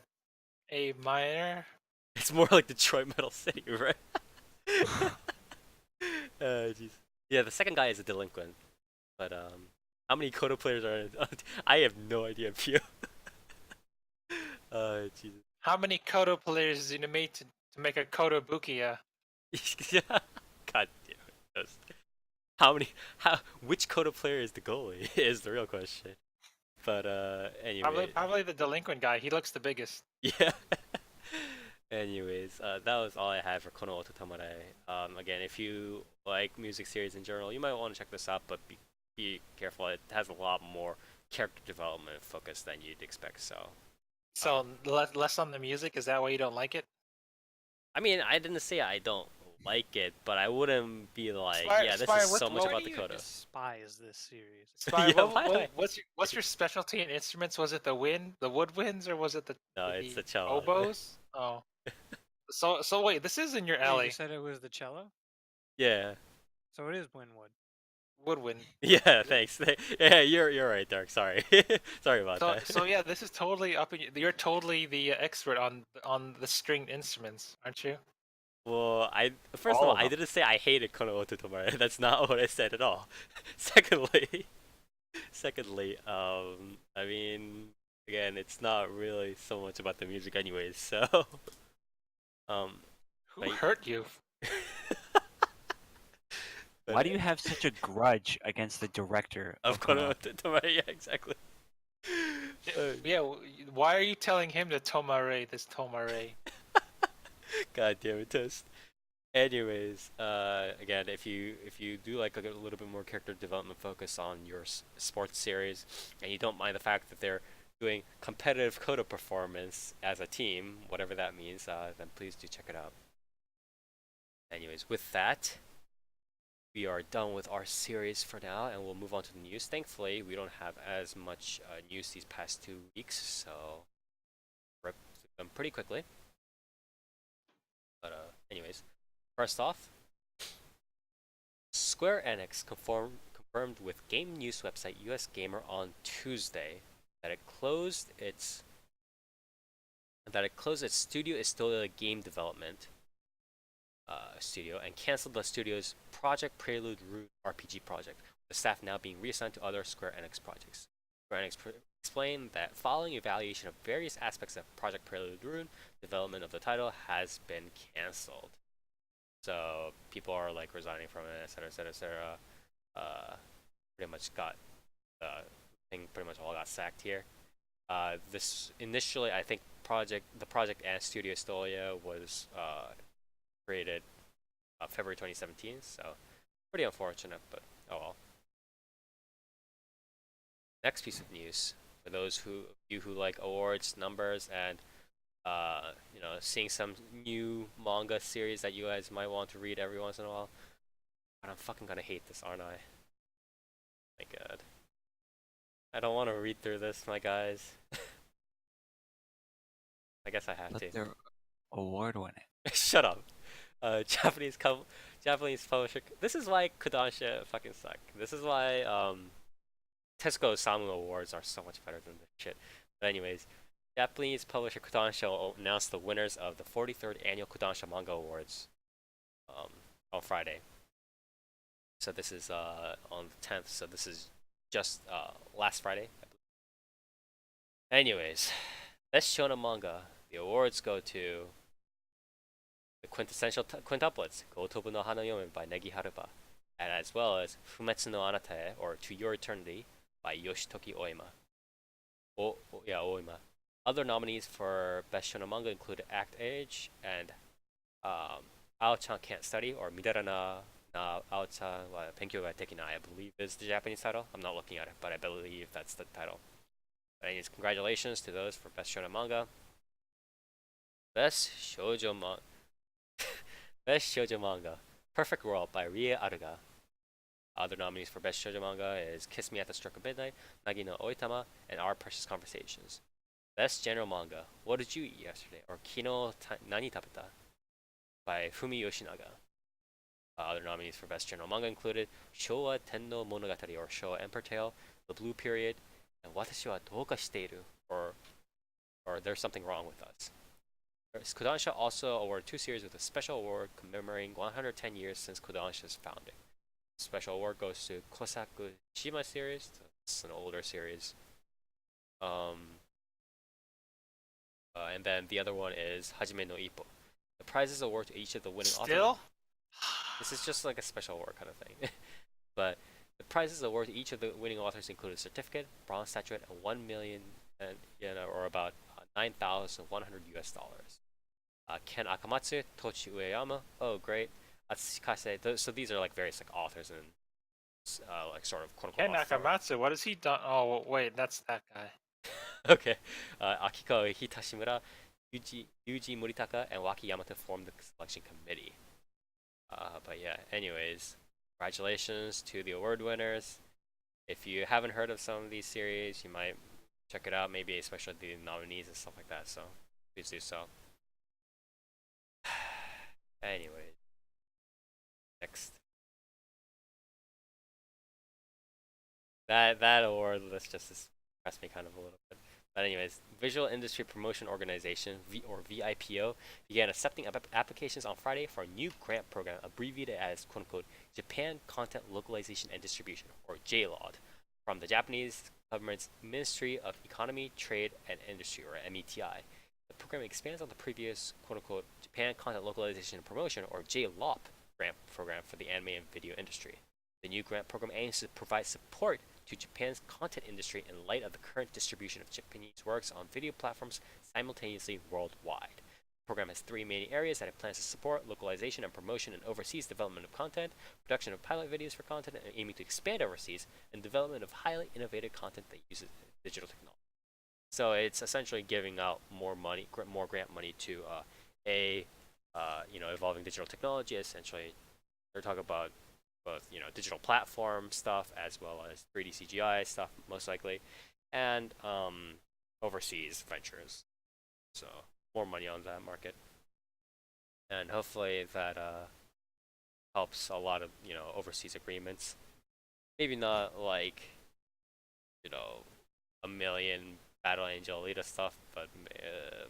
A minor? it's more like Detroit Metal City, right? Jeez. Yeah, the second guy is a delinquent, but how many Kodo players are in it? I have no idea, Pio. Jesus. How many Kodo players do you need to make a Kodo Bukia? Yeah. God damn it. How many? Which Kodo player is the goalie? Is the real question. But anyway, Probably the delinquent guy. He looks the biggest. yeah. Anyways, that was all I had for Kono Oto Tomare. Again, if you like music series in general, you might want to check this out, but be careful. It has a lot more character development focus than you'd expect. So less on the music. Is that why you don't like it? I mean, I didn't say I don't like it, but I wouldn't be like, Spire- yeah, this Spire, is what- so much what about Why the do you Kodo. despise this series? Spire, Yeah, why do I- what's your specialty in instruments? Was it the woodwinds, or was it No, it's the cello. oboes? Oh, so wait, this is in your Wait, you alley. said it was the cello, Yeah. so it is Winwood. Woodwind. Yeah, thanks. Yeah, you're right, Dark. Sorry, sorry about that. So yeah, this is totally up in. You're totally the expert on the stringed instruments, aren't you? Well, first of All all, of I them. didn't say I hated Kono Oto Tomare. That's not what I said at all. Secondly, I mean, again, it's not really so much about the music, anyways. So, um, Who Like- hurt you? Why do you have such a grudge against the director of Kono? Kono Oto Tomare? Yeah, exactly. Yeah, why are you telling him to Tomare this Tomare? God damn it, Toast. Anyways, again, if you do like a little bit more character development focus on your sports series, and you don't mind the fact that they're doing competitive Coda performance as a team, whatever that means, then please do check it out. Anyways, with that, we are done with our series for now, and we'll move on to the news. Thankfully, we don't have as much news these past 2 weeks, so rip through them pretty quickly. But anyways. First off, Square Enix confirmed with game news website US Gamer on Tuesday that it closed its Studio Estola game development studio and canceled the studio's Project Prelude Rune RPG project, with the staff now being reassigned to other Square Enix projects. Square Enix explained that following evaluation of various aspects of Project Prelude Rune, development of the title has been canceled. So people are like resigning from it, etc., etc., etc. Pretty much got thing pretty much all got sacked here. This initially, I think the project and Studio Stolia was created February 2017, so pretty unfortunate, but oh well. Next piece of news for those who like awards, numbers, and seeing some new manga series that you guys might want to read every once in a while. But I'm fucking gonna hate this, aren't I? My god. I don't want to read through this, my guys. I guess I have But to. they're award winning. Shut up. Japanese publisher. This is why Kodansha fucking suck. This is why Tesco Samu Awards are so much better than this shit. But anyways, Japanese publisher Kodansha announced the winners of the 43rd annual Kodansha Manga Awards on Friday. So this is on the 10th. So this is just last Friday. Anyways, best shonen manga. The awards go to the quintessential quintuplets, Gotobu no Hana Yomen by Negi Haruba, and as well as Fumetsu no Anatae, or To Your Eternity, by Yoshitoki Oima. Oima. Other nominees for Best Shonen Manga include Act Age and Ao-chan Can't Study, or Midara na Ao-chan wa Penkyou ga Tekinai, I believe is the Japanese title. I'm not looking at it, but I believe that's the title. Anyways, congratulations to those for Best Shonen Manga. Best Shoujo Manga, Perfect World by Rie Aruga. Other nominees for Best Shoujo Manga is Kiss Me at the Stroke of Midnight, Nagi no Oitama, and Our Precious Conversations. Best General Manga. What did you eat yesterday? Or Kino Nani Tapeta by Fumi Yoshinaga. Other nominees for Best General Manga included Showa Tenno Monogatari or Showa Emperor Tale, The Blue Period, and Watashi wa Douka shiteiru or There's Something Wrong with Us. Kodansha also awarded 2 series with a special award commemorating 110 years since Kodansha's founding. The special award goes to Kosaku Shima series. It's an older series. And then the other one is Hajime no Ippo. The prizes award to each of the winning authors. Still? This is just like a special award kind of thing. But the prizes award to each of the winning authors include a certificate, bronze statuette, and 1 million, and or about $9,100. Ken Akamatsu, Tochi Ueyama. Oh, great. Atsukase. So these are like various like authors and like sort of quote Ken unquote. Nakamatsu, what has he done? Oh, wait, that's that guy. Okay. Akiko Hitashimura, Yuji Muritaka, and Waki Yamata formed the selection committee. But yeah, anyways, congratulations to the award winners. If you haven't heard of some of these series, you might check it out, maybe especially the nominees and stuff like that, so please do so. Anyways, next. That award list just impressed me kind of a little bit. But anyways, Visual Industry Promotion Organization, VIPO, began accepting applications on Friday for a new grant program abbreviated as quote-unquote Japan Content Localization and Distribution, or JLOD, from the Japanese government's Ministry of Economy, Trade, and Industry, or METI. The program expands on the previous quote-unquote Japan Content Localization and Promotion, or JLOP, grant program for the anime and video industry. The new grant program aims to provide support to Japan's content industry in light of the current distribution of Japanese works on video platforms simultaneously worldwide. The program has 3 main areas that it plans to support: localization and promotion and overseas development of content, production of pilot videos for content and aiming to expand overseas, and development of highly innovative content that uses digital technology. So it's essentially giving out more money, more grant money to evolving digital technology. Essentially, they're talking about both digital platform stuff as well as 3D CGI stuff most likely, and overseas ventures. So more money on that market, and hopefully that helps a lot of overseas agreements. Maybe not like a million Battle Angel Alita stuff, but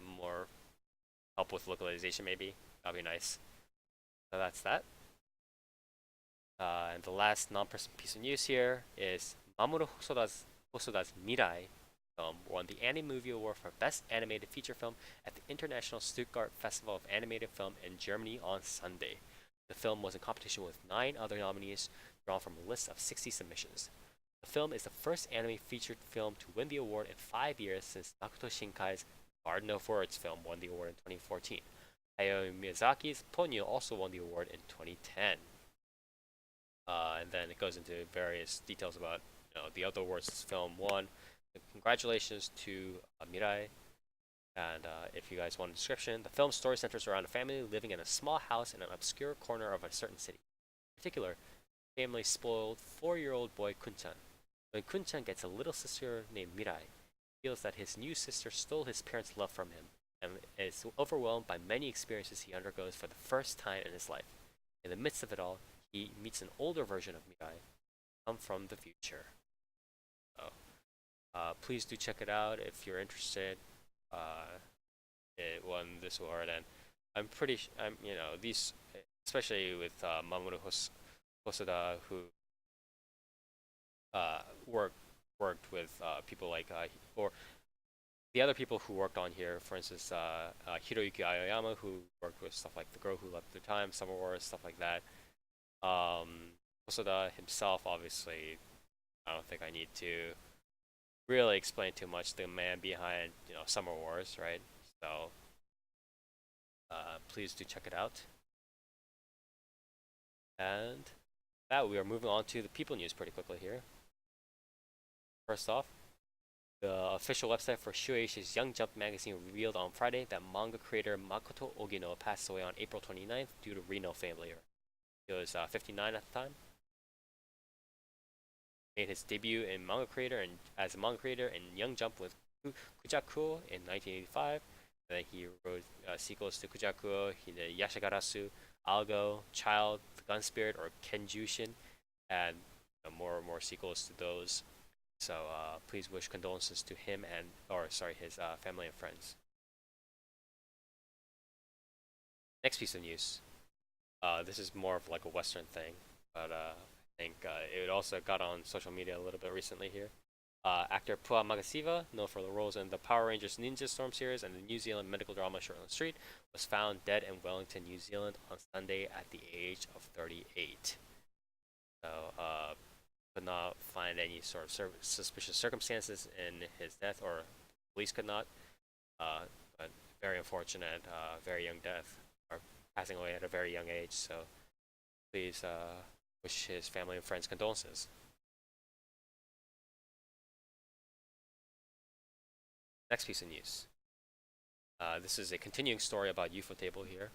more help with localization maybe. That'd be nice. So that's that. And the last non-person piece of news here is Mamoru Hosoda's Mirai film won the Anime Movie Award for Best Animated Feature Film at the International Stuttgart Festival of Animated Film in Germany on Sunday. The film was in competition with 9 other nominees drawn from a list of 60 submissions. The film is the first anime featured film to win the award in 5 years since Makoto Shinkai's Garden of Words film won the award in 2014. Hayao Miyazaki's Ponyo also won the award in 2010. And then it goes into various details about the other awards this film won. Congratulations to Mirai. And if you guys want a description, the film's story centers around a family living in a small house in an obscure corner of a certain city. In particular, the family spoiled 4-year-old boy Kun-chan. When Kun-chan gets a little sister named Mirai, he feels that his new sister stole his parents' love from him and is overwhelmed by many experiences he undergoes for the first time in his life. In the midst of it all, he meets an older version of Mirai, come from the future. So, please do check it out if you're interested. It won this award, and I'm pretty. These, especially with Mamoru Hosoda, who worked with people like or the other people who worked on here. For instance, Hiroyuki Aoyama, who worked with stuff like The Girl Who Left the Time, Summer Wars, stuff like that. Hosoda himself, obviously, I don't think I need to really explain too much the man behind, Summer Wars, right? So, please do check it out. And now we are moving on to the people news pretty quickly here. First off, the official website for Shueisha's Young Jump magazine revealed on Friday that manga creator Makoto Ogino passed away on April 29th due to renal failure. He was 59 at the time. Made his debut in as a manga creator in Young Jump with Kujakuo in 1985. And then he wrote sequels to Kujakuo. He did Yashigarasu, Algo, Child, The Gun Spirit, or Kenjushin, and more and more sequels to those. So please wish condolences to him his family and friends. Next piece of news. This is more of like a Western thing, but I think it also got on social media a little bit recently here. Actor Pua Magasiva, known for the roles in the Power Rangers Ninja Storm series and the New Zealand medical drama Shortland Street, was found dead in Wellington, New Zealand on Sunday at the age of 38. So, could not find any sort of suspicious circumstances in his death, or police could not. But very unfortunate, very young death, or passing away at a very young age. So, please wish his family and friends condolences. Next piece of news. This is a continuing story about Ufotable here.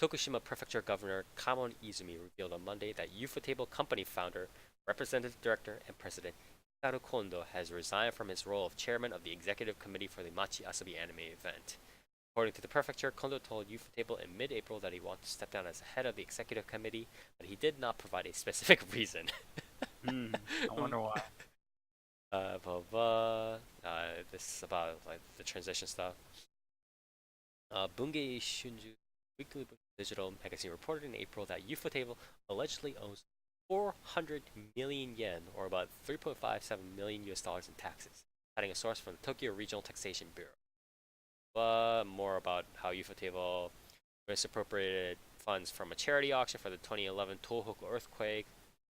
Tokushima Prefecture Governor Kamon Izumi revealed on Monday that Ufotable company founder, representative director, and president Hikaru Kondo has resigned from his role of chairman of the executive committee for the Machi Asabi anime event. According to the prefecture, Kondo told Ufotable in mid-April that he wanted to step down as head of the executive committee, but he did not provide a specific reason. I wonder why. This is about like the transition stuff. Bungei Shunju Weekly Digital magazine reported in April that Ufotable allegedly owes 400 million yen, or about 3.57 million US dollars in taxes, citing a source from the Tokyo Regional Taxation Bureau. But more about how Ufotable misappropriated funds from a charity auction for the 2011 Tohoku earthquake,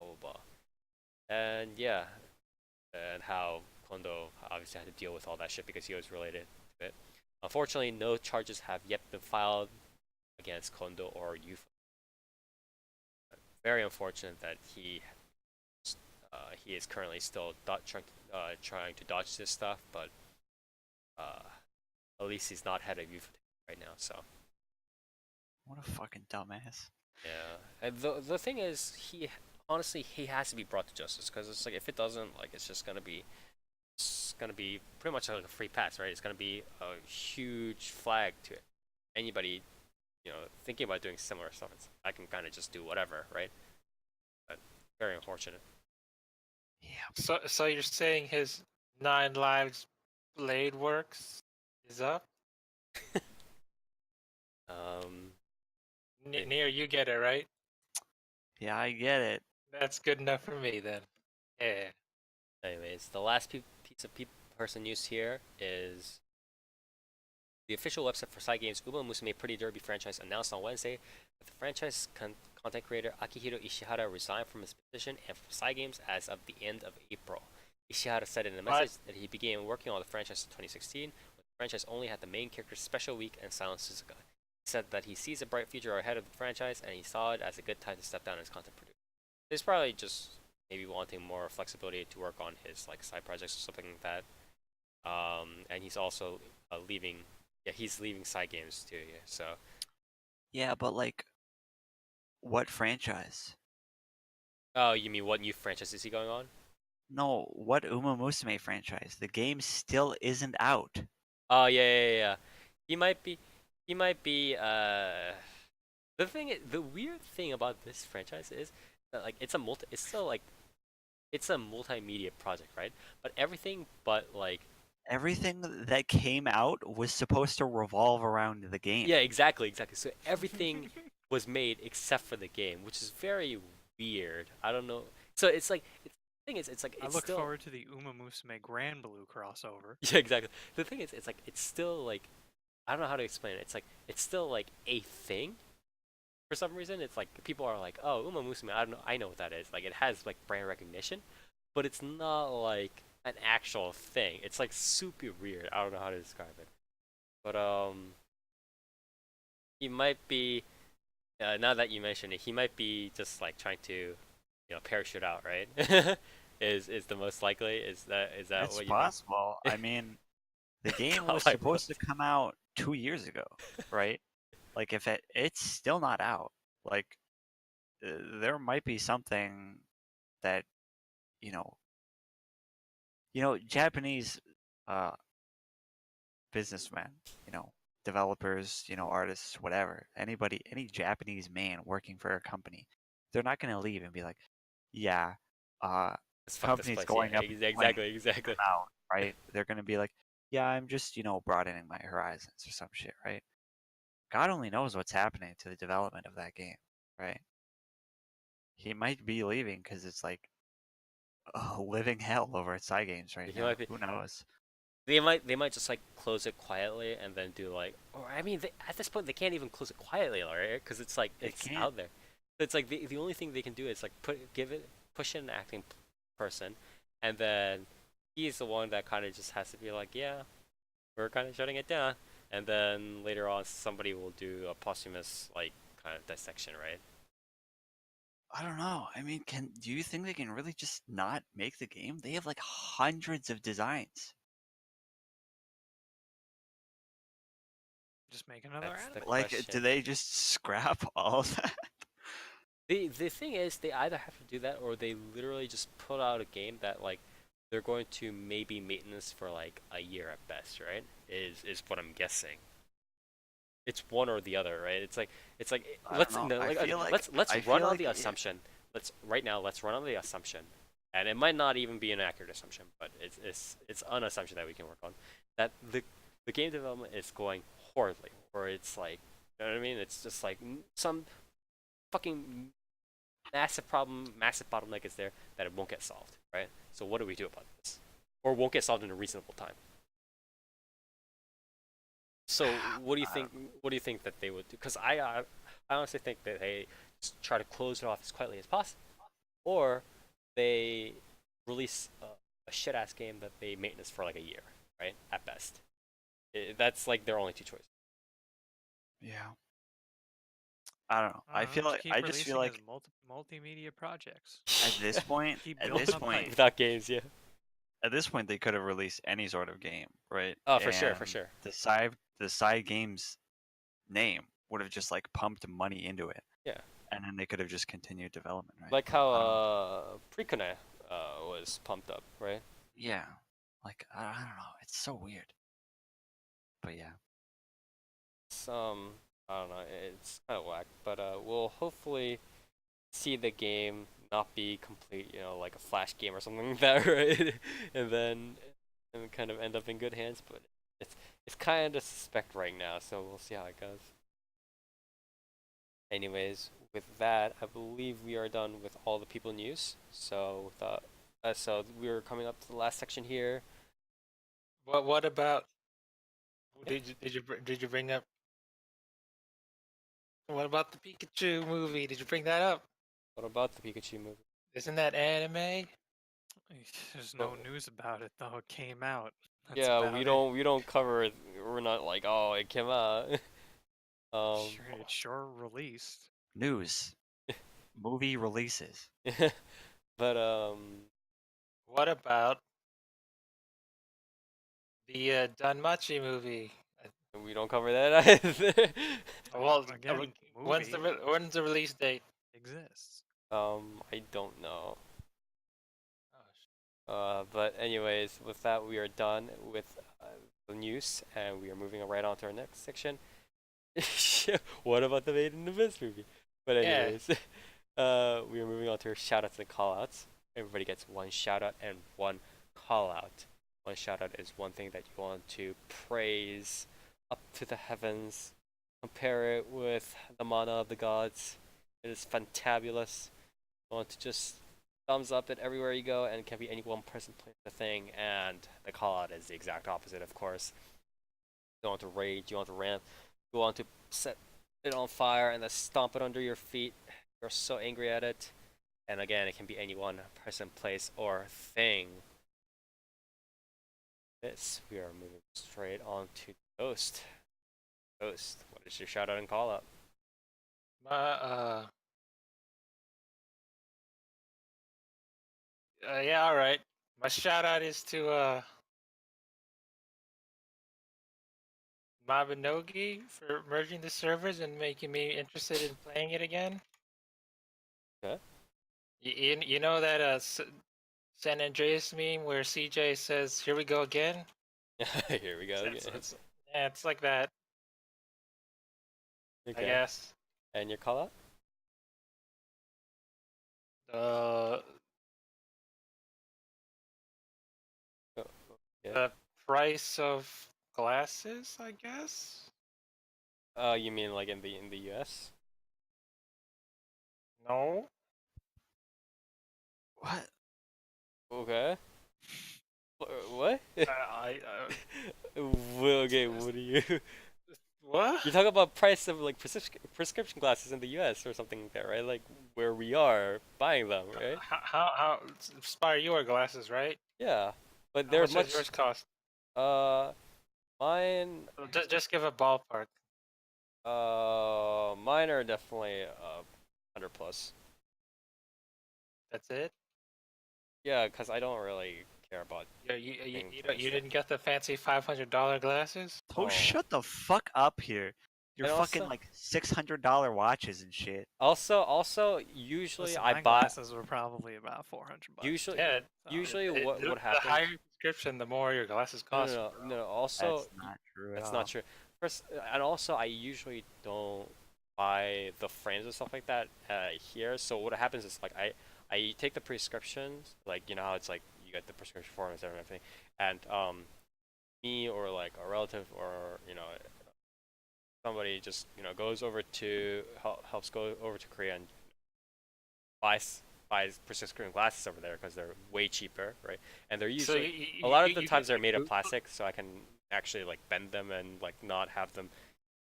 blah blah blah. And yeah, and how Kondo obviously had to deal with all that shit because he was related to it. Unfortunately, no charges have yet been filed against Kondo or Ufo. Very unfortunate that he is currently still trying to dodge this stuff, but at least he's not head of Ufo right now. So What a fucking dumbass. yeah, and the thing is, he has to be brought to justice, because it's like if it doesn't, like it's gonna be pretty much like a free pass, right? It's gonna be a huge flag to anybody, thinking about doing similar stuff. I can kind of just do whatever, right? But very unfortunate. Yeah. So you're saying his 9 Lives Blade works is up? Near, you get it, right? Yeah, I get it. That's good enough for me then. Yeah. Anyways, the last piece of person news here is the official website for side games Uma Musume Pretty Derby franchise announced on Wednesday that the franchise content creator Akihiro Ishihara resigned from his position and from side games as of the end of April. Ishihara said in a message that he began working on the franchise in 2016, when the franchise only had the main characters Special Week and Silent Suzuka. He said that he sees a bright future ahead of the franchise, and he saw it as a good time to step down as content producer. He's probably just maybe wanting more flexibility to work on his like side projects or something like that. And he's also leaving. Yeah, he's leaving side games too. Yeah, so. Yeah, but like, what franchise? Oh, you mean what new franchise is he going on? No, what Uma Musume franchise? The game still isn't out. Oh yeah. He might be. The weird thing about this franchise is that like it's a multimedia project, right? But everything but like Everything that came out was supposed to revolve around the game. yeah, exactly. So everything was made except for the game, which is very weird. I don't know. So it's like the thing is, it's like I it's look still forward to the Uma Musume Grand Blue crossover. yeah, exactly. The thing is, it's like it's still like I don't know how to explain it. It's like it's still like a thing. For some reason, it's like people are like, "Oh, Uma Musume, I know what that is." Like it has like brand recognition, but it's not like an actual thing. It's like super weird. I don't know how to describe it. But he might be. Now that you mention it, he might be just like trying to, parachute out, right? is the most likely? Is that It's what you possible. I mean, the game was God, supposed to come out 2 years ago, right? Like, if it's still not out, like, there might be something that, you know, Japanese businessmen, developers, artists, whatever, any Japanese man working for a company, they're not going to leave and be like, yeah, Let's fuck this company's place. Yeah, going up in flames, exactly. I'm out, right? They're going to be like, yeah, I'm just, broadening my horizons or some shit, right? God only knows what's happening to the development of that game, right? He might be leaving because it's like a living hell over at Cygames right He now. might be. Who knows? They might just like close it quietly and then do like, or I mean, at this point they can't even close it quietly, right? Because it's like They it's can't. out there. It's like the only thing they can do is like push in an acting person, and then he's the one that kind of just has to be like, yeah, we're kind of shutting it down, and then later on somebody will do a posthumous like kind of dissection, right? I don't know. I mean, do you think they can really just not make the game? They have like hundreds of designs. Just make another That's the anime. Like, question. do they just scrap all of that? The thing is, they either have to do that or they literally just put out a game that like they're going to maybe maintenance for like a year at best, right? Is what I'm guessing. It's one or the other, right? It's like I let's don't know. no, I like, feel like let's I run feel on like the assumption. Let's run on the assumption, and it might not even be an accurate assumption, but it's an assumption that we can work on that the game development is going horribly, or it's like, you know what I mean? It's just like some fucking massive problem, massive bottleneck is there that it won't get solved, right? So what do we do about this? Or won't get solved in a reasonable time. So what do you think? What do you think that they would do? Because I honestly think that they try to close it off as quietly as possible, or they release a shit ass game that they maintenance for like a year, right? At best, that's like their only two choices. Yeah. I don't know. I feel Just like keep I just feel releasing his like multimedia projects. at this point, Keep at building this up point, hype. Without games, yeah. at this point, they could have released any sort of game, right? Oh, for sure, for And sure. the side game's name would have just like pumped money into it, Yeah. and then they could have just continued development, right? Like But I don't know. how Precone was pumped up, right? Yeah, like I don't know. It's so weird. But yeah, It's I don't know, it's kind of whack, but we'll hopefully see the game not be complete, like a flash game or something like that, right? and kind of end up in good hands, but it's kind of suspect right now, so we'll see how it goes. Anyways, with that, I believe we are done with all the people news. So so we're coming up to the last section here. What about? Yeah. Did you bring up? What about the Pikachu movie? Did you bring that up? What about the Pikachu movie? Isn't that anime? There's no Well, news about it though. It came out. That's yeah, about we it. don't cover it. We're not like, oh, it came out. It's sure released. news, movie releases. but What about the Danmachi movie? we don't cover that either. Well, Again, when's movie when's the release date? exists. I don't know. Oh, But anyways, with that, we are done with the news, and we are moving right on to our next section. What about the Made in Abyss movie? But Yeah. anyways, we are moving on to our shoutouts and callouts. Everybody gets one shoutout and one callout. One shoutout is one thing that you want to praise up to the heavens. Compare it with the mana of the gods. It is fantabulous. You want to just thumbs up it everywhere you go, and it can be any one person playing the thing. And the callout is the exact opposite, of course. You want to rage, you want to rant, you want to set it on fire and then stomp it under your feet. You're so angry at it. And again, it can be any one person, place, or thing. We are moving straight on to Ghost. Ghost, what is your shout out and call out? Yeah, all right. My shout out is to Mabinogi for merging the servers and making me interested in playing it again. Okay. You know that San Andreas meme where CJ says, "Here we go again"? Here we go again. Yeah, it's like that, Okay. I guess. And your call out? Oh, yeah. The price of glasses, I guess. You mean like in the US? No. What? Okay. What? I Well, okay, what are you? what? You're talking about price of like prescription glasses in the US or something like that, right? Like where we are buying them, right? How Spire, you wear glasses, right? Yeah, but How they're much does much. yours cost? Uh, mine. Just give a ballpark. Mine are definitely 100 plus. That's it. Yeah, cause I don't really care about. You didn't get the fancy $500 glasses? Oh, Oh. shut the fuck up here. Your And fucking also- like $600 watches and shit. Also, usually Listen, I my buy. glasses were probably about $400. Usually, Yeah. usually what The happens? higher your subscription, the more your glasses No, cost. no, no, no. Also, That's not true. that's not true. First, and also, I usually don't buy the frames and stuff like that here. So what happens is like I take the prescriptions, like you know how it's like you get the prescription forms and everything, and me or like a relative or you know somebody just you know goes over to helps go over to Korea and buys prescription glasses over there because they're way cheaper, right? And they're usually a lot of the times they're made of plastic, so I can actually like bend them and like not have them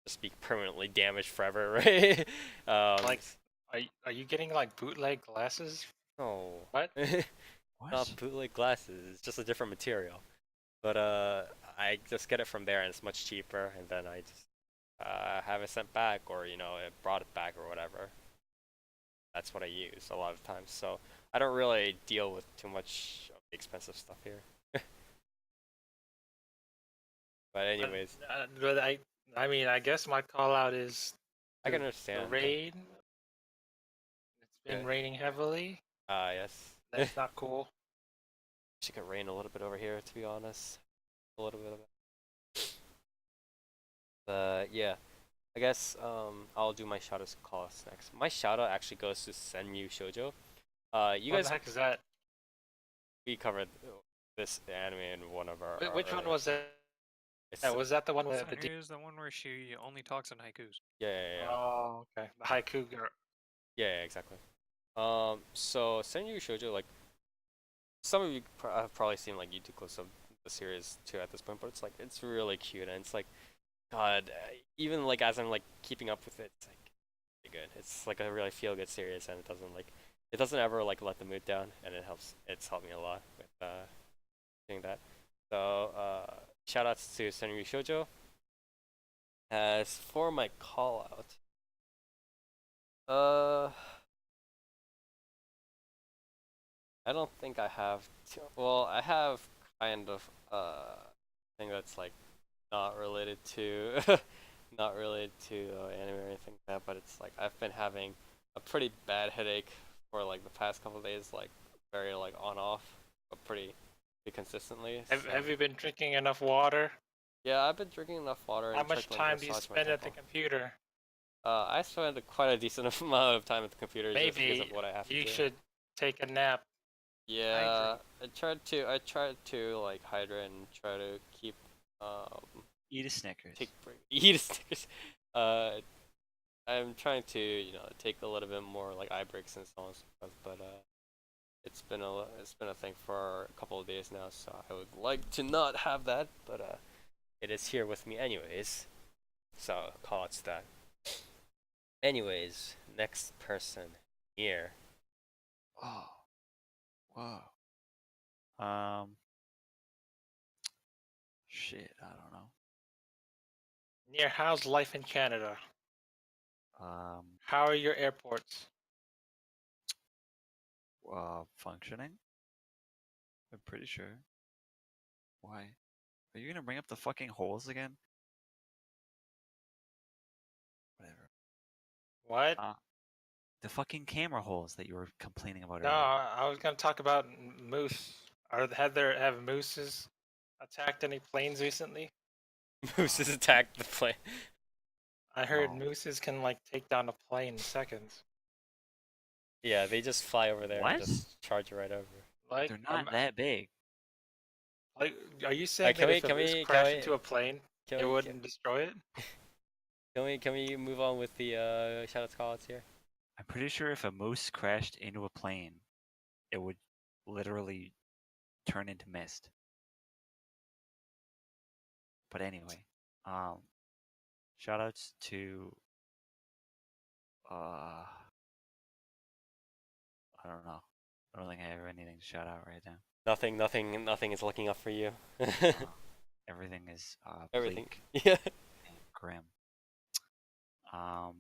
just be permanently damaged forever, right? Like, are you getting like bootleg glasses? no, What? What? not bootleg glasses. It's just a different material. But I just get it from there, and it's much cheaper. And then I just have it sent back, or you know, it brought it back, or whatever. That's what I use a lot of times. So I don't really deal with too much of the expensive stuff here. But anyways, But I mean, I guess my call out is I can the understand. rain. It's been Yeah. raining heavily. Yes. That's not cool. Wish it could rain a little bit over here, to be honest. A little bit of it. But yeah, I guess I'll do my shoutouts calls next. My shoutout actually goes to Senmu Shoujo. You What guys, the heck is that? we covered this anime in one of our. Which one earlier- was that? It's, Yeah, was that the one with the? Senryu's the one where she only talks in haikus. yeah. Oh, okay. The haiku girl. Yeah, exactly. So Senju Shoujo, like some of you have probably seen like YouTube clips of the series too at this point, but it's like it's really cute and it's like, God, even like as I'm like keeping up with it, it's like really good. It's like a really feel good series and it doesn't ever like let the mood down and it's helped me a lot with doing that. So shout outs to Senju Shoujo. As for my call out, I don't think I have. Well, I have kind of thing that's like not related to not related to anime or anything like that, but it's like I've been having a pretty bad headache for like the past couple of days, like very like on off, but pretty consistently. Have you been drinking enough water? Yeah, I've been drinking enough water. How and much checked my time do you massage my spend at the temple. computer? I spend quite a decent amount of time at the computer just because Maybe of what I have to you do. should take a nap. Yeah, I tried to like hydrate and try to keep Eat a Snickers. eat a Snickers. I'm trying to take a little bit more like eye breaks and so on and so forth, but it's been a thing for a couple of days now, so I would like to not have that, but it is here with me anyways. So call it that. Anyways, next person here. Oh. Whoa. Shit, I don't know. Near how's life in Canada? How are your airports? Functioning? I'm pretty sure. Why? Are you gonna bring up the fucking holes again? Whatever. What? The fucking camera holes that you were complaining about No, earlier. I was gonna talk about moose. Have mooses attacked any planes recently? Mooses attacked the plane. I heard No. mooses can like take down a plane in seconds. Yeah, they just fly over there and What? just charge it right over. Like, They're not that big. like, are you saying can that we- if a can moose we- can crashed we- into a plane, Can it we, wouldn't destroy it? can we move on with the shoutouts callouts here? I'm pretty sure if a moose crashed into a plane, it would literally turn into mist. But anyway, shoutouts to I don't know. I don't think I have anything to shout out right now. Nothing is looking up for you. Everything is Everything. bleak Yeah. and grim. I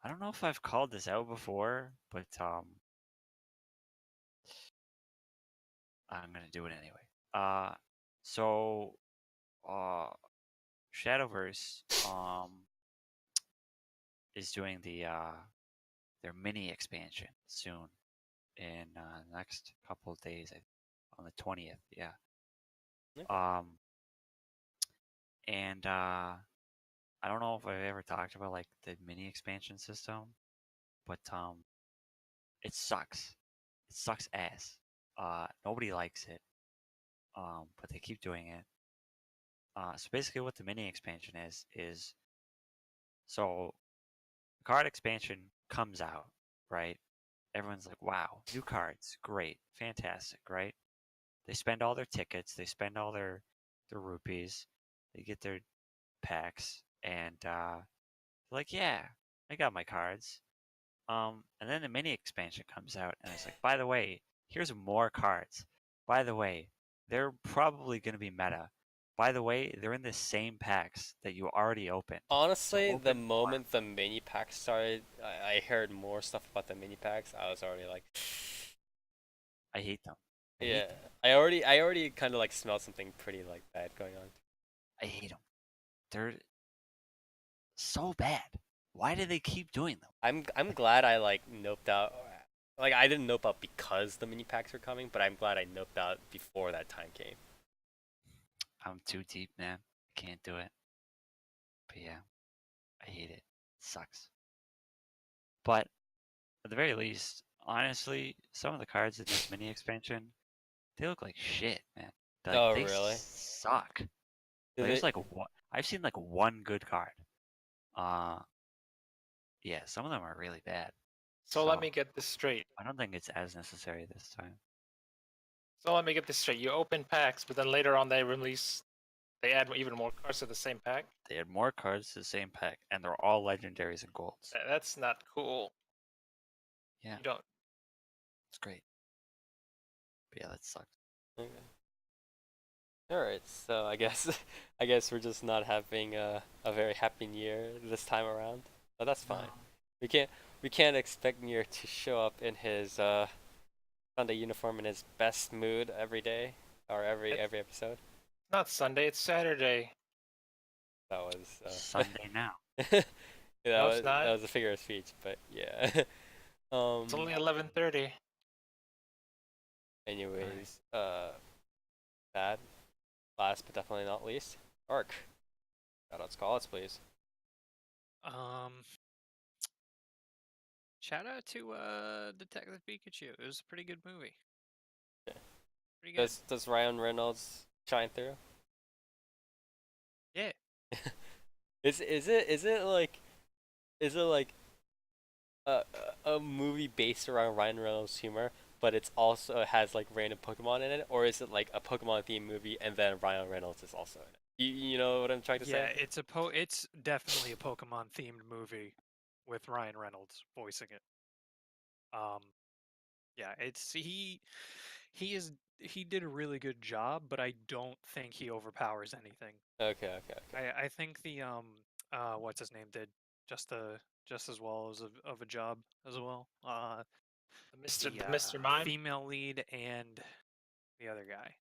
don't know if I've called this out before, but I'm gonna do it anyway. So Shadowverse is doing their mini expansion soon in the next couple of days, on the 20th. Yeah. Okay. And I don't know if I've ever talked about like the mini expansion system, but it sucks. It sucks ass. Nobody likes it. But they keep doing it. So basically, what the mini expansion is so the card expansion comes out, right? Everyone's like, wow, new cards, great, fantastic, right? They spend all their tickets, they spend all their rupees, they get their packs, and they're like, yeah, I got my cards. And then the mini expansion comes out, and it's like, by the way, here's more cards. By the way, they're probably going to be meta. By the way, they're in the same packs that you already opened. Honestly, the open more. moment the mini packs started, I heard more stuff about the mini packs. I was already like, I hate them. I hate yeah. them. I already kind of like smelled something pretty like bad going on. I hate them. They're so bad. Why do they keep doing them? I'm glad I like noped out. Like I didn't nope out because the mini packs were coming, but I'm glad I noped out before that time came. I'm too deep, man. I can't do it. But yeah, I hate it. It sucks. But at the very least, honestly, some of the cards in this mini expansion, they look like shit, man. Like, Oh, they really? suck. Did There's it- like one. I've seen like one good card. Yeah, some of them are really bad. So let me get this straight. I don't think it's as necessary this time. So let me get this straight. You open packs, but then later on they add even more cards to the same pack. They had more cards to the same pack, and they're all legendaries and golds. That's not cool. Yeah, You don't. it's great. But yeah, that sucks. Okay. All right, so I guess we're just not having a very happy year this time around, but that's fine. We can't expect Nier to show up in his Sunday uniform in his best mood every day or every episode. Not Sunday. It's Saturday. That was Sunday now. yeah, No, it's not. that was a figure of speech, but yeah. It's only 11:30. Anyways, bad. Last but definitely not least, Ark. Shoutouts, callouts, please. Shout out to Detective Pikachu. It was a pretty good movie. Yeah. Pretty good. Does Ryan Reynolds shine through? Yeah. Is it like a movie based around Ryan Reynolds' humor, but it's also has like random Pokemon in it, or is it like a Pokemon themed movie and then Ryan Reynolds is also in it? You know what I'm trying to Yeah, say? it's definitely a Pokemon themed movie with Ryan Reynolds voicing it. Yeah, he did a really good job, but I don't think he overpowers anything. Okay. I think the what's his name did just as well of a job as well. The Mr. Mime. Female lead and the other guy.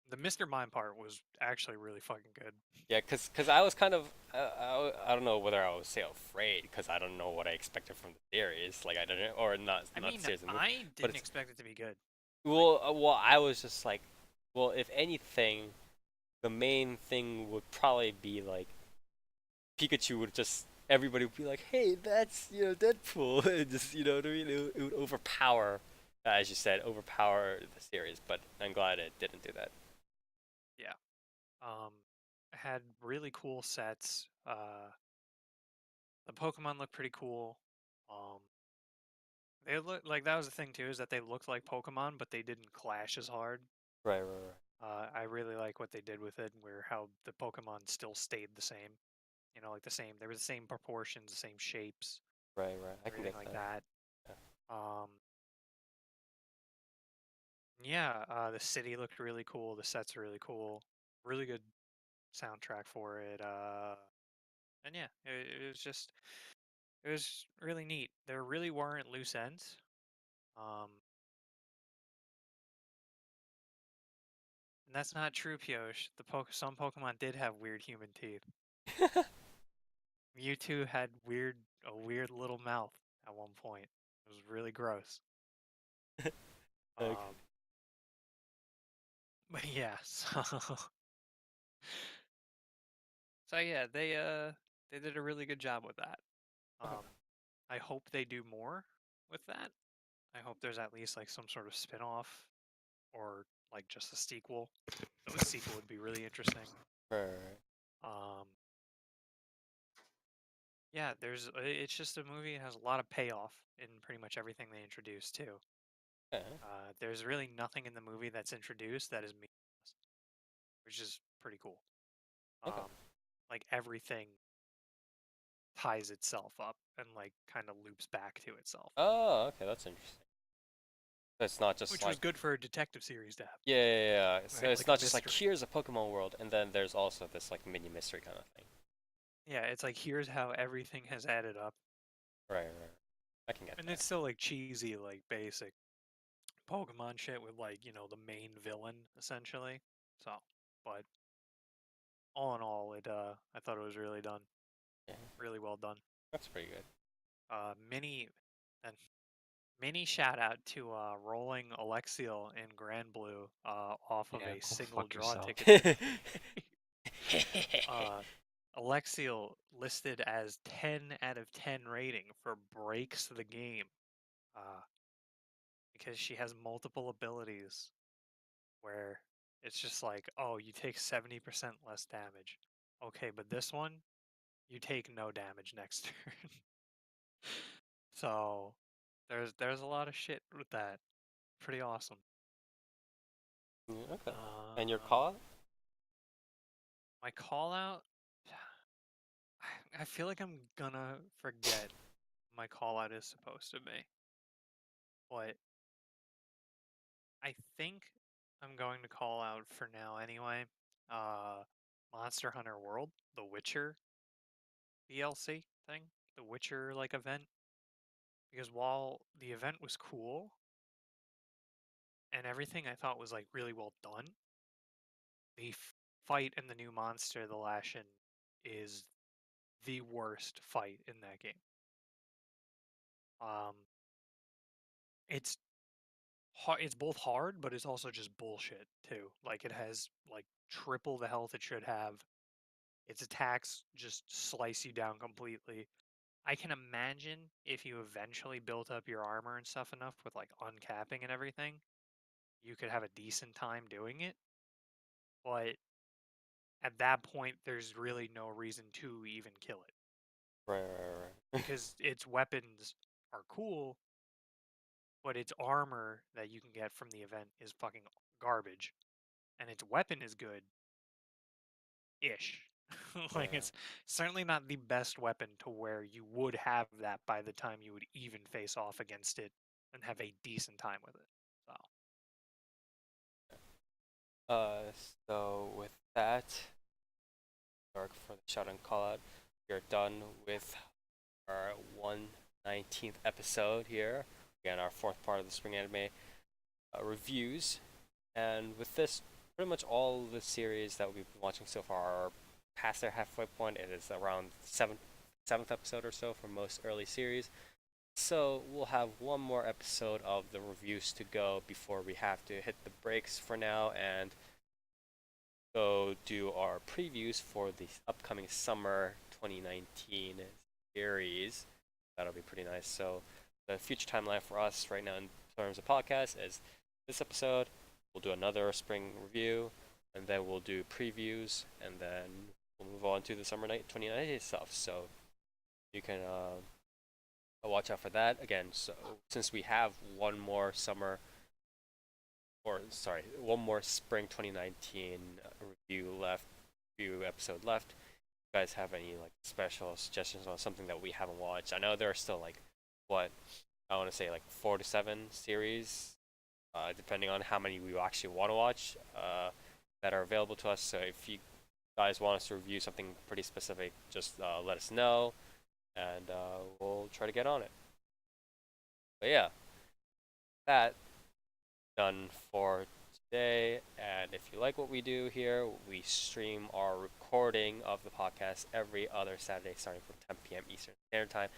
The Mr. Mime part was actually really fucking good. Yeah, cause I was kind of I don't know whether I would say afraid because I don't know what I expected from the series. Like I don't know, or not I not mean, the series, the movie. I But didn't it's expect it to be good. well, I was just like, well, if anything, the main thing would probably be like Pikachu would just everybody would be like, hey, that's Deadpool, and just what I mean. It would overpower, as you said, overpower the series. But I'm glad it didn't do that. Yeah. Had really cool sets. The Pokemon looked pretty cool. Um, they look like that was the thing too, is that they looked like Pokemon, but they didn't clash as hard. Right, right, I really like what they did with it, where how the Pokemon still stayed the same. Like the same. They were the same proportions, the same shapes, right, right. I can everything get like that. that. Yeah. The city looked really cool. The sets are really cool. Really good soundtrack for it. And yeah, it was really neat. There really weren't loose ends. Um, and that's not true, Pioche. Some Pokemon did have weird human teeth. Mewtwo had a weird little mouth at one point. It was really gross. Okay. But yeah, so yeah, they did a really good job with that. I hope they do more with that. I hope there's at least like some sort of spin-off or like just a sequel. So a sequel would be really interesting. Right. Um, yeah, it's just a movie. It has a lot of payoff in pretty much everything they introduce too. Okay. There's really nothing in the movie that's introduced that is meaningless, which is pretty cool. Okay. Like everything ties itself up and like kind of loops back to itself, Oh, okay, that's interesting. It's not just which like was good for a detective series to have. yeah. So Right? it's Like a not just like mystery. here's a Pokemon world, and then there's also this like mini mystery kind of thing. Yeah, it's like here's how everything has added up, Right, right. I can get and that. it's still like cheesy, like basic Pokemon shit with like the main villain essentially. So, but all in all, I thought it was really done, Yeah, really well done. that's pretty good. Mini and mini shout out to rolling Alexiel in Grand Blue off of Yeah, a go single fuck draw yourself. ticket. uh, Alexiel listed as 10 out of 10 rating for breaks the game uh, because she has multiple abilities where it's just like, oh, you take 70% less damage. Okay, but this one, you take no damage next turn. So there's a lot of shit with that. Pretty awesome. Yeah, okay. And your call? My call out, I feel like I'm gonna forget my call out is supposed to be. But I think I'm going to call out for now anyway. Monster Hunter World, the Witcher DLC thing, the Witcher like event. Because while the event was cool and everything I thought was like really well done, the fight in the new monster, the Lashin, is the worst fight in that game. Um, it's it's both hard, but it's also just bullshit too. Like it has like triple the health it should have. Its attacks just slice you down completely. I can imagine if you eventually built up your armor and stuff enough with like uncapping and everything, you could have a decent time doing it. But at that point, there's really no reason to even kill it Right, right, because its weapons are cool, but its armor that you can get from the event is fucking garbage, and its weapon is good ish. Like right. it's certainly not the best weapon to where you would have that by the time you would even face off against it and have a decent time with it. So Uh, so with that, or for the shout and call out, we're done with our 119th episode here. Again, our fourth part of the spring anime reviews. And with this, pretty much all the series that we've been watching so far are past their halfway point. It is around seventh episode or so for most early series. So we'll have one more episode of the reviews to go before we have to hit the brakes for now and go do our previews for the upcoming summer 2019 series. That'll be pretty nice. So the future timeline for us right now in terms of podcast is this episode, we'll do another spring review, and then we'll do previews, and then we'll move on to the summer night 2019 stuff. So you can watch out for that. Again, so since we have one more spring 2019 review episode left. If you guys have any like special suggestions on something that we haven't watched? I know there are still like what I want to say like 4 to 7 series, depending on how many we actually want to watch, that are available to us. So if you guys want us to review something pretty specific, just let us know, and we'll try to get on it. But yeah, that done for today. And if you like what we do here, we stream our recording of the podcast every other Saturday starting from 10 p.m. Eastern Standard Time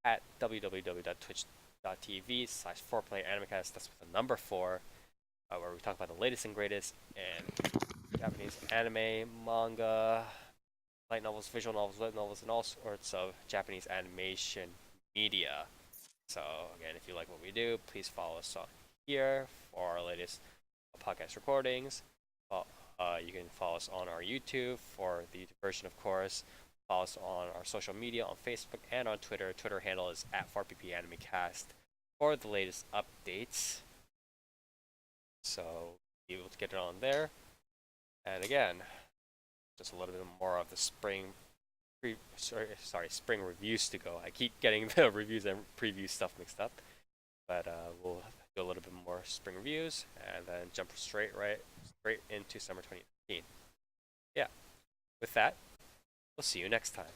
at www.twitch.tv/4PlayerAnimecast. That's with the number 4, where we talk about the latest and greatest in Japanese anime, manga, light novels, visual novels, web novels, and all sorts of Japanese animation media. So again, if you like what we do, please follow us on here for our latest podcast recordings. You can follow us on our YouTube for the YouTube version, of course. Follow us on our social media on Facebook and on Twitter. Twitter handle is at 4PlayerAnimecast for the latest updates. So be able to get it on there. And again, just a little bit more of the spring reviews to go. I keep getting the reviews and preview stuff mixed up, but we'll do a little bit more spring reviews and then jump straight into summer 2019. Yeah, with that, we'll see you next time.